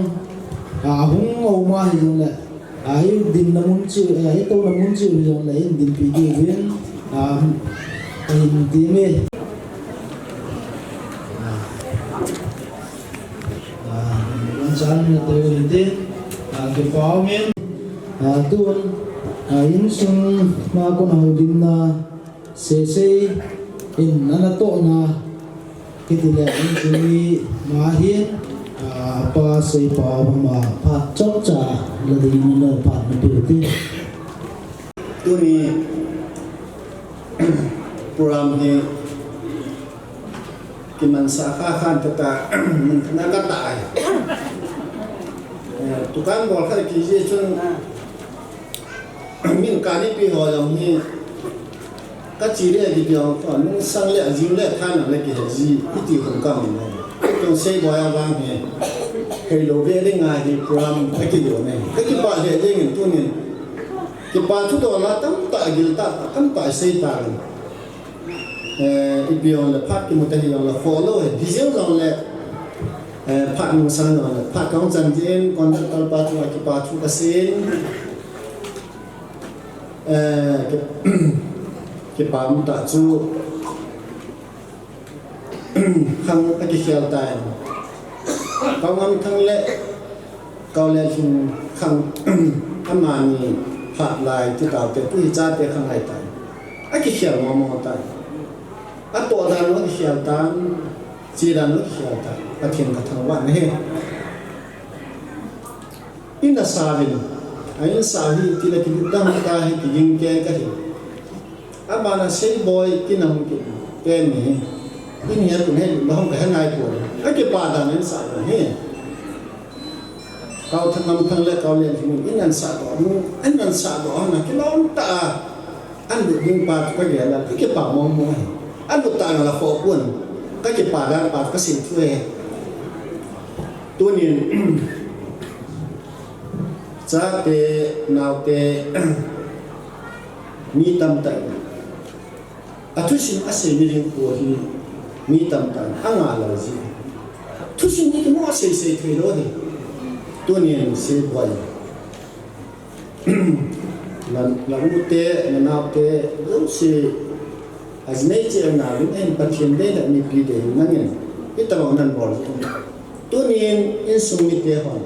S13: hung au ma hi jong la ai din namun chu ai to namun chu jong la in din pi di wen in di me chan na to in de ke pau men tuan in sung ma ko na din na se in nana to na kitile in chui ma hin pa sei pa ma pa chok cha la di ni no pa na pi ti
S14: tu ni program ni ki man sa khan ta mun na ka ta ai tu kan bol kha ki je chun min ka ni pi ho yong ni ka chi le di yong fa nu sang le ji le than le ki ji ti hong ka ni tong sei bo ya bang ni hello ve le nga ni program ka ki yo ne ka ki pa le je ngin tu ni ki pa thu do la tam ta gil ta tam ta sei ta ibion le pat ki mo ta hi la follow he diesel on le pat mo san on le pat kong chan jin kon ta tal pa chu ki pa chu ka sin ki pa mo ta chu khang ta ki khial ta ka ngam thang le ka le hin khang amani pat lai ti ta te pu hi cha te khang lai ta a ki khial mo ta a to da no ki khial ta chi da no ki khial ta a thien ka thang wa ne in da sa vin ai sa hi ti la ki dang ta hi ki yin ke ka hi a ba na sei boy ki nam ki pe ni in here kun he ma hong ka ngai ko a ki pa da ne sa ne kau thang thang le kau le in an sa do nu an an sa do na ki long ta an du ding pa ka ge la ki pa mo mo an du ta la kho kun ka ki pa da pa ka sin thue tu ni cha te nau te mi tam ta a thu sin a se ni ring ko hi mi tam ta anga la ji thu sin ni ki mo se thue lo ni tu ni se boy la rute na na te lo se as nei che na lu en patien de la ni pi de na ni
S13: ít tao nan bol tu nin in sung mi te hon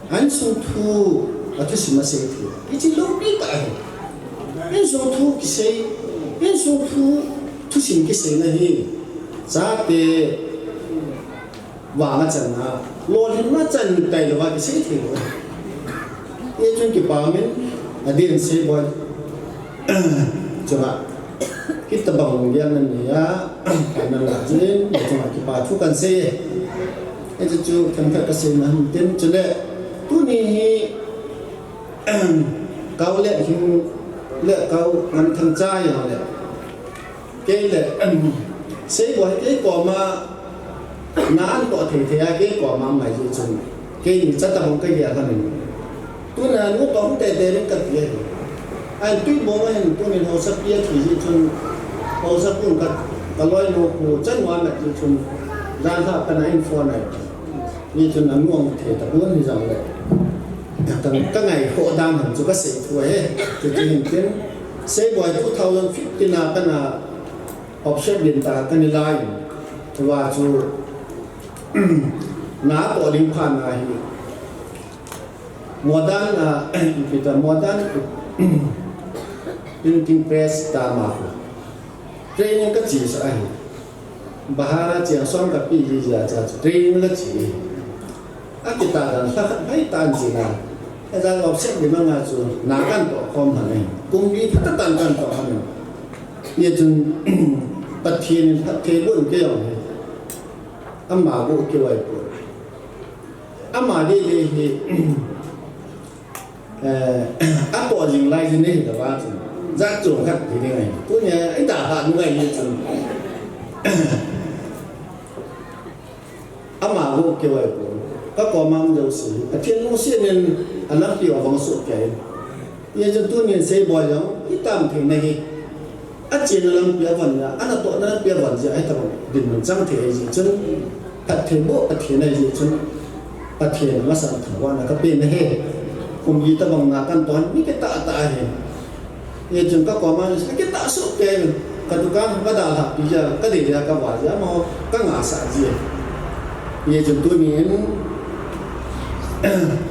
S13: an sung thu a tu si ma se thi ít chỉ lúc đi ta in sung thu ki se in sung thu tu sin ki se na hi za te wa ma chan na lo hin ma chan tai lo wa ki se thi lo ye chun ki pa min a din se boy coba kita bangun dia nanya karena lajin cuma kita pacukan se itu tu kan kat kesenangan dan cile tu ni kau lihat him lihat kau ngan thang trai yang lihat cái là se boy cái quả mà nán quả thì cái quả mà mày gì chung cái ni chắc tao không cái gì cả mình tu là nó tóm tè đến cật vậy anh tuy bố mà hình tôi nên hồ sơ bia thì gì chung hồ sơ cũng cật cả lối nó hồ chân hoa mẹ gì chung ra thà cái này info này như chung là nuông thì tập luôn thì rằng vậy các ngày hộ đam hẳn cho các sĩ thua hết thì hình kiến sẽ gọi phút thâu lần phít thì là cái là option điện ta cái này lại và chú ná tổ linh phan này modern kita modern printing press tama training ka chi sa ai bahara chiang song ka pi ji ja cha training ka chi a kita dan sa hai tan ji na a ja lo se bi ma nga chu na kan to khom ha nei kum bi phat tan kan to ha nei ye chun pat thiên phat the bun ke yong amma bu ke wai ko amma de hi áp bỏ dừng lại dừng lên là ba chừng giác trộn khắc thì thế này tôi nhà anh đã hạn như vậy như chừng áp mà vô kêu ấy các con mang dầu xỉ thiên long xuyên nên anh nắm tiểu vòng sụt cái như cho tôi nhìn xây bòi giống ít tạm thì này áp trên là làm bia vần là anh là tội nó bia vần gì ấy tao đừng mình trăng thì gì chứ thật thì bộ thật thì này gì chứ thật thì nó sản thẳng quan là các bên này hết cùng gì ta bằng là căn toán những cái tạ tạ thì như chúng các có mà cái tạ số kê mình các tụ cán bắt đầu học bây giờ các để ra các quả giá mà các ngã xả gì như chúng tôi miễn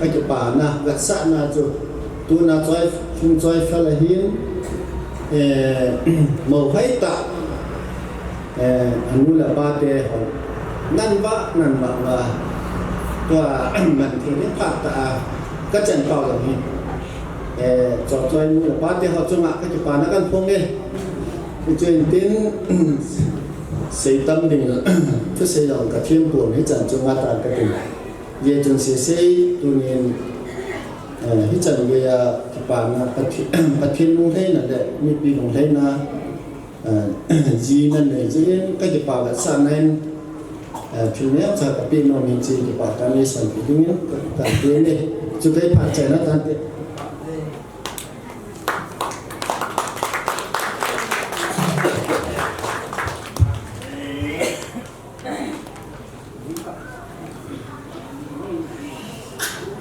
S13: cái bà na gặt xả na cho tôi na chơi chúng chơi phải là hiến màu phải tạ anh nuôi là ba tê họ năn vác là và mình thì biết phạt tạ các trận tàu là gì trò chơi như là ba tiếng học trung học các chụp nó căn phong lên chuyện tiếng xây tâm thì cứ xây dựng cả thiên buồn hết trận trung học tại cái về trường xây tu nhiên hết trận về chụp nó bắt thiên mông thế là để mi pi mông thế là gì nên để chứ các chụp là sáng nay phim nhé cho các pin nó mình chỉ chụp cái này sản phẩm đúng không cái tiền này chúng ta phải chạy nó tan tiền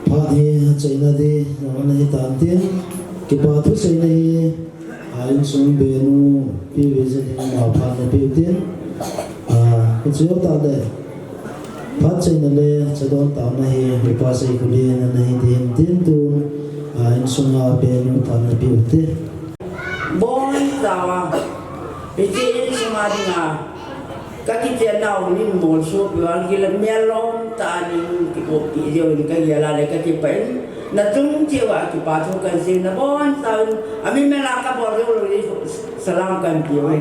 S16: Padi chạy nó đi nó này tan tiền cái bao thuốc chạy này anh xuống bên pi về dân nào phan này pi tiền cái chỗ ta đây phát trên này cho đón tàu này bị qua xây của liên này thì tiến tu anh xuống ở bên thằng này biểu thế
S21: bon tàu bị chết xuống mà đi ngà các cái chuyện nào như một số việc như là melon ta đi cái bộ bị rồi cái gì là cái cái bệnh là chúng chưa vào cái bà thu cái gì là bon tàu mình mới làm cái bộ rồi đi salam cái kiểu ấy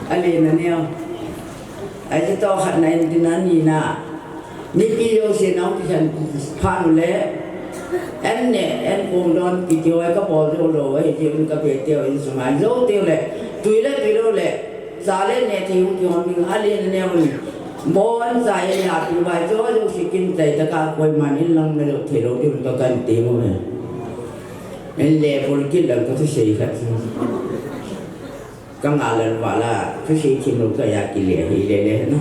S21: anh lên nè ai cho hạt này thì nó nhìn à những cái điều gì nó thì thành phan lẽ anh nè anh cùng đón cái tiêu ấy có bỏ rồi ấy thì mình có biết tiêu ấy xong rồi dấu tiêu lệ tùy đâu lệ giá lên nè thì không mình ăn lên nè mình bốn dài là thì vài chỗ đâu chỉ kinh tế tất cả quay mà nên lăng này thì đâu thì mình có cần tiền không này nên lệ bốn cái lần có thứ gì khác các ngài lần bảo là cái gì thì nó cái gì lệ thì lệ nó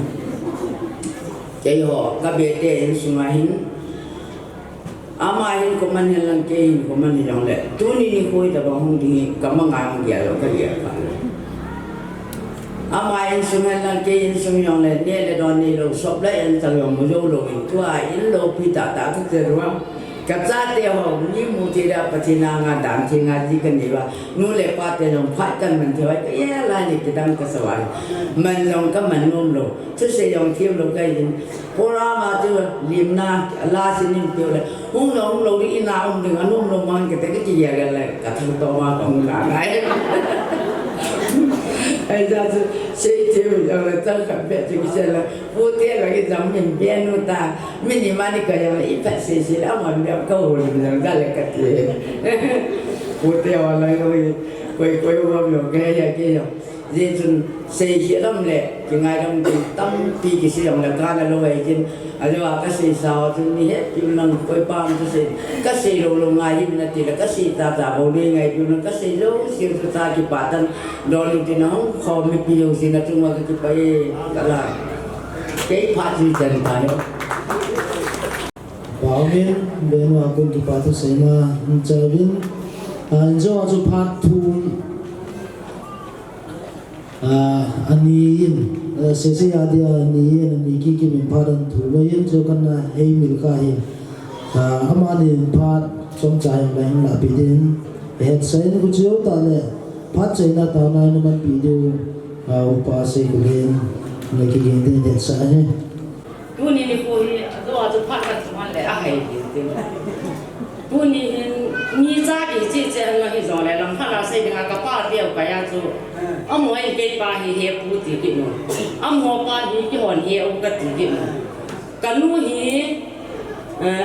S21: cái họ các bé tên xuống hình ama hình của mình là cái của mình là lệ tôi đi khôi tập bằng không thì cảm ơn ngài không giờ cái gì cả
S15: Ama instrument lang ke instrument le ne le don ni lo sop le en tang yo mu yo lo in tua in lo pi ta ta tu te ruang ka za te ho ni mu te da patina nga dam ti nga ji kan ni ba nu le pa te long phat kan man te wa ye la ni te dam ka sawai man long ka man nom lo tu se yong thiam lo kai yin pora ma tu lim na la sin nim tu le hung lo di ina ding anum lo man ke te ke ji ya ga le ka thu to ma ka mu la ngai ai ra tu sei te yo la ta ka pe te ki se la pu te la ki zam min bien no ta min ni ma ni ka ya i pa se se la ma mi ka ho ni na ga le ka te pu te wa la ko wa mi ke ya ke yo je chun sei se lam le ki ngai dam ti tam pi ki se yong la ka na lo wai jin a lo ka se sa tu ni he ki nang ko pa tu se ka se lo ngai ni na ti la ka se ta ta bo ni ngai tu ka se lo si tu ta ki pa tan do ni ti na kho mi pi yo si na tu ma ki pa e ka la ke pa ji jan ta yo
S13: bảo miên bên ngoài quân kỳ bảo tôi sẽ mà chờ bên anh cho phát thu anh yên sẽ ada anh yên kia mình phát anh thu với yên cho con hay mình cả hiện ama nên phát trong trái mình là bị đến hết sai nó cũng chiếu ta này phát trái là tao này nó mình bị điều upa sẽ của bên này kia đến hết sai nhé
S15: tu ni ni ko hi do a tu phat ka chuan le a hai ti tu ni ni za ki chi che nga hi zo le lam pha la se nga ka pa tiao ka ya chu a mo ai ke pa hi he pu ti ki no a mo pa hi ki hon he o ka ti ki no ka nu hi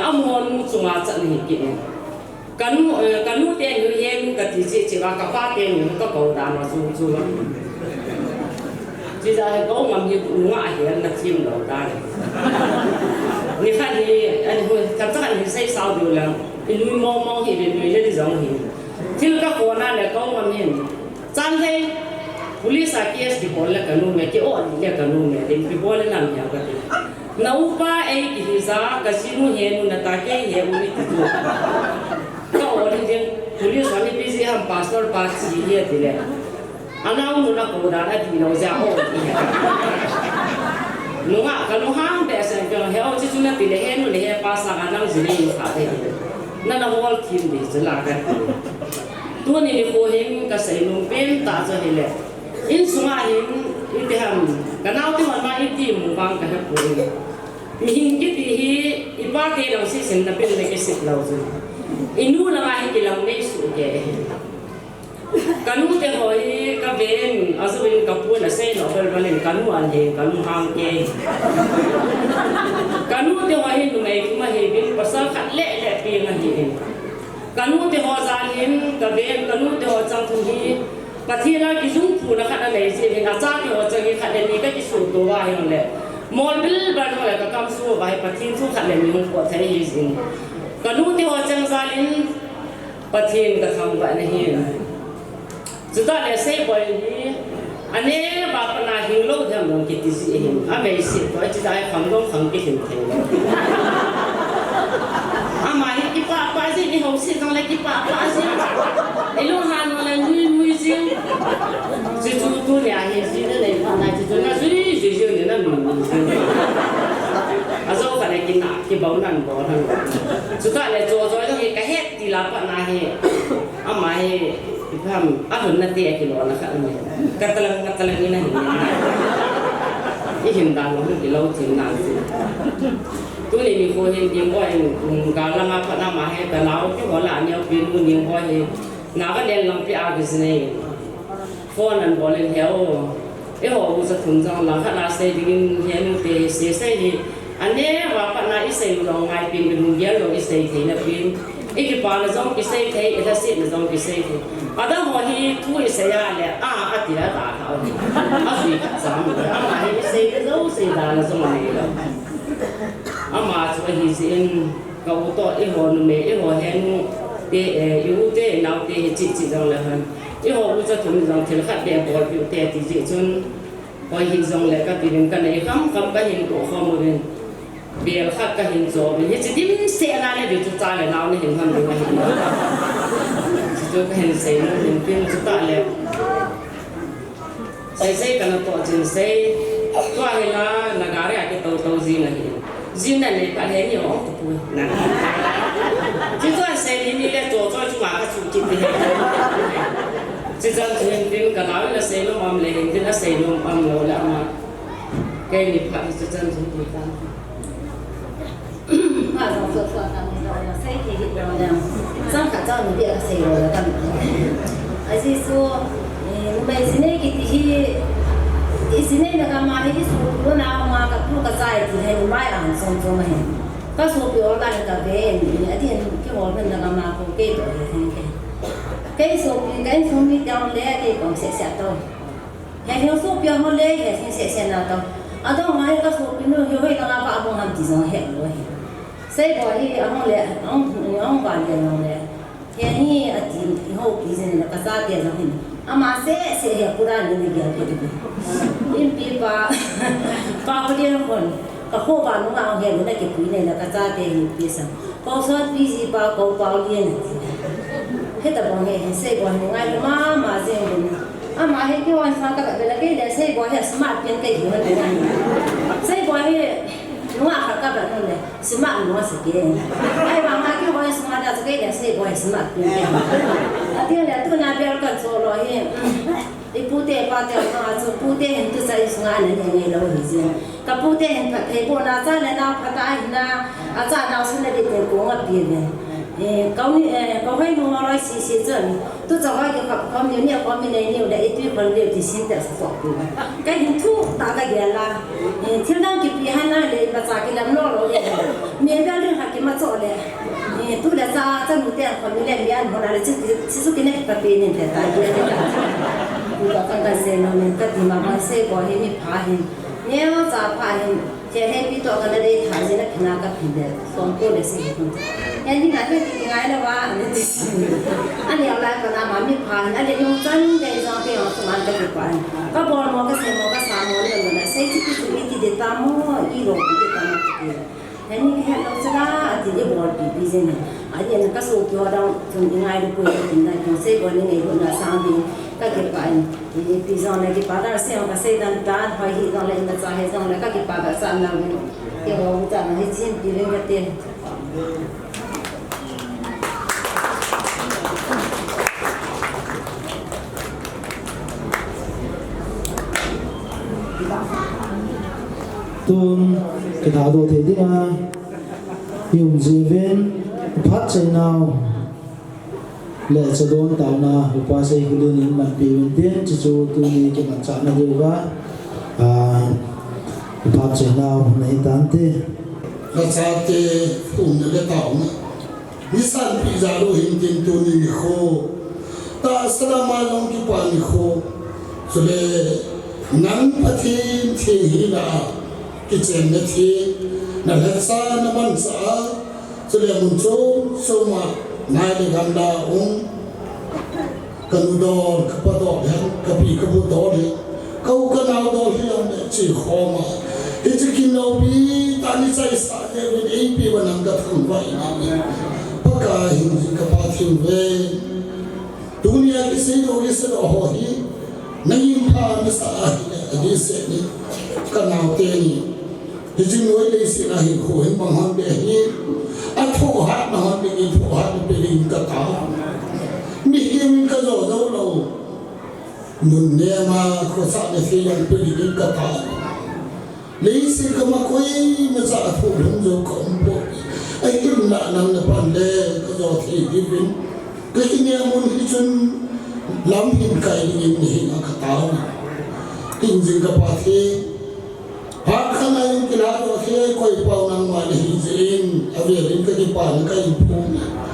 S15: a mo nu chu ma cha ni ki no ka nu te nu he nu ka ti chi wa ka pa te nu ka ko da no chu chỉ là có ngầm như ngã hiện là chim đầu ta người khác thì anh hồi cảm giác anh say sao điều là cái nuôi mong thì về nuôi lên giống hiện chứ các con là có ngầm hiện chăn thế police case thì bỏ là cái nuôi mẹ cái ổn là cái nuôi mẹ thì bỏ lên làm gì cái nấu ba ấy thì ra cái gì nuôi hiện nuôi ta cái hiện nuôi thì được các ổn thì police họ đi busy ham passport pass gì hết thì Anak nuna kodan ada di nauja oh nunga kalau hang biasa kalau heo cucu nanti leher nu leher pasangan nang jadi kade nana wal kim di jelakan tuan ini kohing kasih numpin tak sehile in sungai ini ham kenal tu mana ini mungkang kahap kohing mihin kita hi ibadah dalam sisi tapi mereka sih lauzu inu lagi kilang ni suge kanu te hoi ka ben azubin kapun na sei no bel balen kanu an he kanu hang ke kanu te hoi nu mai kuma he bin pasal khat le pi na hi kanu te ho zan hin ka ben kanu te ho chang thu hi pathira ki jung phu na khat le se bin acha te ho chang hi khat le ni ka ki su to wa hi le mol bil ban ho le ka kam su wa pathin thu khat le ni hung ko thai hi sin kanu te ho chang zalin pathin ka kham ba na hi Sudah lesai boy ni, ane bapa na hinglo dia mungkin kita sih ini, abe sih, boy kita ay kandung kangkit hinteng. Amai kita apa sih ni hosi kang lagi apa sih? Elu han mana nui sih? Situ tu ni ahi sih ni lagi mana situ na sih ni na nui sih. Asal kan lagi nak kibau nan boran. Sudah le jodoh itu kahet di lapak nahi, amai Faham? Apa nanti ya kilo anak kami? Katalang ini nih. Ini hindang itu di laut hindang sih. Tu ni kohen yang boy, kalau apa nama he, kalau kita bola ni apa pun yang boy, nak dia lampi agis ni. Phone an boleh heo, usah tunjang lah kan asal dengan heo te selesai ni. Ane apa nak isai ulang ngai pin dengan dia lo isai te na pin. Iki pa na zong kisay te, ita sit na zong kisay te. Ada mo hi tu isay ale, ati la ta tao ni. Asui ka sam, ama hi isay na zong isay da na zong ni lo. Ama chu hi sin ka uto iho nu me iho hen te yu te nau te chi chi zong la han. Iho u cha thum zong thil khat de bol pi te ti ji chun. Koi hi zong le ka ti rin ka nei kham ka hin ko khom rin. Biar khát cái hình dáng mình chỉ điểm xe ra này để chúng ta lại nào này hình hầm được hình chúng cái hình xe nó hình pin chúng ta lại xây cái nó tổ chức xây qua cái là gà đấy cái tàu gì này riêng này này bạn thấy nhiều không tụi bùi chứ tôi xây đi là tổ cho chúng ta chủ chỉnh thì chứ dân thì cái nói là xây nó âm lên thì nó xây nó âm rồi là mà cái này phải chứ dân chúng tôi ta
S9: mà dòng sửa sửa là mình rồi là xây thì hiện rồi là xong cả cho mình biết là xây rồi là tầm ấy gì số bây giờ này cái gì này là cái mà cái số lúc nào mà cái lúc cái dài thì hay mai ăn xong xong mà cái số biểu là cái về thì cái hồ mình là cái mà có cái rồi cái số mình down lấy cái còn sẽ thôi hay số biểu họ lấy cái sẽ nào đâu ở đâu mà cái số mình nó hiểu cái cái nào bảo làm gì rồi hết rồi xây bỏ đi ông lấy ông quản lý ông lấy cái này ở thì hậu kỳ này là cái giá tiền rồi ama se ya pura ni gya ke in pi pa holi hon ka ho ba no ma he na ke pui ne la ka cha te ni pi sa ko so pi si pa ko pa li ne he ta bong he se ko ni ngai ma se ni ama he ki wan sa ka be la ke le se ko he smart pen ke ni ne se ko he no a ka ba no le smart no se ke ai ba ma ki ho smart da ke le se ko he smart pen ke dia le tu na biar kan so lo he pute pa te na so pute hen tu sai sunga ne ne lo hi je ka pute hen pha the ko na sa le na pha ta na a cha na sun le te ko nga pi ne kau ni kau hai no ma lai si chen tu cha wa ke ka mi ni ko mi ne ni de tu ko le ti sin ta so pu ka hin thu ta ka ge la thil dang ki pi ha na le ba cha ki lam lo lo le mi ba le ha ki ma cho le tu le cha nu te ko mi le mi an ho na le chi su ki ne pa pi ne te ta ge ta tu ka ka se no ne ka ti ma ma se ko he mi pha hin ne ma cha pha hin che he pi to ka le tha je na khina ka phi de som ko le se ko en ni na ke ti ngai la wa ne ti ani ya la ka na ma mi pha hin ale yong chan de zo ke o so man ka ti pa ka bo mo ka se mo ka sa mo le mo na se ti ti de ta mo I lo ti de ta mo ti Nani kaya lang sila at hindi board busy na. Adi na kasukyo daw kung ingay ko yung na kung say ko ni ngayon na sabi kagipain. Pizon na gipada siya kasi dan dan hoy hidon lang na sa hidon na kagipada sa namin. Kaya uta na hisin piling natin.
S13: Tun cái thảo đồ thế đi à dùng gì bên phát chạy nào lệ cho đón tàu na qua xây cái đường những mặt bì bên tiền chỉ cho tôi đi cái mặt chạm là điều quá phát chạy nào này tán tê
S14: cái sao tê cùng những cái tàu ní san bị giá đồ hình tiền tôi đi khô ta salama long cái pan khô cho nên nắng phát thiên thiên là cái chuyện này thì là hết xa nó vẫn xa cho nên một số số mà nay thì gần đó ông cần đồ cái bắt đầu cái bị cái bắt đầu đi câu cái nào đó thì ông chỉ khó mà thì chỉ khi nào bị ta đi sai sai thì mình ấy bị vấn đề cái thằng vậy bất cả hình cái phát triển về dunia cái gì đó hỏi nãy pha nó sai đi sẽ đi cái nào tiền thì chúng nói đây sẽ là hình khổ hình bằng hòn để như thổ hát là hòn để thổ hát để hình cả táo mình kim cái rồi đâu đâu nôn nè mà có sao để khi làm để hình cả táo lấy sự cái mà quay mà sao thổ đúng rồi không bộ ấy cái là năng là bản đề cái rồi thì đi bên cái nè muốn thì chúng làm hình cái hình cả táo hình gì cả ba thế Hakkan ayun kilado siya ko'y pao ng malihisin. Awirin ka di paan ka ipuna.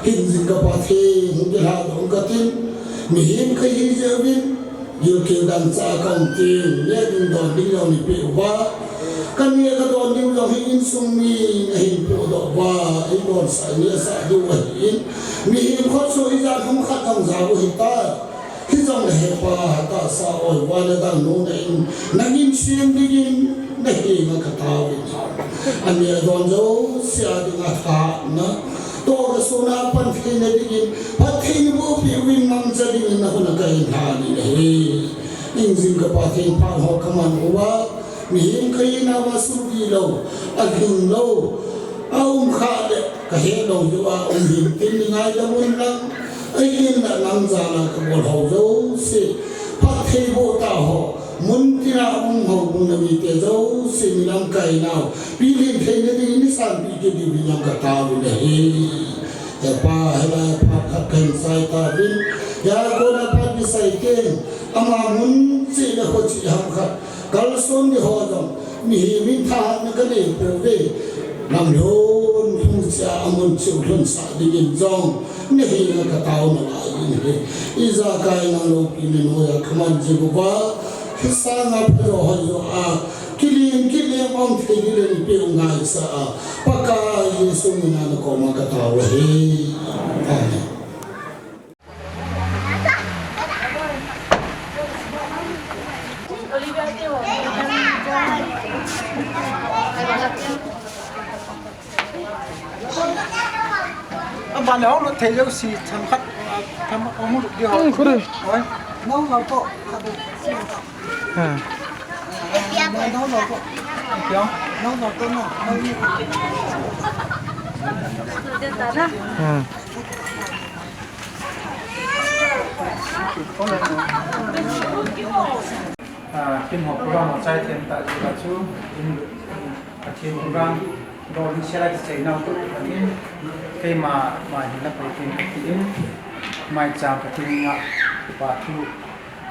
S14: Hinsin ka pati, ng kilado ang katin. Mihim ka hizawin. Yukil dan sa accounting. Niya din doon din yung ipiwa. Kanya ka doon din yung hingin sumi. Nahin po doon ba. Inon sa niya sa diwahin. Mihim ko so izan humakat ang zawo hita. Hizang hepa hata sa oy wala dang nonain naging siyang digin nahi makatawin anya donjo siya ding atha na to ga suna pan na digin pathin mo piwin mang jadi na ko nagain hani nahi in zin ka pa the pa ho kaman uwa mi him kai na wa su di lo a him lo aum kha le ka he lo yu a him tin ngai da mun lang ai in na nang za na ka bol ho zo se pa the bo ta ho mun tira ho mun na mi te zo se mi lang kai na pi lin the ne ni san pi ke di bi yang ka ta lu le he pa hela pa kha kan sai ta bin ya ko na pa bi sai ken ama mun si na ho chi ham kha kal son ni ho dom mi min tha na ka ne po ve nam lon hu cha amun chu lon sa di in zong ne hi na ka tao na la yin he iza kai na lo pi ni no ya khaman ji bu ba sa na pho ho yo a kilim om the ni le ni pe ngai sa a pa ka yesu ni na ko ma ka tao he amen.
S4: Bạn lão nó thấy đâu xì thầm khát thầm ông muốn đi học có đây rồi nấu nào có nấu nào có kiểu nấu nào có nào phim học program một trái thêm tại chỗ chú thêm program rồi đi xe lại chạy nào tốt hơn khi mà hiện là phải thêm cái mai chào cái tiếng ngạ và thu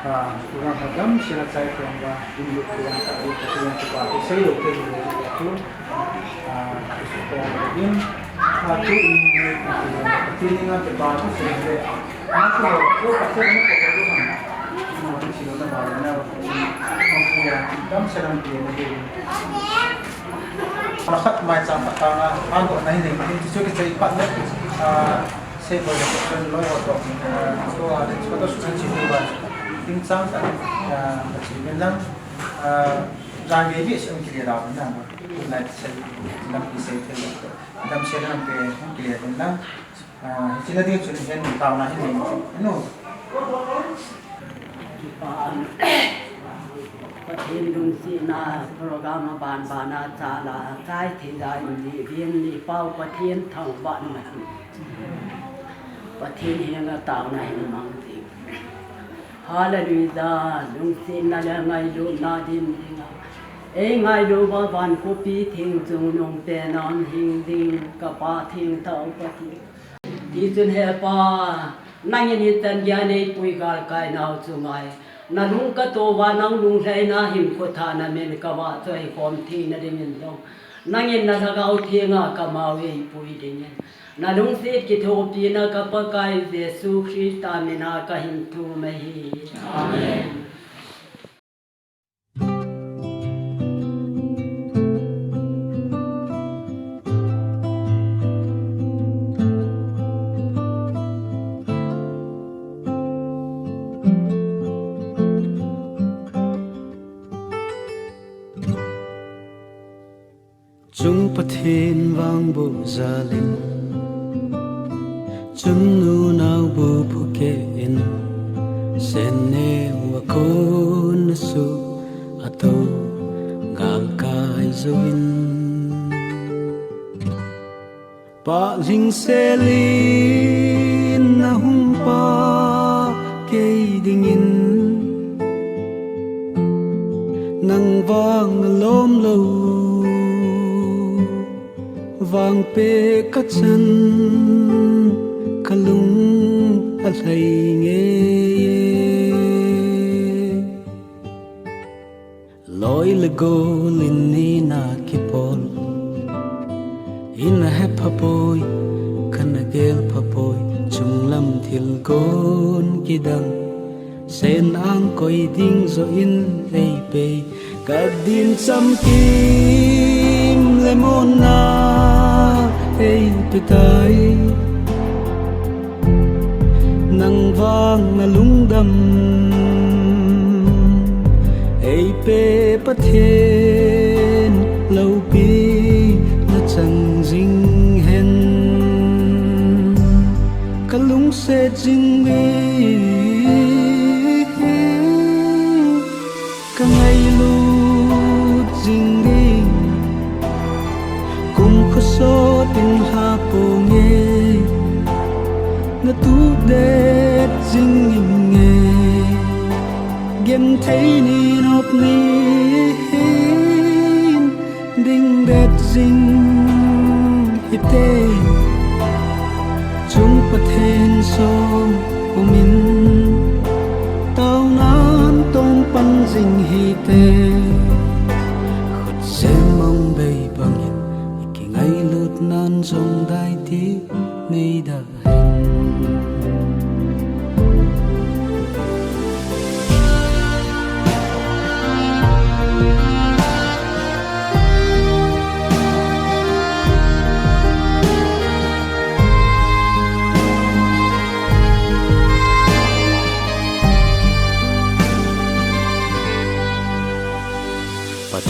S4: program hoạt động xe lại chạy thêm và ứng dụng program tại đây cái tiếng và cái xây dựng cái gì đó chú cái số điểm chú cái tiếng ngạ cái bài nó sẽ về nó có cái tiếng nó có cái hàng nó chỉ là nó bảo là đâm xe đâm tiền là Rakat macam pertama, angkut naik ni, itu juga saya ipat ni, saya boleh bukan loy atau so ada sebab tu sudah ciri baru, tinggal tak, ciri benda, jangan baby saya ciri dah benda, naik saya dalam kisah itu, dalam saya dalam ke benda, ciri dia ciri yang tahu naik ni, no.
S15: ประเทศลุงซีนาโปรแกรมบานบานาจาลาใต้ที่ได้ดีเวียนลีเป้าประเทศทั้งบ้านมันประเทศเฮียงต่างในมังทีฮาเลลูยาลุงซีนาและไงดูนาดินดิงไงดูว่าวันกุปีทิ้งจงนงเป็นนอนหิงดิงกับปาทิ้งเท่าประเทศที่จนเฮปานั่งยันหิตันยาในปุยกาลกายนาวจุงไงนาลุงก็โตว่านังลุงใช้นาหิมโคทานาเมนกว่าช่วยความที่นาดิมินตงนั่งยินนาทะเอาเทียงากมาเวปุยดิเนนาลุงเสกกิโทปีนากับปะกายเยซูคริสต์ตามินากหิมทูเมฮีอาเมน
S1: Chung pathin wang bu zalim Chung nu nau bu puke in Sene wa kon su ato gal kai zoin Pa ling selin na hung pa kei dingin Nang vang lom lo vang pe ka chan kalung a hlai nge loi le go lin ni na ki pol in a hep poi kana gel poi chung lam thil gon ki dang sen ang koi ding zo in ei pe ka din cham kim lemon na ei pitai nang vang na lungdam ei pe pathen lâu pi na chang jing hen kalung se jing mi khó số tình hà bồ nghe ngã tu đẹp dinh nhìn nghe gen thấy ni nộp ni đinh đẹp dinh hiệp tê chúng bật hên sông của mình tao nán tôm pan dinh hi tê khut xem mong bay bằng hiện kỳ ngày lụt nan trong đại tí nay đã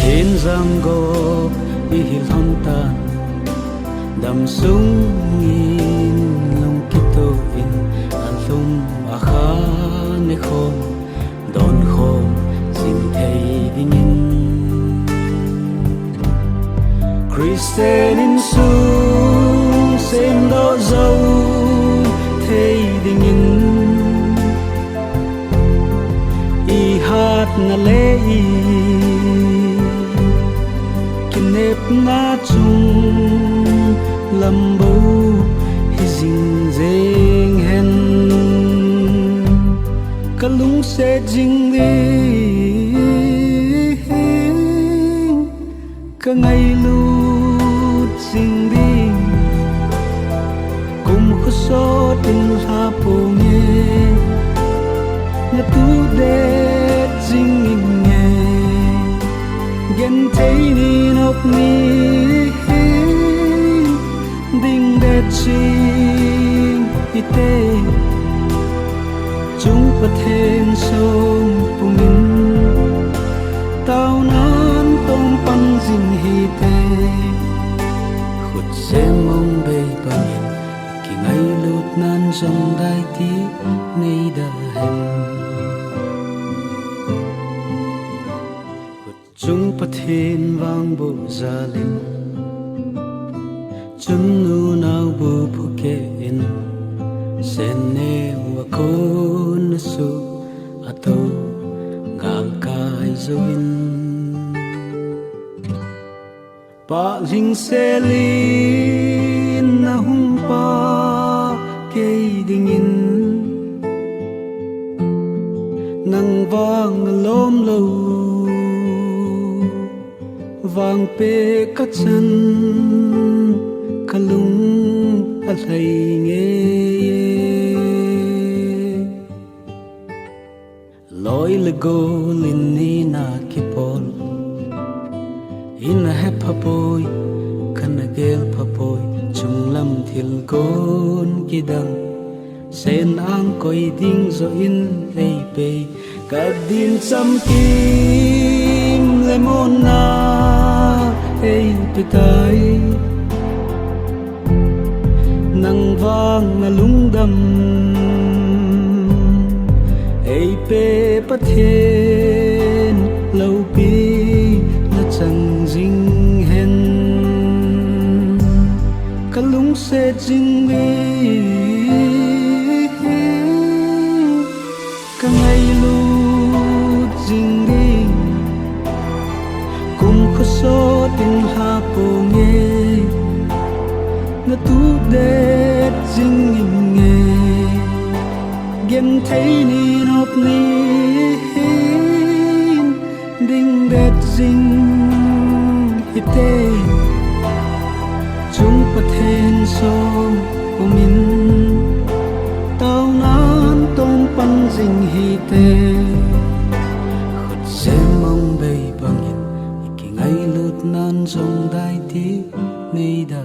S1: thiên giang go đi hil hon ta đam sung in long kito in an lum a kha ne khom don khom sin thei ding in Christian in sung sem do dâu thei ding in i hat na le i nếp na chung lâm bầu hi dinh deng hen cả lung sẽ dinh đi cả ngày lút dinh đi cùng khó số tình hà bồ nghe ngã tu đẹp dinh nghe gen thấy ni nộp ni đinh đẹp chinh y tê chúng bật hên sông của mình tao nán tôm pan dinh hi tê khut xem mong bay bằng hiện kỳ ngày lụt nan trong đại tí nay đã hẹn chúng bật hên vang bộ gia linh chúng nu nào bu phuke in sen ne wa kon su ato gal kai zoin pa ling se lin na hum pa ke ding in nang vang lom lo vang pe ka chan kalung a hlai nge loi le go lin ni na ki pol in a hep poi kan gel poi chung lam thil gon ki dang sen ang koi ding zo in ei pe ka din sam kim lemon na ei pitai nang vang na lung dam ei pe pathen lâu pi na chang jing hen ka lung se jing bi ka ngày lut jing đi cùng khó số tình hà bồ nghe ngã tu đẹp dinh nhìn nghe gen thấy ni nộp ni đinh đẹp dinh hiệp tê chúng bật hên sông của mình tao nán tôm pan dinh hi tê khut xem mong bay bằng hiện kỳ ngày lụt nan trong đại tí nay đã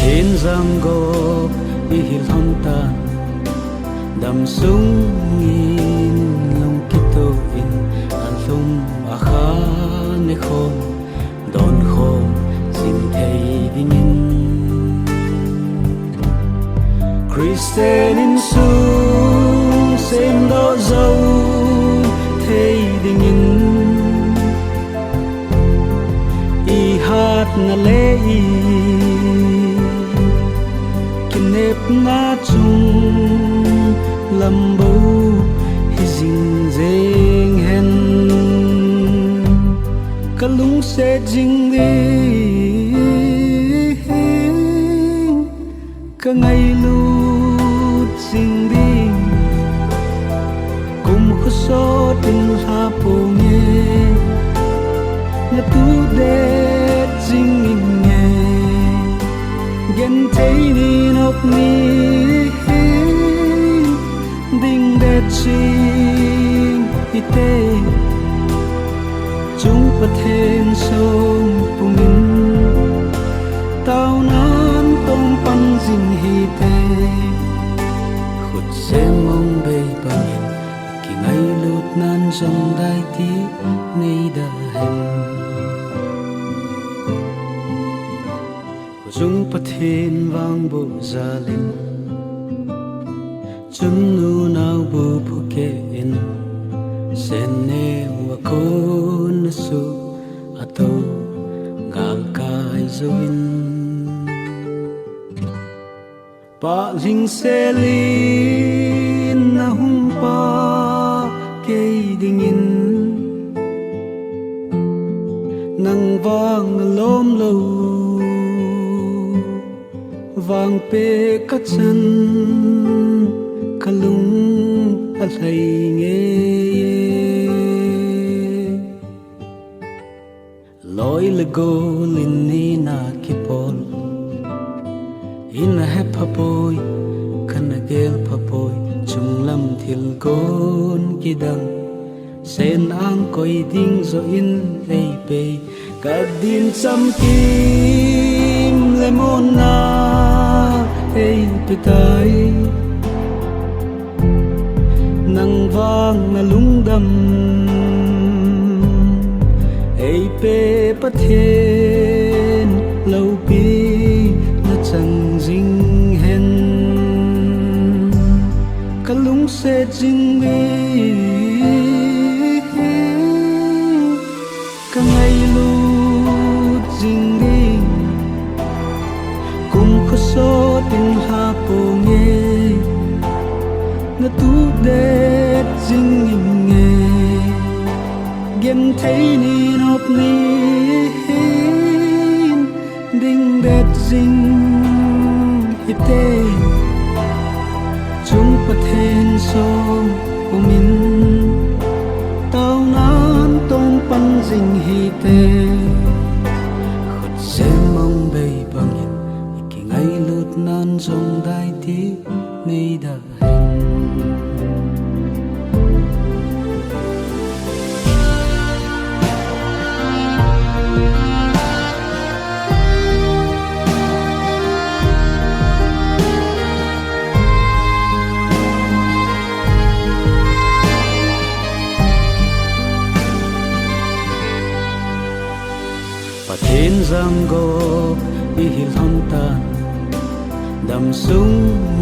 S1: thiên giang go đi hil hon ta đam sung in Christian in sung sen đó dấu thấy đình in i hát na lệ i kinh nếp na chung lâm bầu hi dinh deng hen cả lung sẽ dinh đi cả ngày lút dinh đi cùng khu số tình ha po nghe nhà tu để dinh nghe gen thấy ni nộp ni ding để chinh ite chúng bật thêm sông của mình tao nan tông pan dinh hi te khut xem mong bê bằng kỳ ngày lụt nan trong đại tí nay đã hẹn chúng bật thêm vang bộ gia linh chúng nu nào bu bu kê in sen ne wa kon su ato gal kai zoin pa ling se lin na hum pa ke dingin nang vang lom lo vang pe ka chan kalung alai nge loi le go lin ni na kipol in a hep papoy kana gel papoy chung lam thil gon kidang sen ang koi ding zo in ei pe ka din cham kim lemon na ei pitai nang vang na lung dam ei pe pathen lâu pi na chang jing hen ka lung se jing mi ka ngày lu jing đi cùng khô số tình ha po nghe na tu để jing nghe gen thấy ni nộp ni ding det jing ite chung pathen song của mình tao nan tông pan jing hi te khut xem mong bay bằng nhìn kỳ ngày lụt nan trong đại tí nay đã thiên giang go đi hil hon ta đam sung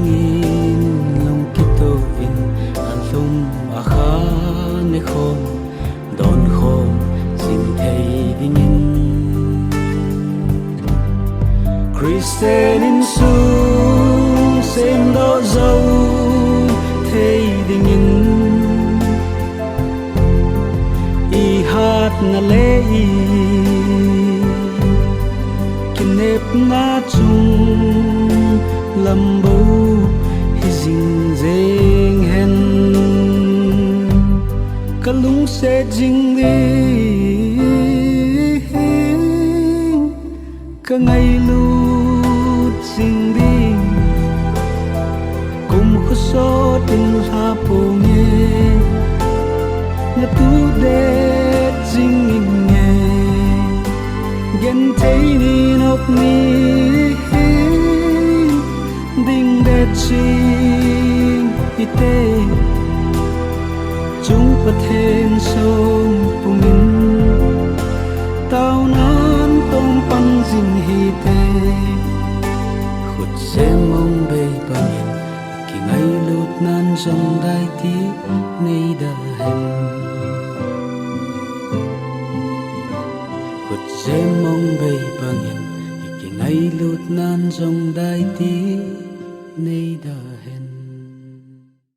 S1: in long kito in an lum a kha ne khom don khom sin thei ding in Christian in sung sen do dấu thei ding in i hát na le i nếp na chung lâm bầu hi dinh deng hen cả lung sẽ dinh đi cả ngày lút dinh đi cùng khô số tình ha po nghe nhà tu để dinh nghe gen thấy ni nộp ni ding det ching ite chung pathen song của mình tao nan tông pan jing hi te khut xem mong bay bằng dễ mong bay bằng hình cái ngày lụt nan dòng đại tí nay đời